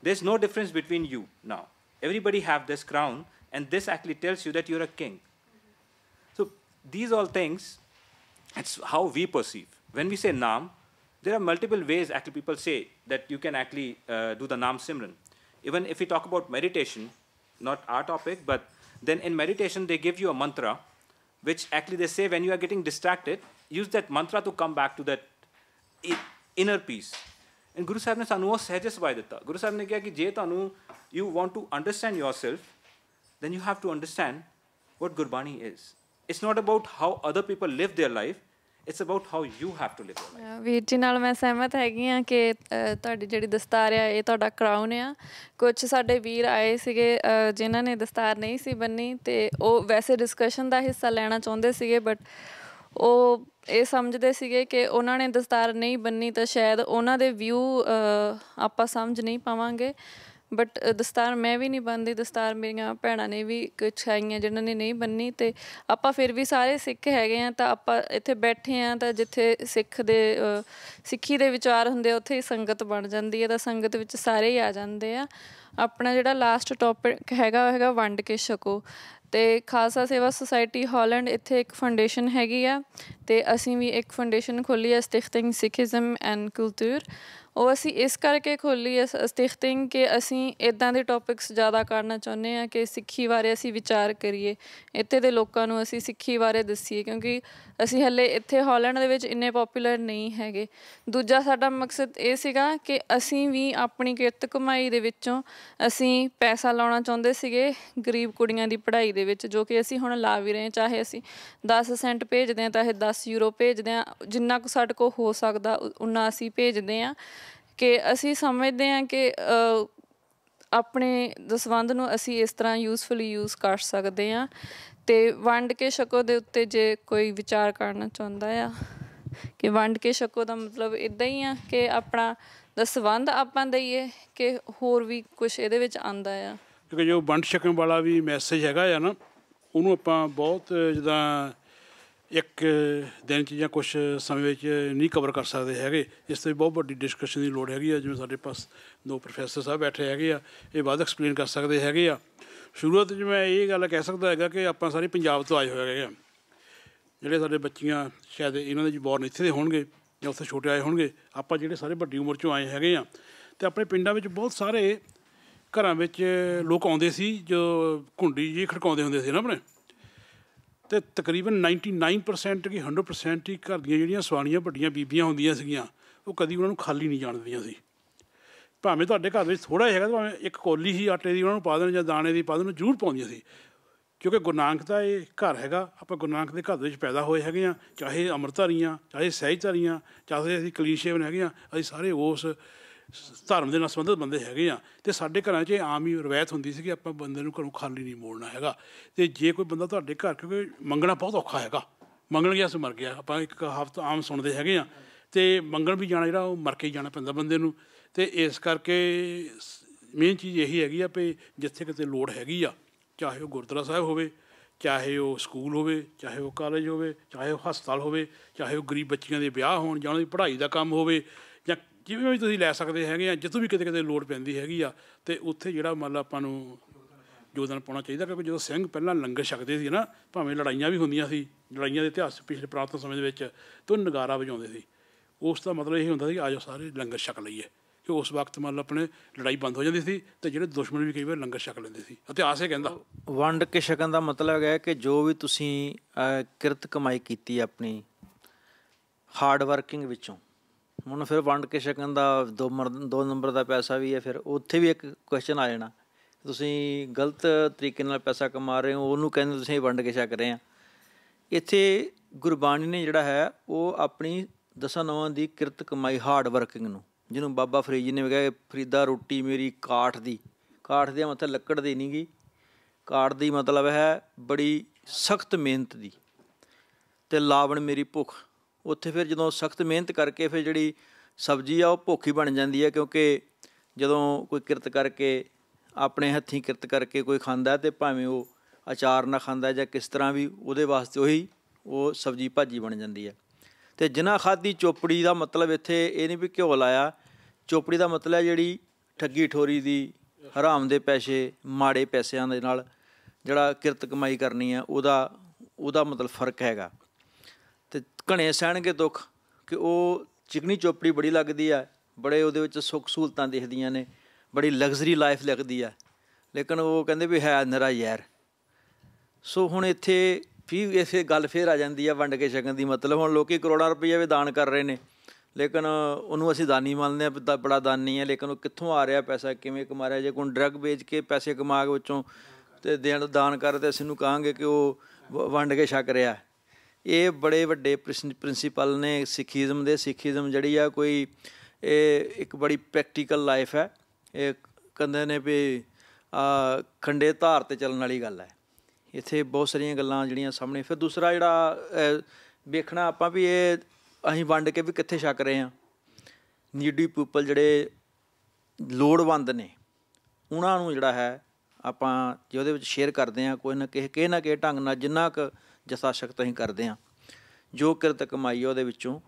There is no difference between you now. Everybody have this crown, and this actually tells you that you're a king. So these all things, it's how we perceive. When we say Naam, there are multiple ways actually people say that you can actually do the Naam Simran. Even if we talk about meditation, not our topic, but then in meditation they give you a mantra, which actually they say when you are getting distracted, use that mantra to come back to that inner peace. And Guru Sahib ne sanu sahaj sawai ditta. Guru Sahib ne kiha ki je tanu you want to understand yourself, then you have to understand what Gurbani is. It's not about how other people live their life, it's about how you have to live your life. ਵੀਰ ਜੀ ਨਾਲ ਮੈਂ ਸਹਿਮਤ ਹੈਗੀ ਹਾਂ ਕਿ ਤੁਹਾਡੀ ਜਿਹੜੀ ਦਸਤਾਰ ਆ ਇਹ ਤੁਹਾਡਾ ਕਰਾਊਨ ਆ। ਕੁਛ ਸਾਡੇ ਵੀਰ ਆਏ ਸੀਗੇ ਜਿਨ੍ਹਾਂ ਨੇ ਦਸਤਾਰ ਨਹੀਂ ਸੀ ਬੰਨੀ ਅਤੇ ਉਹ ਵੈਸੇ ਡਿਸਕਸ਼ਨ ਦਾ ਹਿੱਸਾ ਲੈਣਾ ਚਾਹੁੰਦੇ ਸੀਗੇ, ਬਟ ਉਹ ਇਹ ਸਮਝਦੇ ਸੀਗੇ ਕਿ ਉਹਨਾਂ ਨੇ ਦਸਤਾਰ ਨਹੀਂ ਬੰਨੀ ਤਾਂ ਸ਼ਾਇਦ ਉਹਨਾਂ ਦੇ ਵਿਊ ਆਪਾਂ ਸਮਝ ਨਹੀਂ ਪਾਵਾਂਗੇ। ਬਟ ਦਸਤਾਰ ਮੈਂ ਵੀ ਨਹੀਂ ਬੰਨਦੀ, ਦਸਤਾਰ ਮੇਰੀਆਂ ਭੈਣਾਂ ਨੇ ਵੀ ਕੁਛ ਆਈਆਂ ਜਿਹਨਾਂ ਨੇ ਨਹੀਂ ਬੰਨੀ, ਅਤੇ ਆਪਾਂ ਫਿਰ ਵੀ ਸਾਰੇ ਸਿੱਖ ਹੈਗੇ ਹਾਂ। ਤਾਂ ਆਪਾਂ ਇੱਥੇ ਬੈਠੇ ਹਾਂ ਤਾਂ ਜਿੱਥੇ ਸਿੱਖੀ ਦੇ ਵਿਚਾਰ ਹੁੰਦੇ ਆ ਉੱਥੇ ਹੀ ਸੰਗਤ ਬਣ ਜਾਂਦੀ ਹੈ, ਤਾਂ ਸੰਗਤ ਵਿੱਚ ਸਾਰੇ ਹੀ ਆ ਜਾਂਦੇ ਆ। ਆਪਣਾ ਜਿਹੜਾ ਲਾਸਟ ਟੋਪਿਕ ਹੈਗਾ ਉਹ ਹੈਗਾ ਵੰਡ ਕੇ ਛਕੋ। ਅਤੇ ਖਾਲਸਾ ਸੇਵਾ ਸੁਸਾਇਟੀ ਹਾਲੈਂਡ ਇੱਥੇ ਇੱਕ ਫਾਊਂਡੇਸ਼ਨ ਹੈਗੀ ਆ, ਅਤੇ ਅਸੀਂ ਵੀ ਇੱਕ ਫਾਊਂਡੇਸ਼ਨ ਖੋਲ੍ਹੀ ਹੈ ਸਟਿਖਟਿੰਗ ਸਿੱਖਿਜ਼ਮ ਐਂਡ ਕਲਚਰ। ਉਹ ਅਸੀਂ ਇਸ ਕਰਕੇ ਖੋਲ੍ਹੀ ਹੈ ਸਟਿਖਟਿੰਗ ਕਿ ਅਸੀਂ ਇੱਦਾਂ ਦੇ ਟੋਪਿਕਸ ਜ਼ਿਆਦਾ ਕਰਨਾ ਚਾਹੁੰਦੇ ਹਾਂ ਕਿ ਸਿੱਖੀ ਬਾਰੇ ਅਸੀਂ ਵਿਚਾਰ ਕਰੀਏ, ਇੱਥੇ ਦੇ ਲੋਕਾਂ ਨੂੰ ਅਸੀਂ ਸਿੱਖੀ ਬਾਰੇ ਦੱਸੀਏ, ਕਿਉਂਕਿ ਅਸੀਂ ਹਾਲੇ ਇੱਥੇ ਹਾਲੈਂਡ ਦੇ ਵਿੱਚ ਇੰਨੇ ਪੋਪੂਲਰ ਨਹੀਂ ਹੈਗੇ। ਦੂਜਾ ਸਾਡਾ ਮਕਸਦ ਇਹ ਸੀਗਾ ਕਿ ਅਸੀਂ ਵੀ ਆਪਣੀ ਕਿਰਤ ਕਮਾਈ ਦੇ ਵਿੱਚੋਂ ਅਸੀਂ ਪੈਸਾ ਲਾਉਣਾ ਚਾਹੁੰਦੇ ਸੀਗੇ ਗਰੀਬ ਕੁੜੀਆਂ ਦੀ ਪੜ੍ਹਾਈ ਦੇ ਵਿੱਚ, ਜੋ ਕਿ ਅਸੀਂ ਹੁਣ ਲਾ ਵੀ ਰਹੇ ਹਾਂ। ਚਾਹੇ ਅਸੀਂ 10 ਸੈਂਟ ਭੇਜਦੇ ਹਾਂ, ਚਾਹੇ 10 ਯੂਰੋ ਭੇਜਦੇ ਹਾਂ, ਜਿੰਨਾ ਕੁ ਸਾਡੇ ਕੋਲ ਹੋ ਸਕਦਾ ਉਨਾ ਅਸੀਂ ਭੇਜਦੇ ਹਾਂ। ਕਿ ਅਸੀਂ ਸਮਝਦੇ ਹਾਂ ਕਿ ਆਪਣੇ ਦਸਵੰਧ ਨੂੰ ਅਸੀਂ ਇਸ ਤਰ੍ਹਾਂ ਯੂਜ਼ਫੁਲੀ ਯੂਜ਼ ਕਰ ਸਕਦੇ ਹਾਂ। ਅਤੇ ਵੰਡ ਕੇ ਛਕੋ ਦੇ ਉੱਤੇ ਜੇ ਕੋਈ ਵਿਚਾਰ ਕਰਨਾ ਚਾਹੁੰਦਾ ਆ ਕਿ ਵੰਡ ਕੇ ਛਕੋ ਦਾ ਮਤਲਬ ਇੱਦਾਂ ਹੀ ਆ ਕਿ ਆਪਣਾ ਦਸਵੰਧ ਆਪਾਂ ਦਈਏ ਕਿ ਹੋਰ ਵੀ ਕੁਛ ਇਹਦੇ ਵਿੱਚ ਆਉਂਦਾ ਆ। ਕਿਉਂਕਿ ਜੋ ਵੰਡ ਛਕਣ ਵਾਲਾ ਵੀ ਮੈਸੇਜ ਹੈਗਾ ਆ ਨਾ, ਉਹਨੂੰ ਆਪਾਂ ਬਹੁਤ ਜਿੱਦਾਂ ਇੱਕ ਦਿਨ 'ਚ ਜਾਂ ਕੁਛ ਸਮੇਂ ਵਿੱਚ ਨਹੀਂ ਕਵਰ ਕਰ ਸਕਦੇ ਹੈਗੇ। ਇਸ 'ਤੇ ਬਹੁਤ ਵੱਡੀ ਡਿਸਕਸ਼ਨ ਦੀ ਲੋੜ ਹੈਗੀ ਆ। ਜਿਵੇਂ ਸਾਡੇ ਪਾਸ 2 ਪ੍ਰੋਫੈਸਰ ਸਾਹਿਬ ਬੈਠੇ ਹੈਗੇ ਆ, ਇਹ ਵੱਧ ਐਕਸਪਲੇਨ ਕਰ ਸਕਦੇ ਹੈਗੇ ਆ। ਸ਼ੁਰੂਆਤ 'ਚ ਮੈਂ ਇਹ ਗੱਲ ਕਹਿ ਸਕਦਾ ਹੈਗਾ ਕਿ ਆਪਾਂ ਸਾਰੇ ਪੰਜਾਬ ਤੋਂ ਆਏ ਹੋਏ ਹੈਗੇ ਆ। ਜਿਹੜੇ ਸਾਡੇ ਬੱਚੀਆਂ ਸ਼ਾਇਦ ਇਹਨਾਂ ਦੇ ਬੋਰਨ ਇੱਥੇ ਦੇ ਹੋਣਗੇ ਜਾਂ ਉੱਥੇ ਛੋਟੇ ਆਏ ਹੋਣਗੇ। ਆਪਾਂ ਜਿਹੜੇ ਸਾਰੇ ਵੱਡੀ ਉਮਰ 'ਚੋਂ ਆਏ ਹੈਗੇ ਆ, ਅਤੇ ਆਪਣੇ ਪਿੰਡਾਂ ਵਿੱਚ ਬਹੁਤ ਸਾਰੇ ਘਰਾਂ ਵਿੱਚ ਲੋਕ ਆਉਂਦੇ ਸੀ ਜੋ ਘੁੰਡੀ ਜਿਹੀ ਖੜਕਾਉਂਦੇ ਹੁੰਦੇ ਸੀ ਨਾ ਆਪਣੇ, ਅਤੇ ਤਕਰੀਬਨ 99% ਕਿ 100% ਹੀ ਘਰ ਦੀਆਂ ਜਿਹੜੀਆਂ ਸਵਾਣੀਆਂ ਵੱਡੀਆਂ ਬੀਬੀਆਂ ਹੁੰਦੀਆਂ ਸੀਗੀਆਂ ਉਹ ਕਦੀ ਉਹਨਾਂ ਨੂੰ ਖਾਲੀ ਨਹੀਂ ਜਾਣ ਦਿੰਦੀਆਂ ਸੀ। ਭਾਵੇਂ ਤੁਹਾਡੇ ਘਰ ਵਿੱਚ ਥੋੜ੍ਹਾ ਜਿਹਾ ਹੈਗਾ, ਭਾਵੇਂ ਇੱਕ ਕੌਲੀ ਹੀ ਆਟੇ ਦੀ ਉਹਨਾਂ ਨੂੰ ਪਾ ਦੇਣ ਜਾਂ ਦਾਣੇ ਦੀ ਪਾ ਦੇਣ, ਜ਼ਰੂਰ ਪਾਉਂਦੀਆਂ ਸੀ। ਕਿਉਂਕਿ ਗੁਰੂ ਨਾਨਕ ਦਾ ਇਹ ਘਰ ਹੈਗਾ, ਆਪਾਂ ਗੁਰੂ ਨਾਨਕ ਦੇ ਘਰ ਦੇ ਵਿੱਚ ਪੈਦਾ ਹੋਏ ਹੈਗੇ ਹਾਂ। ਚਾਹੇ ਅੰਮ੍ਰਿਤਧਾਰੀ ਹਾਂ, ਚਾਹੇ ਸਹਿਜਧਾਰੀ ਹਾਂ, ਚਾਹੇ ਅਸੀਂ ਕਲੀਨ ਸ਼ੇਵਨ ਹੈਗੇ ਹਾਂ, ਅਸੀਂ ਸਾਰੇ ਉਸ ਧਰਮ ਦੇ ਨਾਲ ਸੰਬੰਧਿਤ ਬੰਦੇ ਹੈਗੇ ਹਾਂ। ਅਤੇ ਸਾਡੇ ਘਰਾਂ 'ਚ ਆਮ ਹੀ ਰਵਾਇਤ ਹੁੰਦੀ ਸੀ ਕਿ ਆਪਾਂ ਬੰਦੇ ਨੂੰ ਘਰੋਂ ਖਾਲੀ ਨਹੀਂ ਮੋੜਨਾ ਹੈਗਾ। ਅਤੇ ਜੇ ਕੋਈ ਬੰਦਾ ਤੁਹਾਡੇ ਘਰ, ਕਿਉਂਕਿ ਮੰਗਣਾ ਬਹੁਤ ਔਖਾ ਹੈਗਾ, ਮੰਗਣ ਗਿਆ ਸੋ ਮਰ ਗਿਆ, ਆਪਾਂ ਇੱਕ ਹਫ਼ਤਾ ਆਮ ਸੁਣਦੇ ਹੈਗੇ ਹਾਂ। ਅਤੇ ਮੰਗਣ ਵੀ ਜਾਣਾ ਜਿਹੜਾ ਉਹ ਮਰ ਕੇ ਹੀ ਜਾਣਾ ਪੈਂਦਾ ਬੰਦੇ ਨੂੰ। ਅਤੇ ਇਸ ਕਰਕੇ ਮੇਨ ਚੀਜ਼ ਇਹੀ ਹੈਗੀ ਆ ਵੀ ਜਿੱਥੇ ਕਿਤੇ ਲੋੜ ਹੈਗੀ ਆ, ਚਾਹੇ ਉਹ ਗੁਰਦੁਆਰਾ ਸਾਹਿਬ ਹੋਵੇ, ਚਾਹੇ ਉਹ ਸਕੂਲ ਹੋਵੇ, ਚਾਹੇ ਉਹ ਕਾਲਜ ਹੋਵੇ, ਚਾਹੇ ਉਹ ਹਸਪਤਾਲ ਹੋਵੇ, ਚਾਹੇ ਉਹ ਗਰੀਬ ਬੱਚੀਆਂ ਦੇ ਵਿਆਹ ਹੋਣ ਜਾਂ ਉਹਨਾਂ ਦੀ ਪੜ੍ਹਾਈ ਦਾ ਕੰਮ ਹੋਵੇ, ਜਾਂ ਜਿਵੇਂ ਵੀ ਤੁਸੀਂ ਲੈ ਸਕਦੇ ਹੈਗੇ ਆ, ਜਿੱਥੋਂ ਵੀ ਕਿਤੇ ਕਿਤੇ ਲੋੜ ਪੈਂਦੀ ਹੈਗੀ ਆ, ਅਤੇ ਉੱਥੇ ਜਿਹੜਾ ਮੰਨ ਲਓ ਆਪਾਂ ਨੂੰ ਯੋਗਦਾਨ ਪਾਉਣਾ ਚਾਹੀਦਾ। ਕਿਉਂਕਿ ਜਦੋਂ ਸਿੰਘ ਪਹਿਲਾਂ ਲੰਗਰ ਛਕਦੇ ਸੀ ਨਾ, ਭਾਵੇਂ ਲੜਾਈਆਂ ਵੀ ਹੁੰਦੀਆਂ ਸੀ, ਲੜਾਈਆਂ ਦੇ ਇਤਿਹਾਸ ਪਿਛਲੇ ਪੁਰਾਤਨ ਸਮੇਂ ਦੇ ਵਿੱਚ, ਅਤੇ ਉਹ ਨਗਾਰਾ ਵਜਾਉਂਦੇ ਸੀ। ਉਸ ਦਾ ਮਤਲਬ ਇਹ ਹੁੰਦਾ ਸੀ ਕਿ ਆ ਜਾਓ ਸਾਰੇ ਲੰਗਰ ਛਕ ਲਈਏ, ਕਿ ਉਸ ਵਕਤ ਮੰਨ ਲਓ ਆਪਣੇ ਲੜਾਈ ਬੰਦ ਹੋ ਜਾਂਦੀ ਸੀ ਅਤੇ ਜਿਹੜੇ ਦੁਸ਼ਮਣ ਵੀ ਕਈ ਵਾਰ ਲੰਗਰ ਛਕ ਲੈਂਦੇ ਸੀ। ਇਤਿਹਾਸ ਇਹ ਕਹਿੰਦਾ। ਵੰਡ ਕੇ ਛਕਣ ਦਾ ਮਤਲਬ ਹੈ ਕਿ ਜੋ ਵੀ ਤੁਸੀਂ ਕਿਰਤ ਕਮਾਈ ਕੀਤੀ ਆਪਣੀ ਹਾਰਡ ਵਰਕਿੰਗ ਵਿੱਚੋਂ, ਹੁਣ ਫਿਰ ਵੰਡ ਕੇ ਛਕਣ ਦਾ 2 ਨੰਬਰ ਦਾ ਪੈਸਾ ਵੀ ਹੈ। ਫਿਰ ਉੱਥੇ ਵੀ ਇੱਕ ਕੁਐਸਚਨ ਆ ਜਾਣਾ, ਤੁਸੀਂ ਗਲਤ ਤਰੀਕੇ ਨਾਲ ਪੈਸਾ ਕਮਾ ਰਹੇ ਹੋ, ਉਹਨੂੰ ਕਹਿੰਦੇ ਤੁਸੀਂ ਵੰਡ ਕੇ ਛਕ ਰਹੇ ਹਾਂ। ਇੱਥੇ ਗੁਰਬਾਣੀ ਨੇ ਜਿਹੜਾ ਹੈ ਉਹ ਆਪਣੀ 10 ਨੌਂ ਦੀ ਕਿਰਤ ਕਮਾਈ ਹਾਰਡ ਵਰਕਿੰਗ ਨੂੰ, ਜਿਹਨੂੰ ਬਾਬਾ ਫਰੀਦ ਜੀ ਨੇ ਵੀ ਕਿਹਾ, ਫਰੀਦਾ ਰੋਟੀ ਮੇਰੀ ਕਾਠ ਦੀ, ਕਾਠ ਦੀ ਮਤਲਬ ਲੱਕੜ ਦੀ ਨਹੀਂ ਗੀ, ਕਾਠ ਦੀ ਮਤਲਬ ਹੈ ਬੜੀ ਸਖਤ ਮਿਹਨਤ ਦੀ, ਅਤੇ ਲਾਵਣ ਮੇਰੀ ਭੁੱਖ। ਉੱਥੇ ਫਿਰ ਜਦੋਂ ਸਖਤ ਮਿਹਨਤ ਕਰਕੇ ਫਿਰ ਜਿਹੜੀ ਸਬਜ਼ੀ ਆ ਉਹ ਭੁੱਖ ਹੀ ਬਣ ਜਾਂਦੀ ਹੈ। ਕਿਉਂਕਿ ਜਦੋਂ ਕੋਈ ਕਿਰਤ ਕਰਕੇ ਆਪਣੇ ਹੱਥੀਂ ਕਿਰਤ ਕਰਕੇ ਕੋਈ ਖਾਂਦਾ, ਅਤੇ ਭਾਵੇਂ ਉਹ ਅਚਾਰ ਨਾਲ ਖਾਂਦਾ ਜਾਂ ਕਿਸ ਤਰ੍ਹਾਂ ਵੀ, ਉਹਦੇ ਵਾਸਤੇ ਉਹੀ ਉਹ ਸਬਜ਼ੀ ਭਾਜੀ ਬਣ ਜਾਂਦੀ ਹੈ। ਅਤੇ ਜਿਨ੍ਹਾਂ ਖਾਧੀ ਚੋਪੜੀ ਦਾ ਮਤਲਬ ਇੱਥੇ ਇਹ ਨਹੀਂ ਵੀ ਘਿਓ ਲਾਇਆ, ਚੋਪੜੀ ਦਾ ਮਤਲਬ ਹੈ ਜਿਹੜੀ ਠੱਗੀ ਠੋਰੀ ਦੀ, ਹਰਾਮ ਦੇ ਪੈਸੇ, ਮਾੜੇ ਪੈਸਿਆਂ ਦੇ ਨਾਲ ਜਿਹੜਾ ਕਿਰਤ ਕਮਾਈ ਕਰਨੀ ਆ, ਉਹਦਾ ਮਤਲਬ ਫਰਕ ਹੈਗਾ। ਅਤੇ ਘਣੇ ਸਹਿਣਗੇ ਦੁੱਖ ਕਿ ਉਹ ਚਿਕਨੀ ਚੋਪੜੀ ਬੜੀ ਲੱਗਦੀ ਆ, ਬੜੇ ਉਹਦੇ ਵਿੱਚ ਸੁੱਖ ਸਹੂਲਤਾਂ ਦਿਖਦੀਆਂ ਨੇ, ਬੜੀ ਲਗਜ਼ਰੀ ਲਾਈਫ ਲੱਗਦੀ ਆ, ਲੇਕਿਨ ਉਹ ਕਹਿੰਦੇ ਵੀ ਹੈ ਨਿਰਾ ਜ਼ਹਿਰ। ਸੋ ਹੁਣ ਇੱਥੇ ਵੀ ਇਸੇ ਗੱਲ ਫੇਰ ਆ ਜਾਂਦੀ ਆ ਵੰਡ ਕੇ ਛਕਣ ਦੀ। ਮਤਲਬ ਹੁਣ ਲੋਕ ਕਰੋੜਾਂ ਰੁਪਈਆ ਵੀ ਦਾਨ ਕਰ ਰਹੇ ਨੇ, ਲੇਕਿਨ ਉਹਨੂੰ ਅਸੀਂ ਦਾਨੀ ਮੰਨਦੇ ਹਾਂ, ਬੜਾ ਦਾਨੀ ਹੈ, ਲੇਕਿਨ ਉਹ ਕਿੱਥੋਂ ਆ ਰਿਹਾ ਪੈਸਾ, ਕਿਵੇਂ ਕਮਾ ਰਿਹਾ? ਜੇ ਕੋਈ ਡਰੱਗ ਵੇਚ ਕੇ ਪੈਸੇ ਕਮਾ ਕੇ ਵਿੱਚੋਂ ਅਤੇ ਦਾਨ ਕਰ, ਅਤੇ ਅਸੀਂ ਨੂੰ ਕਹਾਂਗੇ ਕਿ ਉਹ ਵੰਡ ਕੇ ਛਕ ਰਿਹਾ। ਇਹ ਬੜੇ ਵੱਡੇ ਪ੍ਰਿੰਸੀਪਲ ਨੇ ਸਿੱਖੀਜ਼ਮ ਦੇ। ਸਿੱਖੀਜ਼ਮ ਜਿਹੜੀ ਆ ਕੋਈ ਇਹ ਇੱਕ ਬੜੀ ਪ੍ਰੈਕਟੀਕਲ ਲਾਈਫ ਹੈ। ਇਹ ਕਹਿੰਦੇ ਨੇ ਵੀ ਖੰਡੇ ਧਾਰ 'ਤੇ ਚੱਲਣ ਵਾਲੀ ਗੱਲ ਹੈ। ਇੱਥੇ ਬਹੁਤ ਸਾਰੀਆਂ ਗੱਲਾਂ ਜਿਹੜੀਆਂ ਸਾਹਮਣੇ। ਫਿਰ ਦੂਸਰਾ ਜਿਹੜਾ ਵੇਖਣਾ ਆਪਾਂ ਵੀ ਇਹ ਅਸੀਂ ਵੰਡ ਕੇ ਵੀ ਕਿੱਥੇ ਛਕ ਰਹੇ ਹਾਂ। ਨੀਡੀ ਪੀਪਲ ਜਿਹੜੇ ਲੋੜਵੰਦ ਨੇ ਉਹਨਾਂ ਨੂੰ ਜਿਹੜਾ ਹੈ ਆਪਾਂ ਜੇ ਉਹਦੇ ਵਿੱਚ ਸ਼ੇਅਰ ਕਰਦੇ ਹਾਂ ਕੋਈ ਨਾ ਕਿਸੇ ਢੰਗ ਨਾਲ, ਜਿੰਨਾ ਕੁ ਜਥਾ ਸ਼ਕਤ ਅਸੀਂ ਕਰਦੇ ਹਾਂ, ਜੋ ਕਿਰਤ ਕਮਾਈ ਉਹਦੇ ਵਿੱਚੋਂ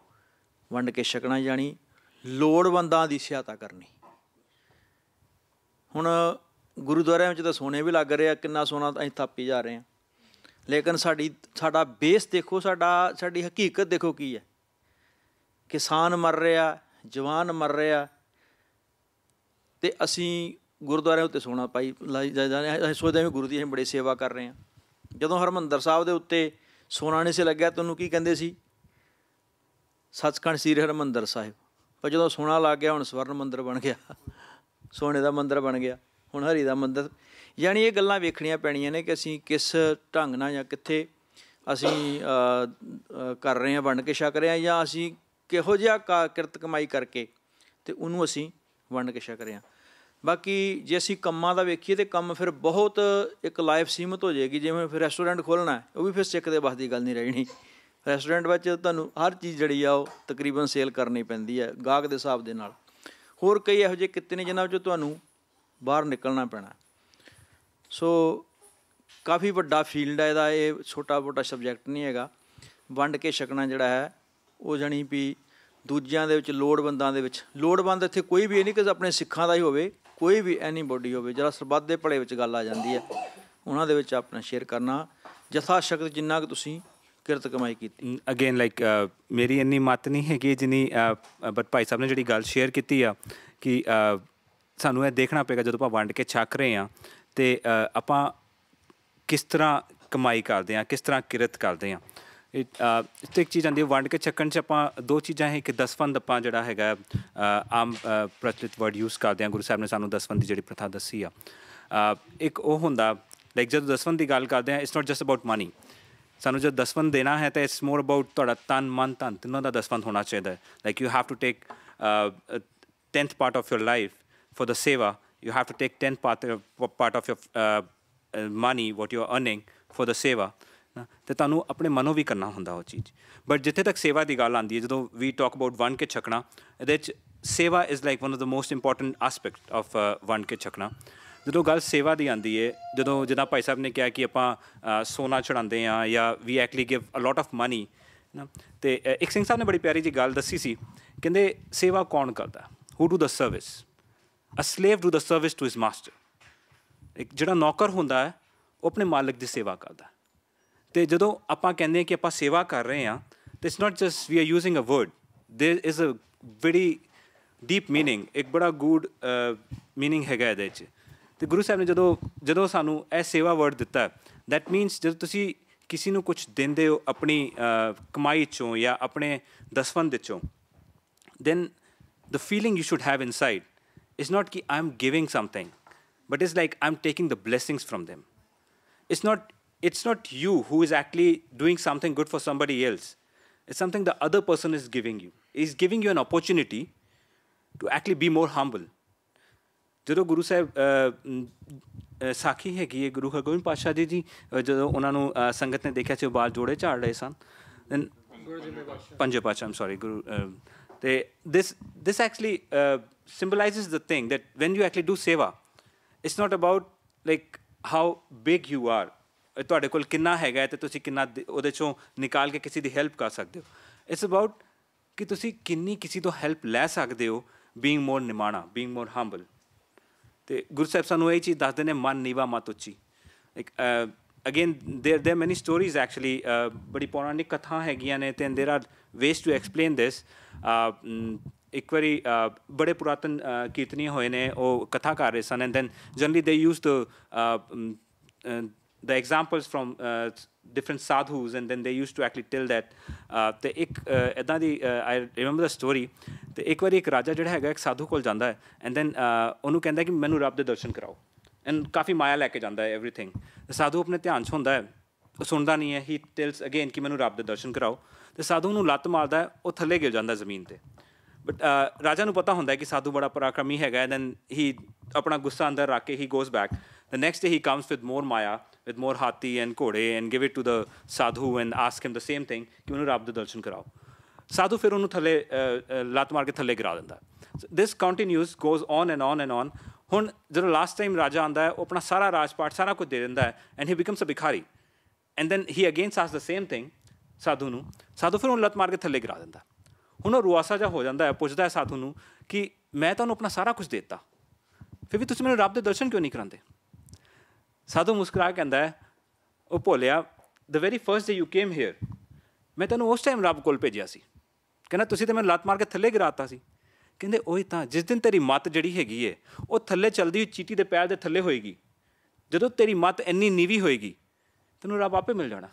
ਵੰਡ ਕੇ ਛਕਣਾ, ਜਾਣੀ ਲੋੜਵੰਦਾਂ ਦੀ ਸਹਾਇਤਾ ਕਰਨੀ। ਹੁਣ ਗੁਰਦੁਆਰਿਆਂ ਵਿੱਚ ਤਾਂ ਸੋਨੇ ਵੀ ਲੱਗ ਰਿਹਾ, ਕਿੰਨਾ ਸੋਨਾ ਅਸੀਂ ਥਾਪੀ ਜਾ ਰਹੇ ਹਾਂ, ਲੇਕਿਨ ਸਾਡਾ ਬੇਸ ਦੇਖੋ, ਸਾਡੀ ਹਕੀਕਤ ਦੇਖੋ ਕੀ ਹੈ। ਕਿਸਾਨ ਮਰ ਰਿਹਾ, ਜਵਾਨ ਮਰ ਰਿਹਾ, ਅਤੇ ਅਸੀਂ ਗੁਰਦੁਆਰਿਆਂ ਉੱਤੇ ਸੋਨਾ ਲਾਈ ਜਾਂਦੇ। ਅਸੀਂ ਸੋਚਦੇ ਹਾਂ ਵੀ ਗੁਰੂ ਦੀ ਅਸੀਂ ਬੜੀ ਸੇਵਾ ਕਰ ਰਹੇ ਹਾਂ। ਜਦੋਂ ਹਰਿਮੰਦਰ ਸਾਹਿਬ ਦੇ ਉੱਤੇ ਸੋਨਾ ਨਹੀਂ ਸੀ ਲੱਗਿਆ, ਤੁਹਾਨੂੰ ਕੀ ਕਹਿੰਦੇ ਸੀ? ਸੱਚਖੰਡ ਸ੍ਰੀ ਹਰਿਮੰਦਰ ਸਾਹਿਬ। ਪਰ ਜਦੋਂ ਸੋਨਾ ਲੱਗ ਗਿਆ, ਹੁਣ ਸਵਰਨ ਮੰਦਰ ਬਣ ਗਿਆ, ਸੋਨੇ ਦਾ ਮੰਦਰ ਬਣ ਗਿਆ, ਹੁਣ ਹਰੀ ਦਾ ਮੰਦਰ। ਯਾਨੀ ਇਹ ਗੱਲਾਂ ਵੇਖਣੀਆਂ ਪੈਣੀਆਂ ਨੇ ਕਿ ਅਸੀਂ ਕਿਸ ਢੰਗ ਨਾਲ ਜਾਂ ਕਿੱਥੇ ਅਸੀਂ ਕਰ ਰਹੇ ਹਾਂ, ਵੰਡ ਕੇ ਛਕ ਰਹੇ ਹਾਂ, ਜਾਂ ਅਸੀਂ ਕਿਹੋ ਜਿਹਾ ਕਿਰਤ ਕਮਾਈ ਕਰਕੇ ਅਤੇ ਉਹਨੂੰ ਅਸੀਂ ਵੰਡ ਕੇ ਛਕ ਰਹੇ ਹਾਂ। ਬਾਕੀ ਜੇ ਅਸੀਂ ਕੰਮਾਂ ਦਾ ਵੇਖੀਏ ਤਾਂ ਕੰਮ ਫਿਰ ਬਹੁਤ ਇੱਕ ਲਾਈਫ ਸੀਮਤ ਹੋ ਜਾਏਗੀ। ਜਿਵੇਂ ਫਿਰ ਰੈਸਟੋਰੈਂਟ ਖੋਲ੍ਹਣਾ, ਉਹ ਵੀ ਫਿਰ ਸਿੱਖ ਦੇ ਬਸ ਦੀ ਗੱਲ ਨਹੀਂ ਰਹਿਣੀ। ਰੈਸਟੋਰੈਂਟ ਵਿੱਚ ਤੁਹਾਨੂੰ ਹਰ ਚੀਜ਼ ਜਿਹੜੀ ਆ ਉਹ ਤਕਰੀਬਨ ਸੇਲ ਕਰਨੀ ਪੈਂਦੀ ਹੈ ਗਾਹਕ ਦੇ ਹਿਸਾਬ ਦੇ ਨਾਲ। ਹੋਰ ਕਈ ਇਹੋ ਜਿਹੇ ਕਿੱਤੇ ਨੇ ਜਿਨ੍ਹਾਂ ਵਿੱਚੋਂ ਤੁਹਾਨੂੰ ਬਾਹਰ ਨਿਕਲਣਾ ਪੈਣਾ। ਸੋ ਕਾਫੀ ਵੱਡਾ ਫੀਲਡ ਹੈ ਇਹਦਾ, ਇਹ ਛੋਟਾ ਮੋਟਾ ਸਬਜੈਕਟ ਨਹੀਂ ਹੈਗਾ। ਵੰਡ ਕੇ ਛਕਣਾ ਜਿਹੜਾ ਹੈ ਉਹ ਜਾਣੀ ਵੀ ਦੂਜਿਆਂ ਦੇ ਵਿੱਚ, ਲੋੜਵੰਦਾਂ ਦੇ ਵਿੱਚ। ਲੋੜਵੰਦ ਇੱਥੇ ਕੋਈ ਵੀ ਇਹ ਨਹੀਂ ਕਿ ਆਪਣੇ ਸਿੱਖਾਂ ਦਾ ਹੀ ਹੋਵੇ, ਕੋਈ ਵੀ ਐਨੀ ਬੋਡੀ ਹੋਵੇ, ਜਿਹੜਾ ਸਰਬੱਤ ਦੇ ਭਲੇ ਵਿੱਚ ਗੱਲ ਆ ਜਾਂਦੀ ਹੈ, ਉਹਨਾਂ ਦੇ ਵਿੱਚ ਆਪਣਾ ਸ਼ੇਅਰ ਕਰਨਾ ਜਥਾ ਸ਼ਕਤ ਜਿੰਨਾ ਕੁ ਤੁਸੀਂ ਕਿਰਤ ਕਮਾਈ ਕੀਤੀ। ਅਗੇਨ ਲਾਈਕ ਮੇਰੀ ਇੰਨੀ ਮੱਤ ਨਹੀਂ ਹੈਗੀ ਜਿੰਨੀ, ਬਟ ਭਾਈ ਸਾਹਿਬ ਨੇ ਜਿਹੜੀ ਗੱਲ ਸ਼ੇਅਰ ਕੀਤੀ ਆ ਕਿ ਸਾਨੂੰ ਇਹ ਦੇਖਣਾ ਪਏਗਾ ਜਦੋਂ ਆਪਾਂ ਵੰਡ ਕੇ ਛਕ ਰਹੇ ਹਾਂ ਅਤੇ ਆਪਾਂ ਕਿਸ ਤਰ੍ਹਾਂ ਕਮਾਈ ਕਰਦੇ ਹਾਂ, ਕਿਸ ਤਰ੍ਹਾਂ ਕਿਰਤ ਕਰਦੇ ਹਾਂ। ਇੱਕ ਚੀਜ਼ ਆਉਂਦੀ ਹੈ ਵੰਡ ਕੇ ਛਕਣ 'ਚ ਆਪਾਂ ਦੋ ਚੀਜ਼ਾਂ ਹੈ। ਇੱਕ ਦਸਵੰਧ ਆਪਾਂ ਜਿਹੜਾ ਹੈਗਾ ਆਮ ਪ੍ਰਚਲਿਤ ਵਰਡ ਯੂਜ਼ ਕਰਦੇ ਹਾਂ। ਗੁਰੂ ਸਾਹਿਬ ਨੇ ਸਾਨੂੰ ਦਸਵੰਧ ਦੀ ਜਿਹੜੀ ਪ੍ਰਥਾ ਦੱਸੀ ਆ। ਇੱਕ ਉਹ ਹੁੰਦਾ ਲਾਈਕ ਜਦੋਂ ਦਸਵੰਧ ਦੀ ਗੱਲ ਕਰਦੇ ਹਾਂ, it's not just about money. ਸਾਨੂੰ ਜਦ ਦਸਵੰਧ ਦੇਣਾ ਹੈ ਤਾਂ ਇਟਸ ਮੋਰ ਅਬਾਊਟ ਤੁਹਾਡਾ ਤਨ, ਮਨ, ਧਨ ਤਿੰਨਾਂ ਦਾ ਦਸਵੰਧ ਹੋਣਾ ਚਾਹੀਦਾ ਹੈ। Like you have to take 10th part of your life for the seva. You have to take 10th part of your money, what you are earning for the seva. ਅਤੇ ਤੁਹਾਨੂੰ ਆਪਣੇ ਮਨੋਂ ਵੀ ਕਰਨਾ ਹੁੰਦਾ ਉਹ ਚੀਜ਼। ਬਟ ਜਿੱਥੇ ਤੱਕ ਸੇਵਾ ਦੀ ਗੱਲ ਆਉਂਦੀ ਹੈ, ਜਦੋਂ ਵੀ ਟਾਕ ਅਬਾਊਟ ਵੰਡ ਕੇ ਛਕਣਾ, ਇਹਦੇ 'ਚ ਸੇਵਾ is like one of the most important aspect of ਵੰਡ ਕੇ ਛਕਣਾ। ਜਦੋਂ ਗੱਲ ਸੇਵਾ ਦੀ ਆਉਂਦੀ ਹੈ, ਜਦੋਂ ਜਿੱਦਾਂ ਭਾਈ ਸਾਹਿਬ ਨੇ ਕਿਹਾ ਕਿ ਆਪਾਂ ਸੋਨਾ ਚੜ੍ਹਾਉਂਦੇ ਹਾਂ ਜਾਂ we actually give a lot of money ਨਾ, ਅਤੇ ਇੱਕ ਸਿੰਘ ਸਾਹਿਬ ਨੇ ਬੜੀ ਪਿਆਰੀ ਜਿਹੀ ਗੱਲ ਦੱਸੀ ਸੀ। ਕਹਿੰਦੇ ਸੇਵਾ ਕੌਣ ਕਰਦਾ? Who do the service? A slave do the service to his master. ਇੱਕ ਜਿਹੜਾ ਨੌਕਰ ਹੁੰਦਾ ਹੈ ਉਹ ਆਪਣੇ ਮਾਲਕ ਦੀ ਸੇਵਾ ਕਰਦਾ। ਅਤੇ ਜਦੋਂ ਆਪਾਂ ਕਹਿੰਦੇ ਹਾਂ ਕਿ ਆਪਾਂ ਸੇਵਾ ਕਰ ਰਹੇ ਹਾਂ, ਤਾਂ it's not just we are using a word, there is a very deep meaning, ਇੱਕ ਬੜਾ ਗੂਡ ਮੀਨਿੰਗ ਹੈਗਾ ਇਹਦੇ 'ਚ। ਅਤੇ ਗੁਰੂ ਸਾਹਿਬ ਨੇ ਜਦੋਂ ਸਾਨੂੰ ਇਹ ਸੇਵਾ ਵਰਡ ਦਿੱਤਾ, ਦੈਟ ਮੀਨਸ ਜਦੋਂ ਤੁਸੀਂ ਕਿਸੇ ਨੂੰ ਕੁਛ ਦਿੰਦੇ ਹੋ ਆਪਣੀ ਕਮਾਈ 'ਚੋਂ ਜਾਂ ਆਪਣੇ ਦਸਵੰਧ 'ਚੋਂ, then the feeling you should have inside is not ki I'm giving something, but it's like I'm taking the blessings from them. It's not you who is actually doing something good for somebody else. It's something the other person is giving you. He's giving you an opportunity to actually be more humble. ਜਦੋਂ ਗੁਰੂ ਸਾਹਿਬ ਸਾਖੀ ਹੈਗੀ ਹੈ ਗੁਰੂ ਹਰਗੋਬਿੰਦ ਪਾਤਸ਼ਾਹ ਜੀ ਜਦੋਂ ਉਹਨਾਂ ਨੂੰ ਸੰਗਤ ਨੇ ਦੇਖਿਆ ਸੀ ਉਹ ਬਾਲ ਜੋੜੇ ਝਾੜ ਰਹੇ ਸਨ, ਦੈਨ ਪੰਜੇ ਪਾਤਸ਼ਾਹ, ਆਮ ਸੌਰੀ, ਗੁਰੂ। ਅਤੇ this actually symbolizes the thing that when you actually do seva, it's not about like how big you are, ਤੁਹਾਡੇ ਕੋਲ ਕਿੰਨਾ ਹੈਗਾ ਅਤੇ ਤੁਸੀਂ ਕਿੰਨਾ ਉਹਦੇ 'ਚੋਂ ਨਿਕਾਲ ਕੇ ਕਿਸੇ ਦੀ ਹੈਲਪ ਕਰ ਸਕਦੇ ਹੋ। ਇਟਸ ਅਬਾਊਟ ਕਿ ਤੁਸੀਂ ਕਿੰਨੀ ਕਿਸੇ ਤੋਂ ਹੈਲਪ ਲੈ ਸਕਦੇ ਹੋ, ਬੀਇੰਗ ਮੋਰ ਨਿਮਾਣਾ, ਬੀਇੰਗ ਮੋਰ ਹੰਬਲ। ਅਤੇ ਗੁਰੂ ਸਾਹਿਬ ਸਾਨੂੰ ਇਹ ਚੀਜ਼ ਦੱਸਦੇ ਨੇ, ਮਨ ਨੀਵਾ ਮਤ ਉੱਚੀ। ਇੱਕ again there are many stories actually ਬੜੀ ਪੌਰਾਣਿਕ ਕਥਾ ਹੈਗੀਆਂ ਨੇ ਤੇ there are ways to explain this ਇੱਕ ਵਾਰੀ ਬੜੇ ਪੁਰਾਤਨ ਕੀਰਤਨੀਏ ਹੋਏ ਨੇ ਉਹ ਕਥਾ ਕਰ ਰਹੇ ਸਨ and then generally they used the examples from different sadhus and then they used to actually tell that ਤੇ ਇੱਕ ਇੱਦਾਂ ਦੀ I remember the story ਤੇ ਇੱਕ ਵਾਰੀ ਇੱਕ ਰਾਜਾ ਜਿਹੜਾ ਹੈਗਾ ਇੱਕ ਸਾਧੂ ਕੋਲ ਜਾਂਦਾ ਹੈ and then ਉਹਨੂੰ ਕਹਿੰਦਾ ਕਿ ਮੈਨੂੰ ਰੱਬ ਦੇ ਦਰਸ਼ਨ ਕਰਾਓ and ਕਾਫੀ ਮਾਇਆ ਲੈ ਕੇ ਜਾਂਦਾ ਹੈ everything ਸਾਧੂ ਆਪਣੇ ਧਿਆਨ 'ਚ ਹੁੰਦਾ ਹੈ ਉਹ ਸੁਣਦਾ ਨਹੀਂ ਹੈ he tells again ਕਿ ਮੈਨੂੰ ਰੱਬ ਦੇ ਦਰਸ਼ਨ ਕਰਾਓ ਤੇ ਸਾਧੂ ਨੂੰ ਲੱਤ ਮਾਰਦਾ ਉਹ ਥੱਲੇ ਗਿਰ ਜਾਂਦਾ ਜ਼ਮੀਨ 'ਤੇ ਬਟ ਰਾਜਾ ਨੂੰ ਪਤਾ ਹੁੰਦਾ ਕਿ ਸਾਧੂ ਬੜਾ ਪਰਾਕਰਮੀ ਹੈਗਾ and then he ਆਪਣਾ ਗੁੱਸਾ ਅੰਦਰ ਰੱਖ ਕੇ he goes back the next day he comes with more maya with more ਹਾਥੀ and ਘੋੜੇ and give it to the sadhu and ask him the same thing ਕਿ ਉਹਨੂੰ ਰੱਬ ਦੇ ਦਰਸ਼ਨ ਕਰਾਓ ਸਾਧੂ ਫਿਰ ਉਹਨੂੰ ਥੱਲੇ ਲੱਤ ਮਾਰ ਕੇ ਥੱਲੇ ਗਿਰਾ ਦਿੰਦਾ this continues goes on and on and on ਹੁਣ ਜਦੋਂ ਲਾਸਟ ਟਾਈਮ ਰਾਜਾ ਆਉਂਦਾ ਹੈ ਉਹ ਆਪਣਾ ਸਾਰਾ ਰਾਜਪਾਟ ਸਾਰਾ ਕੁਝ ਦੇ ਦਿੰਦਾ ਹੈ and he becomes a ਭਿਖਾਰੀ and then he again asks the same thing ਸਾਧੂ ਨੂੰ ਸਾਧੂ ਫਿਰ ਉਹਨੂੰ ਲੱਤ ਮਾਰ ਕੇ ਥੱਲੇ ਗਿਰਾ ਦਿੰਦਾ ਹੁਣ ਉਹ ਰੁਆਸਾ ਜਿਹਾ ਹੋ ਜਾਂਦਾ ਹੈ ਪੁੱਛਦਾ ਹੈ ਸਾਧੂ ਨੂੰ ਕਿ ਮੈਂ ਤੁਹਾਨੂੰ ਆਪਣਾ ਸਾਰਾ ਕੁਝ ਦੇ ਦਿੱਤਾ ਫਿਰ ਵੀ ਤੁਸੀਂ ਮੈਨੂੰ ਰੱਬ ਦੇ ਦਰਸ਼ਨ ਕਿਉਂ ਨਹੀਂ ਕਰਾਉਂਦੇ ਸਾਧੂ ਮੁਸਕਰਾ ਕੇ ਕਹਿੰਦਾ ਹੈ ਉਹ ਭੋਲਿਆ the very first day you came here ਮੈਂ ਤੈਨੂੰ ਉਸ ਟਾਈਮ ਰੱਬ ਕੋਲ ਭੇਜਿਆ ਸੀ ਕਹਿੰਦਾ ਤੁਸੀਂ ਤਾਂ ਮੈਨੂੰ ਲੱਤ ਮਾਰ ਕੇ ਥੱਲੇ ਗਿਰਾਤਾ ਸੀ ਕਹਿੰਦੇ ਉਹੀ ਤਾਂ ਜਿਸ ਦਿਨ ਤੇਰੀ ਮੱਤ ਜਿਹੜੀ ਹੈਗੀ ਹੈ ਉਹ ਥੱਲੇ ਚੱਲਦੀ ਹੋਈ ਚੀਟੀ ਦੇ ਪੈਰ ਦੇ ਥੱਲੇ ਹੋਏਗੀ ਜਦੋਂ ਤੇਰੀ ਮੱਤ ਇੰਨੀ ਨੀਵੀਂ ਹੋਏਗੀ ਤੈਨੂੰ ਰੱਬ ਆਪੇ ਮਿਲ ਜਾਣਾ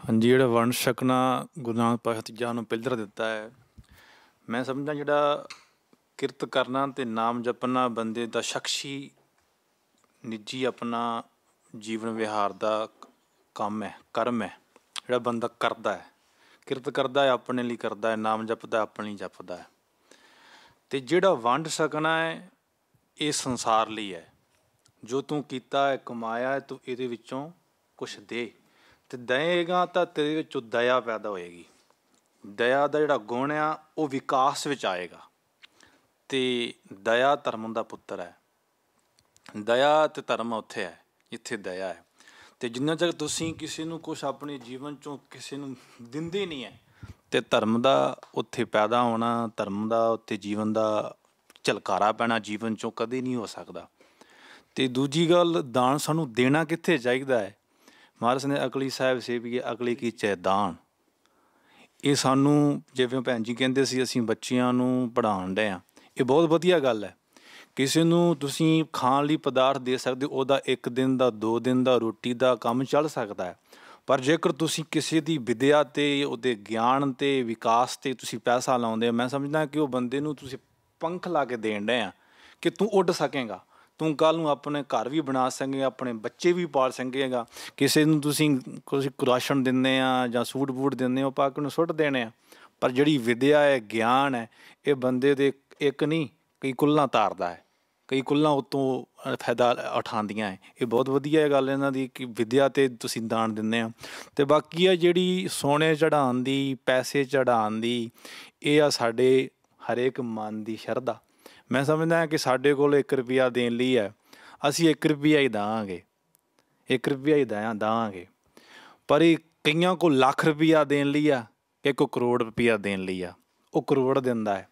ਹਾਂਜੀ ਜਿਹੜਾ ਵੰਡ ਛਕਣਾ ਗੁਰੂ ਨਾਨਕ ਪਾਤਸ਼ਾਹ ਜੀ ਨੂੰ ਪਿਲਰ ਦਿੱਤਾ ਹੈ ਮੈਂ ਸਮਝਦਾ ਜਿਹੜਾ ਕਿਰਤ ਕਰਨਾ ਅਤੇ ਨਾਮ ਜਪਣਾ ਬੰਦੇ ਦਾ ਸ਼ਖਸੀ ਨਿੱਜੀ ਆਪਣਾ ਜੀਵਨ ਵਿਹਾਰ ਦਾ ਕੰਮ ਹੈ ਕਰਮ ਹੈ ਜਿਹੜਾ ਬੰਦਾ ਕਰਦਾ ਹੈ ਕਿਰਤ ਕਰਦਾ ਹੈ ਆਪਣੇ ਲਈ ਕਰਦਾ ਹੈ ਨਾਮ ਜਪਦਾ ਆਪਣੇ ਲਈ ਜਪਦਾ ਹੈ ਅਤੇ ਜਿਹੜਾ ਵੰਡ ਛਕਣਾ ਹੈ ਇਹ ਸੰਸਾਰ ਲਈ ਹੈ ਜੋ ਤੂੰ ਕੀਤਾ ਹੈ ਕਮਾਇਆ ਹੈ ਤੂੰ ਇਹਦੇ ਵਿੱਚੋਂ ਕੁਛ ਦੇ ਅਤੇ ਦੇਵੇਗਾ ਤਾਂ ਤੇਰੇ ਵਿੱਚੋਂ ਦਇਆ ਪੈਦਾ ਹੋਏਗੀ ਦਇਆ ਦਾ ਜਿਹੜਾ ਗੁਣ ਆ ਉਹ ਵਿਕਾਸ ਵਿੱਚ ਆਏਗਾ ਅਤੇ ਦਇਆ ਧਰਮ ਦਾ ਪੁੱਤਰ ਹੈ ਦਇਆ ਅਤੇ ਧਰਮ ਉੱਥੇ ਹੈ ਜਿੱਥੇ ਦਇਆ ਹੈ ਅਤੇ ਜਿੰਨਾ ਚਿਰ ਤੁਸੀਂ ਕਿਸੇ ਨੂੰ ਕੁਛ ਆਪਣੇ ਜੀਵਨ 'ਚੋਂ ਕਿਸੇ ਨੂੰ ਦਿੰਦੇ ਨਹੀਂ ਹੈ ਅਤੇ ਧਰਮ ਦਾ ਉੱਥੇ ਪੈਦਾ ਹੋਣਾ ਧਰਮ ਦਾ ਉੱਥੇ ਜੀਵਨ ਦਾ ਝਲਕਾਰਾ ਪੈਣਾ ਜੀਵਨ 'ਚੋਂ ਕਦੇ ਨਹੀਂ ਹੋ ਸਕਦਾ ਅਤੇ ਦੂਜੀ ਗੱਲ ਦਾਨ ਸਾਨੂੰ ਦੇਣਾ ਕਿੱਥੇ ਚਾਹੀਦਾ ਹੈ ਮਹਾਰਾਜ ਨੇ ਅਕਲੀ ਸਾਹਿਬ ਸੇਵੀਏ ਅਕਲੀ ਕੀਚੈ ਦਾਨ ਇਹ ਸਾਨੂੰ ਜਿਵੇਂ ਭੈਣ ਜੀ ਕਹਿੰਦੇ ਸੀ ਅਸੀਂ ਬੱਚਿਆਂ ਨੂੰ ਪੜ੍ਹਾਉਣ ਡਏ ਹਾਂ ਇਹ ਬਹੁਤ ਵਧੀਆ ਗੱਲ ਹੈ ਕਿਸੇ ਨੂੰ ਤੁਸੀਂ ਖਾਣ ਲਈ ਪਦਾਰਥ ਦੇ ਸਕਦੇ ਉਹਦਾ 1 ਦਿਨ ਦਾ 2 ਦਿਨ ਦਾ ਰੋਟੀ ਦਾ ਕੰਮ ਚੱਲ ਸਕਦਾ ਹੈ ਪਰ ਜੇਕਰ ਤੁਸੀਂ ਕਿਸੇ ਦੀ ਵਿੱਦਿਆ 'ਤੇ ਉਹਦੇ ਗਿਆਨ 'ਤੇ ਵਿਕਾਸ 'ਤੇ ਤੁਸੀਂ ਪੈਸਾ ਲਾਉਂਦੇ ਹੋ ਮੈਂ ਸਮਝਦਾ ਕਿ ਉਹ ਬੰਦੇ ਨੂੰ ਤੁਸੀਂ ਪੰਖ ਲਾ ਕੇ ਦੇਣ ਡਏ ਆ ਕਿ ਤੂੰ ਉੱਡ ਸਕੇਂਗਾ ਤੂੰ ਕੱਲ੍ਹ ਨੂੰ ਆਪਣੇ ਘਰ ਵੀ ਬਣਾ ਸਕੇਂਗਾ ਆਪਣੇ ਬੱਚੇ ਵੀ ਪਾਲ ਸਕੇਂਗਾ ਕਿਸੇ ਨੂੰ ਤੁਸੀਂ ਕੁਛ ਰਾਸ਼ਨ ਦਿੰਦੇ ਆ ਜਾਂ ਸੂਟ ਬੂਟ ਦਿੰਦੇ ਹੋ ਪਾ ਕੇ ਉਹਨੂੰ ਸੁੱਟ ਦੇਣੇ ਆ ਪਰ ਜਿਹੜੀ ਵਿੱਦਿਆ ਹੈ ਗਿਆਨ ਹੈ ਇਹ ਬੰਦੇ ਦੇ ਇੱਕ ਨਹੀਂ ਕਈ ਕੁੱਲਾਂ ਤਾਰਦਾ ਹੈ ਕਈ ਕੁੱਲਾਂ ਉੱਤੋਂ ਫਾਇਦਾ ਉਠਾਉਂਦੀਆਂ ਹੈ ਇਹ ਬਹੁਤ ਵਧੀਆ ਗੱਲ ਇਹਨਾਂ ਦੀ ਕਿ ਵਿੱਦਿਆ 'ਤੇ ਤੁਸੀਂ ਦਾਨ ਦਿੰਦੇ ਆ ਅਤੇ ਬਾਕੀ ਆ ਜਿਹੜੀ ਸੋਨੇ ਚੜ੍ਹਾਉਣ ਦੀ ਪੈਸੇ ਚੜ੍ਹਾਉਣ ਦੀ ਇਹ ਆ ਸਾਡੇ ਹਰੇਕ ਮਨ ਦੀ ਸ਼ਰਧਾ ਮੈਂ ਸਮਝਦਾ ਕਿ ਸਾਡੇ ਕੋਲ 1 ਰੁਪਈਆ ਦੇਣ ਲਈ ਹੈ ਅਸੀਂ 1 ਰੁਪਈਆ ਹੀ ਦੇਵਾਂਗੇ 1 ਰੁਪਈਆ ਹੀ ਦੇਵਾਂਗੇ ਪਰ ਇਹ ਕਈਆਂ ਕੋਲ ਲੱਖ ਰੁਪਈਆ ਦੇਣ ਲਈ ਆ ਕਿ ਕੋਈ ਕਰੋੜ ਰੁਪਈਆ ਦੇਣ ਲਈ ਆ ਉਹ ਕਰੋੜ ਦਿੰਦਾ ਹੈ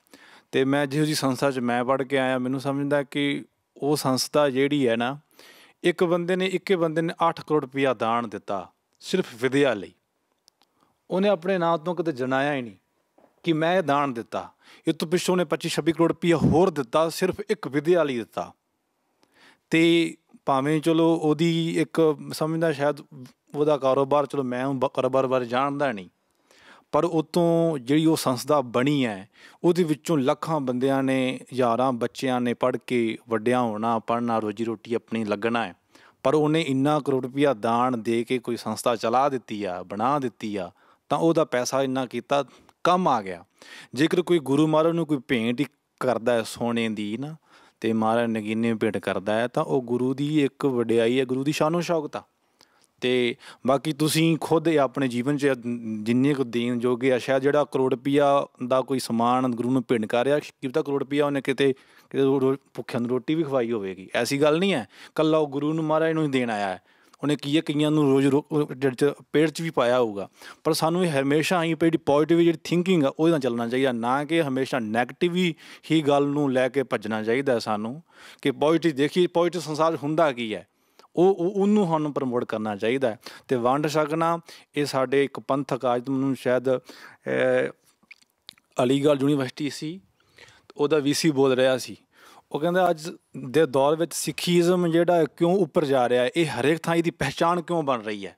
ਅਤੇ ਮੈਂ ਜਿਹੋ ਜਿਹੀ ਸੰਸਥਾ 'ਚ ਮੈਂ ਪੜ੍ਹ ਕੇ ਆਇਆ ਮੈਨੂੰ ਸਮਝਦਾ ਕਿ ਉਹ ਸੰਸਥਾ ਜਿਹੜੀ ਹੈ ਨਾ ਇੱਕ ਬੰਦੇ ਨੇ 8 ਕਰੋੜ ਰੁਪਈਆ ਦਾਨ ਦਿੱਤਾ ਸਿਰਫ ਵਿੱਦਿਆ ਲਈ ਉਹਨੇ ਆਪਣੇ ਨਾਂ ਤੋਂ ਕਦੇ ਜਣਾਇਆ ਹੀ ਨਹੀਂ ਕਿ ਮੈਂ ਇਹ ਦਾਨ ਦਿੱਤਾ ਇਹ ਤੋਂ ਪਿੱਛੋਂ ਉਹਨੇ 25-26 ਕਰੋੜ ਰੁਪਈਆ ਹੋਰ ਦਿੱਤਾ ਸਿਰਫ ਇੱਕ ਵਿੱਦਿਆ ਲਈ ਦਿੱਤਾ ਅਤੇ ਭਾਵੇਂ ਚਲੋ ਉਹਦੀ ਇੱਕ ਸਮਝਦਾ ਸ਼ਾਇਦ ਉਹਦਾ ਕਾਰੋਬਾਰ ਚਲੋ ਮੈਂ ਕਾਰੋਬਾਰ ਬਾਰੇ ਜਾਣਦਾ ਨਹੀਂ ਪਰ ਉੱਤੋਂ ਜਿਹੜੀ ਉਹ ਸੰਸਥਾ ਬਣੀ ਹੈ ਉਹਦੇ ਵਿੱਚੋਂ ਲੱਖਾਂ ਬੰਦਿਆਂ ਨੇ ਹਜ਼ਾਰਾਂ ਬੱਚਿਆਂ ਨੇ ਪੜ੍ਹ ਕੇ ਵੱਡਿਆਂ ਹੋਣਾ ਪੜ੍ਹਨਾ ਰੋਜੀ ਰੋਟੀ ਆਪਣੀ ਲੱਗਣਾ ਹੈ ਪਰ ਉਹਨੇ ਇੰਨਾ ਕਰੋੜ ਰੁਪਈਆ ਦਾਨ ਦੇ ਕੇ ਕੋਈ ਸੰਸਥਾ ਚਲਾ ਦਿੱਤੀ ਆ ਬਣਾ ਦਿੱਤੀ ਆ ਤਾਂ ਉਹਦਾ ਪੈਸਾ ਇੰਨਾ ਕੀਤਾ ਕੰਮ ਆ ਗਿਆ ਜੇਕਰ ਕੋਈ ਗੁਰੂ ਮਹਾਰਾਜ ਨੂੰ ਕੋਈ ਭੇਂਟ ਕਰਦਾ ਹੈ ਸੋਨੇ ਦੀ ਨਾ ਅਤੇ ਮਹਾਰਾਜ ਨਗੀਨੇ ਭੇਂਟ ਕਰਦਾ ਹੈ ਤਾਂ ਉਹ ਗੁਰੂ ਦੀ ਇੱਕ ਵਡਿਆਈ ਹੈ ਗੁਰੂ ਦੀ ਸ਼ਾਨੋ ਸ਼ੌਕਤ ਆ ਅਤੇ ਬਾਕੀ ਤੁਸੀਂ ਖੁਦ ਆਪਣੇ ਜੀਵਨ 'ਚ ਜਿੰਨੇ ਕੁ ਦੇਣ ਜੋਗੇ ਆ ਸ਼ਾਇਦ ਜਿਹੜਾ ਕਰੋੜ ਰੁਪਈਆ ਦਾ ਕੋਈ ਸਮਾਨ ਗੁਰੂ ਨੂੰ ਭੇਂਟ ਕਰ ਰਿਹਾ ਕੀ ਪਤਾ ਕਰੋੜ ਰੁਪਈਆ ਉਹਨੇ ਕਿਤੇ ਭੁੱਖਿਆਂ ਨੂੰ ਰੋਟੀ ਵੀ ਖਵਾਈ ਹੋਵੇਗੀ ਐਸੀ ਗੱਲ ਨਹੀਂ ਹੈ ਇਕੱਲਾ ਉਹ ਗੁਰੂ ਨੂੰ ਮਹਾਰਾਜ ਨੂੰ ਹੀ ਦੇਣ ਆਇਆ ਹੈ ਉਹਨੇ ਕੀ ਹੈ ਕਈਆਂ ਨੂੰ ਰੋਜ਼ ਪੇਟ 'ਚ ਵੀ ਪਾਇਆ ਹੋਊਗਾ ਪਰ ਸਾਨੂੰ ਇਹ ਹਮੇਸ਼ਾ ਹੀ ਜਿਹੜੀ ਪੋਜ਼ੀਟਿਵ ਜਿਹੜੀ ਥਿੰਕਿੰਗ ਆ ਉਹਦੇ ਨਾਲ ਚੱਲਣਾ ਚਾਹੀਦਾ ਨਾ ਕਿ ਹਮੇਸ਼ਾ ਨੈਗੇਟਿਵ ਹੀ ਗੱਲ ਨੂੰ ਲੈ ਕੇ ਭੱਜਣਾ ਚਾਹੀਦਾ ਸਾਨੂੰ ਕਿ ਪੋਜ਼ੀਟਿਵ ਦੇਖੀਏ ਪੋਜ਼ੀਟਿਵ ਸੰਸਾਰ ਹੁੰਦਾ ਕੀ ਹੈ ਉਹਨੂੰ ਸਾਨੂੰ ਪ੍ਰਮੋਟ ਕਰਨਾ ਚਾਹੀਦਾ ਹੈ। ਅਤੇ ਵੰਡ ਛਕਣਾ ਇਹ ਸਾਡੇ ਇੱਕ ਪੰਥਕ, ਅੱਜ ਮੈਨੂੰ ਸ਼ਾਇਦ ਅਲੀਗੜ੍ਹ ਯੂਨੀਵਰਸਿਟੀ ਸੀ, ਉਹਦਾ VC ਬੋਲ ਰਿਹਾ ਸੀ, ਉਹ ਕਹਿੰਦਾ ਅੱਜ ਦੇ ਦੌਰ ਵਿੱਚ ਸਿੱਖੀਜ਼ਮ ਜਿਹੜਾ ਕਿਉਂ ਉੱਪਰ ਜਾ ਰਿਹਾ, ਇਹ ਹਰੇਕ ਥਾਂ ਇਹਦੀ ਪਹਿਚਾਣ ਕਿਉਂ ਬਣ ਰਹੀ ਹੈ,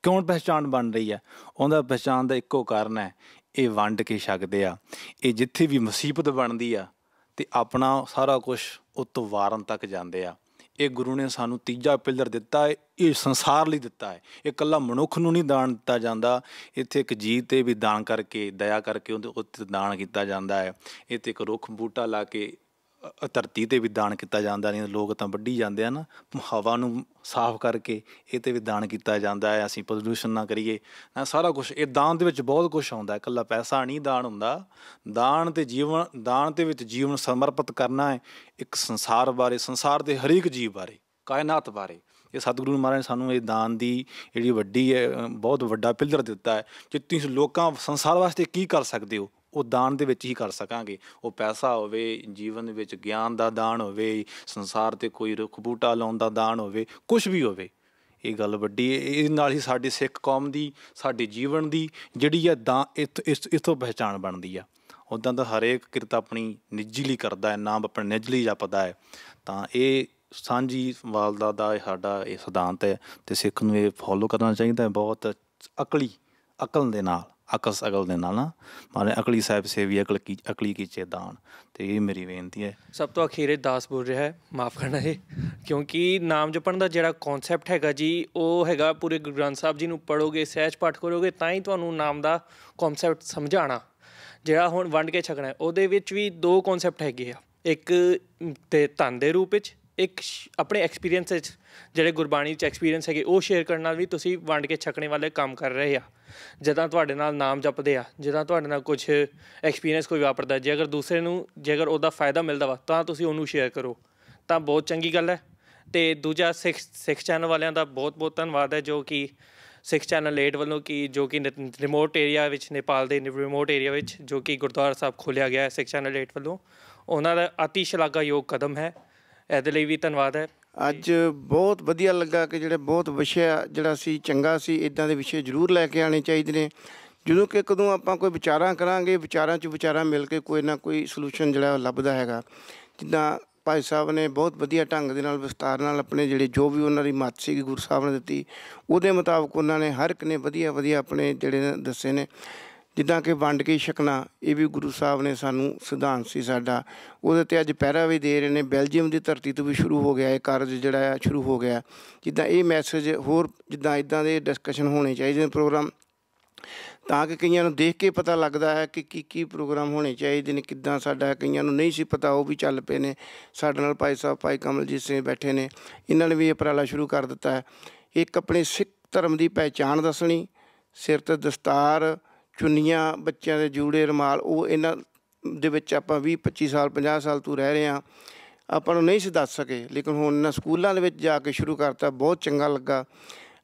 ਕਿਉਂ ਪਹਿਚਾਣ ਬਣ ਰਹੀ ਹੈ? ਉਹਦਾ ਪਹਿਚਾਣ ਦਾ ਇੱਕੋ ਕਾਰਨ ਹੈ, ਇਹ ਵੰਡ ਕੇ ਛਕਦੇ ਆ। ਇਹ ਜਿੱਥੇ ਵੀ ਮੁਸੀਬਤ ਬਣਦੀ ਆ ਅਤੇ ਆਪਣਾ ਸਾਰਾ ਕੁਛ ਉੱਤੋਂ ਵਾਰਨ ਤੱਕ ਜਾਂਦੇ ਆ। ਇਹ ਗੁਰੂ ਨੇ ਸਾਨੂੰ ਤੀਜਾ ਪਿਲਰ ਦਿੱਤਾ ਹੈ, ਇਹ ਸੰਸਾਰ ਲਈ ਦਿੱਤਾ ਹੈ। ਇਹ ਇਕੱਲਾ ਮਨੁੱਖ ਨੂੰ ਨਹੀਂ ਦਾਨ ਦਿੱਤਾ ਜਾਂਦਾ, ਇੱਥੇ ਇੱਕ ਜੀਵ 'ਤੇ ਵੀ ਦਾਨ ਕਰਕੇ, ਦਇਆ ਕਰਕੇ ਉਹਦੇ ਉੱਤੇ ਦਾਨ ਕੀਤਾ ਜਾਂਦਾ ਹੈ। ਇੱਥੇ ਇੱਕ ਰੁੱਖ ਬੂਟਾ ਲਾ ਕੇ ਧਰਤੀ 'ਤੇ ਵੀ ਦਾਨ ਕੀਤਾ ਜਾਂਦਾ। ਨਹੀਂ ਲੋਕ ਤਾਂ ਵੱਢੀ ਜਾਂਦੇ ਆ ਨਾ, ਹਵਾ ਨੂੰ ਸਾਫ਼ ਕਰਕੇ ਇਹ 'ਤੇ ਵੀ ਦਾਨ ਕੀਤਾ ਜਾਂਦਾ ਹੈ। ਅਸੀਂ ਪ੍ਰਦੂਸ਼ਣ ਨਾ ਕਰੀਏ, ਸਾਰਾ ਕੁਛ ਇਹ ਦਾਨ ਦੇ ਵਿੱਚ ਬਹੁਤ ਕੁਛ ਆਉਂਦਾ। ਇਕੱਲਾ ਪੈਸਾ ਨਹੀਂ ਦਾਨ ਹੁੰਦਾ, ਦਾਨ ਦੇ ਵਿੱਚ ਜੀਵਨ ਸਮਰਪਿਤ ਕਰਨਾ ਹੈ ਇੱਕ ਸੰਸਾਰ ਬਾਰੇ, ਸੰਸਾਰ ਦੇ ਹਰੇਕ ਜੀਵ ਬਾਰੇ, ਕਾਇਨਾਤ ਬਾਰੇ। ਇਹ ਸਤਿਗੁਰੂ ਮਹਾਰਾਜ ਨੇ ਸਾਨੂੰ ਇਹ ਦਾਨ ਦੀ ਜਿਹੜੀ ਵੱਡੀ ਹੈ, ਬਹੁਤ ਵੱਡਾ ਪਿਲਰ ਦਿੱਤਾ ਹੈ। ਜੇ ਤੁਸੀਂ ਲੋਕਾਂ ਸੰਸਾਰ ਵਾਸਤੇ ਕੀ ਕਰ ਸਕਦੇ ਹੋ, ਉਹ ਦਾਨ ਦੇ ਵਿੱਚ ਹੀ ਕਰ ਸਕਾਂਗੇ। ਉਹ ਪੈਸਾ ਹੋਵੇ, ਜੀਵਨ ਵਿੱਚ ਗਿਆਨ ਦਾ ਦਾਨ ਹੋਵੇ, ਸੰਸਾਰ 'ਤੇ ਕੋਈ ਰੁੱਖ ਬੂਟਾ ਲਾਉਣ ਦਾ ਦਾਨ ਹੋਵੇ, ਕੁਛ ਵੀ ਹੋਵੇ, ਇਹ ਗੱਲ ਵੱਡੀ ਹੈ। ਇਹਦੇ ਨਾਲ ਹੀ ਸਾਡੀ ਸਿੱਖ ਕੌਮ ਦੀ, ਸਾਡੇ ਜੀਵਨ ਦੀ ਜਿਹੜੀ ਹੈ ਇੱਥੋਂ ਪਹਿਚਾਣ ਬਣਦੀ ਆ। ਉੱਦਾਂ ਤਾਂ ਹਰੇਕ ਕਿਰਤ ਆਪਣੀ ਨਿੱਜੀ ਲਈ ਕਰਦਾ ਹੈ, ਨਾਮ ਆਪਣੇ ਨਿੱਜ ਲਈ ਜਪਦਾ ਹੈ। ਤਾਂ ਇਹ ਸਾਂਝੀ ਵਾਲਦਾ ਦਾ ਸਾਡਾ ਇਹ ਸਿਧਾਂਤ ਹੈ ਅਤੇ ਸਿੱਖ ਨੂੰ ਇਹ ਫੋਲੋ ਕਰਨਾ ਚਾਹੀਦਾ ਹੈ। ਬਹੁਤ ਅਕਲ ਦੇ ਨਾਲ, ਅਕਲ ਦੇ ਨਾਲ ਨਾ ਮਾਰੇ ਅਕਲੀ ਸਾਹਿਬ ਸੇਵੀ ਅਕਲੀ ਕੀਚੇ ਦਾਨ। ਅਤੇ ਇਹ ਮੇਰੀ ਬੇਨਤੀ ਹੈ। ਸਭ ਤੋਂ ਅਖੀਰੇ ਦਾਸ ਬੋਲ ਰਿਹਾ ਹੈ, ਮਾਫ਼ ਕਰਨਾ ਜੀ, ਕਿਉਂਕਿ ਨਾਮ ਜਪਣ ਦਾ ਜਿਹੜਾ ਕੌਨਸੈਪਟ ਹੈਗਾ ਜੀ, ਉਹ ਹੈਗਾ ਪੂਰੇ ਗੁਰੂ ਗ੍ਰੰਥ ਸਾਹਿਬ ਜੀ ਨੂੰ ਪੜ੍ਹੋਗੇ, ਸਹਿਜ ਪਾਠ ਕਰੋਗੇ ਤਾਂ ਹੀ ਤੁਹਾਨੂੰ ਨਾਮ ਦਾ ਕੌਨਸੈਪਟ ਸਮਝ ਆਉਣਾ। ਜਿਹੜਾ ਹੁਣ ਵੰਡ ਕੇ ਛਕਣਾ, ਉਹਦੇ ਵਿੱਚ ਵੀ 2 ਕੌਨਸੈਪਟ ਹੈਗੇ ਆ, ਇੱਕ ਤੇ ਧਨ ਦੇ ਰੂਪ ਵਿੱਚ, ਇੱਕ ਆਪਣੇ ਐਕਸਪੀਰੀਅੰਸ ਵਿੱਚ ਜਿਹੜੇ ਗੁਰਬਾਣੀ 'ਚ ਐਕਸਪੀਰੀਅੰਸ ਹੈਗੇ ਉਹ ਸ਼ੇਅਰ ਕਰਨ ਨਾਲ ਵੀ ਤੁਸੀਂ ਵੰਡ ਕੇ ਛਕਣੇ ਵਾਲੇ ਕੰਮ ਕਰ ਰਹੇ ਆ। ਜਿੱਦਾਂ ਤੁਹਾਡੇ ਨਾਲ ਨਾਮ ਜਪਦੇ ਆ, ਜਿੱਦਾਂ ਤੁਹਾਡੇ ਨਾਲ ਕੁਛ ਐਕਸਪੀਰੀਅੰਸ ਕੋਈ ਵਾਪਰਦਾ, ਜੇ ਅਗਰ ਦੂਸਰੇ ਨੂੰ ਜੇਕਰ ਉਹਦਾ ਫਾਇਦਾ ਮਿਲਦਾ ਵਾ ਤਾਂ ਤੁਸੀਂ ਉਹਨੂੰ ਸ਼ੇਅਰ ਕਰੋ, ਤਾਂ ਬਹੁਤ ਚੰਗੀ ਗੱਲ ਹੈ। ਅਤੇ ਦੂਜਾ ਸਿੱਖ ਚੈਨਲ ਵਾਲਿਆਂ ਦਾ ਬਹੁਤ ਬਹੁਤ ਧੰਨਵਾਦ ਹੈ, ਜੋ ਕਿ ਸਿੱਖ ਚੈਨਲ ਲੇਟ ਵੱਲੋਂ ਜੋ ਕਿ ਰਿਮੋਟ ਏਰੀਆ ਵਿੱਚ, ਨੇਪਾਲ ਦੇ ਰਿਮੋਟ ਏਰੀਆ ਵਿੱਚ ਜੋ ਕਿ ਗੁਰਦੁਆਰਾ ਸਾਹਿਬ ਖੋਲ੍ਹਿਆ ਗਿਆ ਹੈ ਸਿੱਖ ਚੈਨਲ ਲੇਟ ਵੱਲੋਂ, ਉਹਨਾਂ ਦਾ ਅਤੀ ਸ਼ਲਾਘਾਯੋਗ ਕਦਮ ਹੈ। ਇਹਦੇ ਲਈ ਵੀ ਧੰਨਵਾਦ ਹੈ। ਅੱਜ ਬਹੁਤ ਵਧੀਆ ਲੱਗਾ ਕਿ ਜਿਹੜੇ ਬਹੁਤ ਵਿਸ਼ਾ ਜਿਹੜਾ ਸੀ ਚੰਗਾ ਸੀ, ਇੱਦਾਂ ਦੇ ਵਿਸ਼ੇ ਜ਼ਰੂਰ ਲੈ ਕੇ ਆਉਣੇ ਚਾਹੀਦੇ ਨੇ। ਜਦੋਂ ਕਿ ਕਦੋਂ ਆਪਾਂ ਕੋਈ ਵਿਚਾਰਾਂ ਕਰਾਂਗੇ, ਵਿਚਾਰਾਂ 'ਚ ਵਿਚਾਰਾਂ ਮਿਲ ਕੇ ਕੋਈ ਨਾ ਕੋਈ ਸੋਲੂਸ਼ਨ ਜਿਹੜਾ ਉਹ ਲੱਭਦਾ ਹੈਗਾ। ਜਿੱਦਾਂ ਭਾਈ ਸਾਹਿਬ ਨੇ ਬਹੁਤ ਵਧੀਆ ਢੰਗ ਦੇ ਨਾਲ, ਵਿਸਤਾਰ ਨਾਲ ਆਪਣੇ ਜਿਹੜੇ ਜੋ ਵੀ ਉਹਨਾਂ ਦੀ ਮੱਤ ਸੀਗੀ ਗੁਰੂ ਸਾਹਿਬ ਨੇ ਦਿੱਤੀ, ਉਹਦੇ ਮੁਤਾਬਕ ਉਹਨਾਂ ਨੇ ਹਰ ਇੱਕ ਨੇ ਵਧੀਆ ਆਪਣੇ ਜਿਹੜੇ ਦੱਸੇ ਨੇ। ਜਿੱਦਾਂ ਕਿ ਵੰਡ ਕੇ ਛਕਣਾ, ਇਹ ਵੀ ਗੁਰੂ ਸਾਹਿਬ ਨੇ ਸਾਨੂੰ ਸਿਧਾਂਤ ਸੀ ਸਾਡਾ, ਉਹਦੇ 'ਤੇ ਅੱਜ ਪਹਿਰਾ ਵੀ ਦੇ ਰਹੇ ਨੇ। ਬੈਲਜੀਅਮ ਦੀ ਧਰਤੀ ਤੋਂ ਵੀ ਸ਼ੁਰੂ ਹੋ ਗਿਆ ਇਹ ਕਾਰਜ ਜਿਹੜਾ ਆ, ਸ਼ੁਰੂ ਹੋ ਗਿਆ। ਜਿੱਦਾਂ ਇਹ ਮੈਸੇਜ ਹੋਰ ਜਿੱਦਾਂ ਇੱਦਾਂ ਦੇ ਡਿਸਕਸ਼ਨ ਹੋਣੇ ਚਾਹੀਦੇ ਨੇ ਪ੍ਰੋਗਰਾਮ, ਤਾਂ ਕਿ ਕਈਆਂ ਨੂੰ ਦੇਖ ਕੇ ਪਤਾ ਲੱਗਦਾ ਹੈ ਕਿ ਕੀ ਪ੍ਰੋਗਰਾਮ ਹੋਣੇ ਚਾਹੀਦੇ ਨੇ, ਕਿੱਦਾਂ ਸਾਡਾ। ਕਈਆਂ ਨੂੰ ਨਹੀਂ ਸੀ ਪਤਾ, ਉਹ ਵੀ ਚੱਲ ਪਏ ਨੇ ਸਾਡੇ ਨਾਲ। ਭਾਈ ਸਾਹਿਬ ਭਾਈ ਕਮਲਜੀਤ ਸਿੰਘ ਬੈਠੇ ਨੇ, ਇਹਨਾਂ ਨੇ ਵੀ ਇਹ ਉਪਰਾਲਾ ਸ਼ੁਰੂ ਕਰ ਦਿੱਤਾ ਹੈ। ਇੱਕ ਆਪਣੇ ਸਿੱਖ ਧਰਮ ਦੀ ਪਹਿਚਾਣ ਦੱਸਣੀ, ਸਿਰ 'ਤੇ ਦਸਤਾਰ, ਚੁੰਨੀਆਂ, ਬੱਚਿਆਂ ਦੇ ਜੂੜੇ, ਰੁਮਾਲ, ਉਹ ਇਹਨਾਂ ਦੇ ਵਿੱਚ ਆਪਾਂ 20-25 ਸਾਲ 50 ਸਾਲ ਤੋਂ ਰਹਿ ਰਹੇ ਹਾਂ, ਆਪਾਂ ਨੂੰ ਨਹੀਂ ਸੀ ਦੱਸ ਸਕੇ, ਲੇਕਿਨ ਹੁਣ ਇਹਨਾਂ ਸਕੂਲਾਂ ਦੇ ਵਿੱਚ ਜਾ ਕੇ ਸ਼ੁਰੂ ਕਰਤਾ। ਬਹੁਤ ਚੰਗਾ ਲੱਗਾ।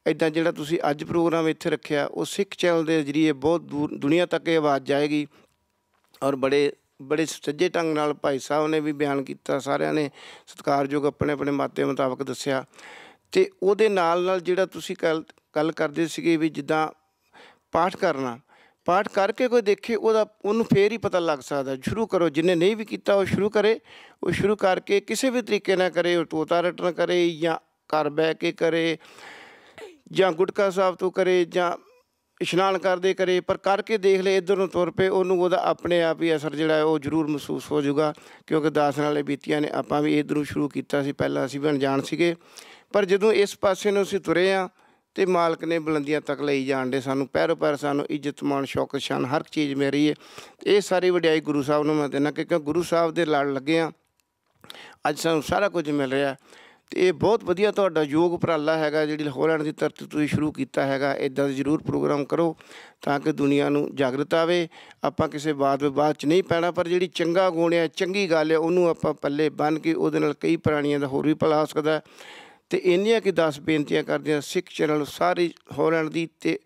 ਇੱਦਾਂ ਜਿਹੜਾ ਤੁਸੀਂ ਅੱਜ ਪ੍ਰੋਗਰਾਮ ਇੱਥੇ ਰੱਖਿਆ, ਉਹ ਸਿੱਖ ਚੈਨਲ ਦੇ ਜ਼ਰੀਏ ਬਹੁਤ ਦੁਨੀਆ ਤੱਕ ਇਹ ਆਵਾਜ਼ ਜਾਏਗੀ। ਔਰ ਬੜੇ ਸੁਚੱਜੇ ਢੰਗ ਨਾਲ ਭਾਈ ਸਾਹਿਬ ਨੇ ਵੀ ਬਿਆਨ ਕੀਤਾ, ਸਾਰਿਆਂ ਨੇ ਸਤਿਕਾਰਯੋਗ ਆਪਣੇ ਮਤ ਦੇ ਮੁਤਾਬਕ ਦੱਸਿਆ। ਅਤੇ ਉਹਦੇ ਨਾਲ ਜਿਹੜਾ ਤੁਸੀਂ ਗੱਲ ਕਰਦੇ ਸੀਗੇ ਵੀ ਜਿੱਦਾਂ ਪਾਠ ਕਰਨਾ, ਪਾਠ ਕਰਕੇ ਕੋਈ ਦੇਖੇ ਉਹਨੂੰ ਫੇਰ ਹੀ ਪਤਾ ਲੱਗ ਸਕਦਾ। ਸ਼ੁਰੂ ਕਰੋ, ਜਿਹਨੇ ਨਹੀਂ ਵੀ ਕੀਤਾ ਉਹ ਸ਼ੁਰੂ ਕਰੇ। ਉਹ ਸ਼ੁਰੂ ਕਰਕੇ ਕਿਸੇ ਵੀ ਤਰੀਕੇ ਨਾਲ ਕਰੇ, ਉਹ ਤੋਤਾ ਰਟਣ ਕਰੇ ਜਾਂ ਘਰ ਬਹਿ ਕੇ ਕਰੇ ਜਾਂ ਗੁਟਕਾ ਸਾਹਿਬ ਤੋਂ ਕਰੇ ਜਾਂ ਇਸ਼ਨਾਨ ਕਰਦੇ ਕਰੇ, ਪਰ ਕਰਕੇ ਦੇਖ ਲਏ, ਇੱਧਰ ਨੂੰ ਤੁਰ ਪਏ, ਉਹਨੂੰ ਉਹਦਾ ਆਪਣੇ ਆਪ ਹੀ ਅਸਰ ਜਿਹੜਾ ਉਹ ਜ਼ਰੂਰ ਮਹਿਸੂਸ ਹੋ ਜਾਊਗਾ। ਕਿਉਂਕਿ ਦਾਸ ਨਾਲੇ ਬੀਤੀਆਂ ਨੇ, ਆਪਾਂ ਵੀ ਇੱਧਰੋਂ ਸ਼ੁਰੂ ਕੀਤਾ ਸੀ, ਪਹਿਲਾਂ ਅਸੀਂ ਵੀ ਅਣਜਾਣ ਸੀਗੇ, ਪਰ ਜਦੋਂ ਇਸ ਪਾਸੇ ਨੂੰ ਅਸੀਂ ਤੁਰੇ ਹਾਂ ਅਤੇ ਮਾਲਕ ਨੇ ਬੁਲੰਦੀਆਂ ਤੱਕ ਲਈ ਜਾਣ ਡੇ ਸਾਨੂੰ। ਪੈਰੋਂ ਪੈਰ ਸਾਨੂੰ ਇੱਜ਼ਤ ਮਾਣ ਸ਼ੌਕਤ ਸ਼ਾਨ ਹਰ ਚੀਜ਼ ਮਿਲ ਰਹੀ ਹੈ। ਇਹ ਸਾਰੀ ਵਡਿਆਈ ਗੁਰੂ ਸਾਹਿਬ ਨੂੰ ਮੈਂ ਦਿੰਦਾ, ਕਿਉਂਕਿ ਗੁਰੂ ਸਾਹਿਬ ਦੇ ਲੜ ਲੱਗੇ ਹਾਂ, ਅੱਜ ਸਾਨੂੰ ਸਾਰਾ ਕੁਝ ਮਿਲ ਰਿਹਾ। ਅਤੇ ਇਹ ਬਹੁਤ ਵਧੀਆ ਤੁਹਾਡਾ ਯੋਗ ਉਪਰਾਲਾ ਹੈਗਾ, ਜਿਹੜੀ ਹੋਲੈਂਡ ਦੀ ਧਰਤੀ ਤੁਸੀਂ ਸ਼ੁਰੂ ਕੀਤਾ ਹੈਗਾ। ਇੱਦਾਂ ਦੇ ਜ਼ਰੂਰ ਪ੍ਰੋਗਰਾਮ ਕਰੋ ਤਾਂ ਕਿ ਦੁਨੀਆ ਨੂੰ ਜਾਗਰਤ ਆਵੇ। ਆਪਾਂ ਕਿਸੇ ਬਾਤ ਵਿਵਾਦ 'ਚ ਨਹੀਂ ਪੈਣਾ, ਪਰ ਜਿਹੜੀ ਚੰਗਾ ਗੁਣ ਹੈ, ਚੰਗੀ ਗੱਲ ਹੈ, ਉਹਨੂੰ ਆਪਾਂ ਪੱਲੇ ਬੰਨ੍ਹ ਕੇ ਉਹਦੇ ਨਾਲ ਕਈ ਪ੍ਰਾਣੀਆਂ ਦਾ ਹੋਰ ਵੀ ਭਲਾ ਹੋ ਸਕਦਾ। ਅਤੇ ਇੰਨੀਆਂ ਕਿ 10 ਬੇਨਤੀਆਂ ਕਰਦੇ ਹਾਂ ਸਿੱਖ ਚੈਨਲ ਸਾਰੀ ਹੋਲੈਂਡ ਦੀ ਅਤੇ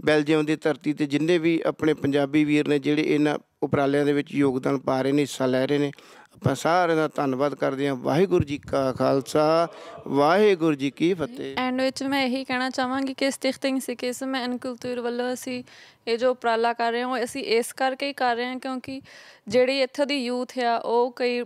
ਬੈਲਜੀਅਮ ਦੀ ਧਰਤੀ 'ਤੇ ਜਿੰਨੇ ਵੀ ਆਪਣੇ ਪੰਜਾਬੀ ਵੀਰ ਨੇ ਜਿਹੜੇ ਇਹਨਾਂ ਉਪਰਾਲਿਆਂ ਦੇ ਵਿੱਚ ਯੋਗਦਾਨ ਪਾ ਰਹੇ ਨੇ, ਹਿੱਸਾ ਲੈ ਰਹੇ ਨੇ, ਆਪਾਂ ਸਾਰਿਆਂ ਦਾ ਧੰਨਵਾਦ ਕਰਦੇ ਹਾਂ। ਵਾਹਿਗੁਰੂ ਜੀ ਕਾ ਖਾਲਸਾ, ਵਾਹਿਗੁਰੂ ਜੀ ਕੀ ਫਤਿਹ। ਐਂਡ ਵਿੱਚ ਮੈਂ ਇਹੀ ਕਹਿਣਾ ਚਾਹਾਂਗੀ ਕਿ ਸਟਿਖਟਿੰਗ ਸਿੱਖਿਜ਼ਮ ਐਂਡ ਕਲਚਰ ਵੱਲੋਂ ਅਸੀਂ ਇਹ ਜੋ ਉਪਰਾਲਾ ਕਰ ਰਹੇ ਹਾਂ ਉਹ ਅਸੀਂ ਇਸ ਕਰਕੇ ਹੀ ਕਰ ਰਹੇ ਹਾਂ ਕਿਉਂਕਿ ਜਿਹੜੀ ਇੱਥੋਂ ਦੀ ਯੂਥ ਆ ਉਹ ਕਈ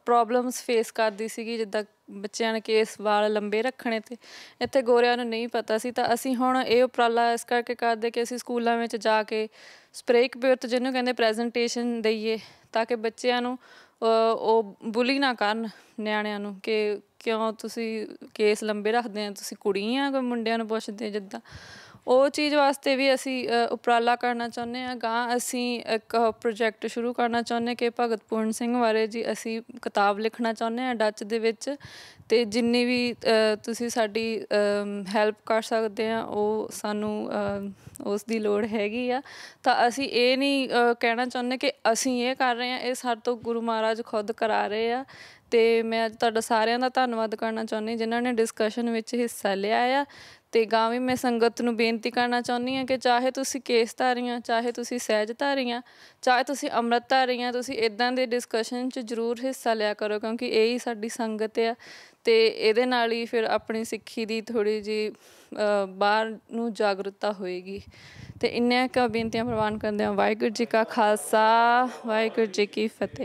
ਪ੍ਰੋਬਲਮਸ ਫੇਸ ਕਰਦੀ ਸੀਗੀ, ਜਿੱਦਾਂ ਬੱਚਿਆਂ ਨੇ ਕੇਸ ਵਾਲ ਲੰਬੇ ਰੱਖਣੇ ਅਤੇ ਇੱਥੇ ਗੋਰਿਆਂ ਨੂੰ ਨਹੀਂ ਪਤਾ ਸੀ। ਤਾਂ ਅਸੀਂ ਹੁਣ ਇਹ ਉਪਰਾਲਾ ਇਸ ਕਰਕੇ ਕਰਦੇ ਕਿ ਅਸੀਂ ਸਕੂਲਾਂ ਵਿੱਚ ਜਾ ਕੇ ਸਪਰੇਕ ਬਿਰਤ ਜਿਹਨੂੰ ਕਹਿੰਦੇ ਪ੍ਰੈਜੈਂਟੇਸ਼ਨ ਦਈਏ ਤਾਂ ਕਿ ਬੱਚਿਆਂ ਨੂੰ ਉਹ ਬੁਲੀ ਨਾ ਕਰਨ ਨਿਆਣਿਆਂ ਨੂੰ ਕਿ ਕਿਉਂ ਤੁਸੀਂ ਕੇਸ ਲੰਬੇ ਰੱਖਦੇ ਆ, ਤੁਸੀਂ ਕੁੜੀ ਆ, ਕੋਈ ਮੁੰਡਿਆਂ ਨੂੰ ਪੁੱਛਦੇ ਜਿੱਦਾਂ। ਉਹ ਚੀਜ਼ ਵਾਸਤੇ ਵੀ ਅਸੀਂ ਉਪਰਾਲਾ ਕਰਨਾ ਚਾਹੁੰਦੇ ਹਾਂ। ਅਗਾਂਹ ਅਸੀਂ ਇੱਕ ਪ੍ਰੋਜੈਕਟ ਸ਼ੁਰੂ ਕਰਨਾ ਚਾਹੁੰਦੇ ਕਿ ਭਗਤ ਪੂਰਨ ਸਿੰਘ ਬਾਰੇ ਜੀ ਅਸੀਂ ਕਿਤਾਬ ਲਿਖਣਾ ਚਾਹੁੰਦੇ ਹਾਂ ਡੱਚ ਦੇ ਵਿੱਚ, ਅਤੇ ਜਿੰਨੀ ਵੀ ਤੁਸੀਂ ਸਾਡੀ ਹੈਲਪ ਕਰ ਸਕਦੇ ਆ ਉਹ ਸਾਨੂੰ ਉਸ ਦੀ ਲੋੜ ਹੈਗੀ ਆ। ਤਾਂ ਅਸੀਂ ਇਹ ਨਹੀਂ ਕਹਿਣਾ ਚਾਹੁੰਦੇ ਕਿ ਅਸੀਂ ਇਹ ਕਰ ਰਹੇ ਹਾਂ, ਇਹ ਸਾਡੇ ਤੋਂ ਗੁਰੂ ਮਹਾਰਾਜ ਖੁਦ ਕਰਾ ਰਹੇ ਆ। ਅਤੇ ਮੈਂ ਅੱਜ ਤੁਹਾਡਾ ਸਾਰਿਆਂ ਦਾ ਧੰਨਵਾਦ ਕਰਨਾ ਚਾਹੁੰਦੀ ਜਿਨ੍ਹਾਂ ਨੇ ਡਿਸਕਸ਼ਨ ਵਿੱਚ ਹਿੱਸਾ ਲਿਆ ਆ। ਅਤੇ ਅਗਾਂਹ ਵੀ ਮੈਂ ਸੰਗਤ ਨੂੰ ਬੇਨਤੀ ਕਰਨਾ ਚਾਹੁੰਦੀ ਹਾਂ ਕਿ ਚਾਹੇ ਤੁਸੀਂ ਕੇਸਧਾਰੀਆਂ, ਚਾਹੇ ਤੁਸੀਂ ਸਹਿਜਧਾਰੀਆਂ, ਚਾਹੇ ਤੁਸੀਂ ਅੰਮ੍ਰਿਤਧਾਰੀਆਂ, ਤੁਸੀਂ ਇੱਦਾਂ ਦੇ ਡਿਸਕਸ਼ਨ 'ਚ ਜ਼ਰੂਰ ਹਿੱਸਾ ਲਿਆ ਕਰੋ ਕਿਉਂਕਿ ਇਹ ਹੀ ਸਾਡੀ ਸੰਗਤ ਆ। ਅਤੇ ਇਹਦੇ ਨਾਲ ਹੀ ਫਿਰ ਆਪਣੀ ਸਿੱਖੀ ਦੀ ਥੋੜ੍ਹੀ ਜਿਹੀ ਬਾਹਰ ਨੂੰ ਜਾਗਰੂਕਤਾ ਹੋਏਗੀ। ਅਤੇ ਇੰਨੀਆਂ ਕੁ ਬੇਨਤੀਆਂ ਪ੍ਰਵਾਨ ਕਰਦੇ ਹਾਂ। ਵਾਹਿਗੁਰੂ ਜੀ ਕਾ ਖਾਲਸਾ, ਵਾਹਿਗੁਰੂ ਜੀ ਕੀ ਫਤਿਹ।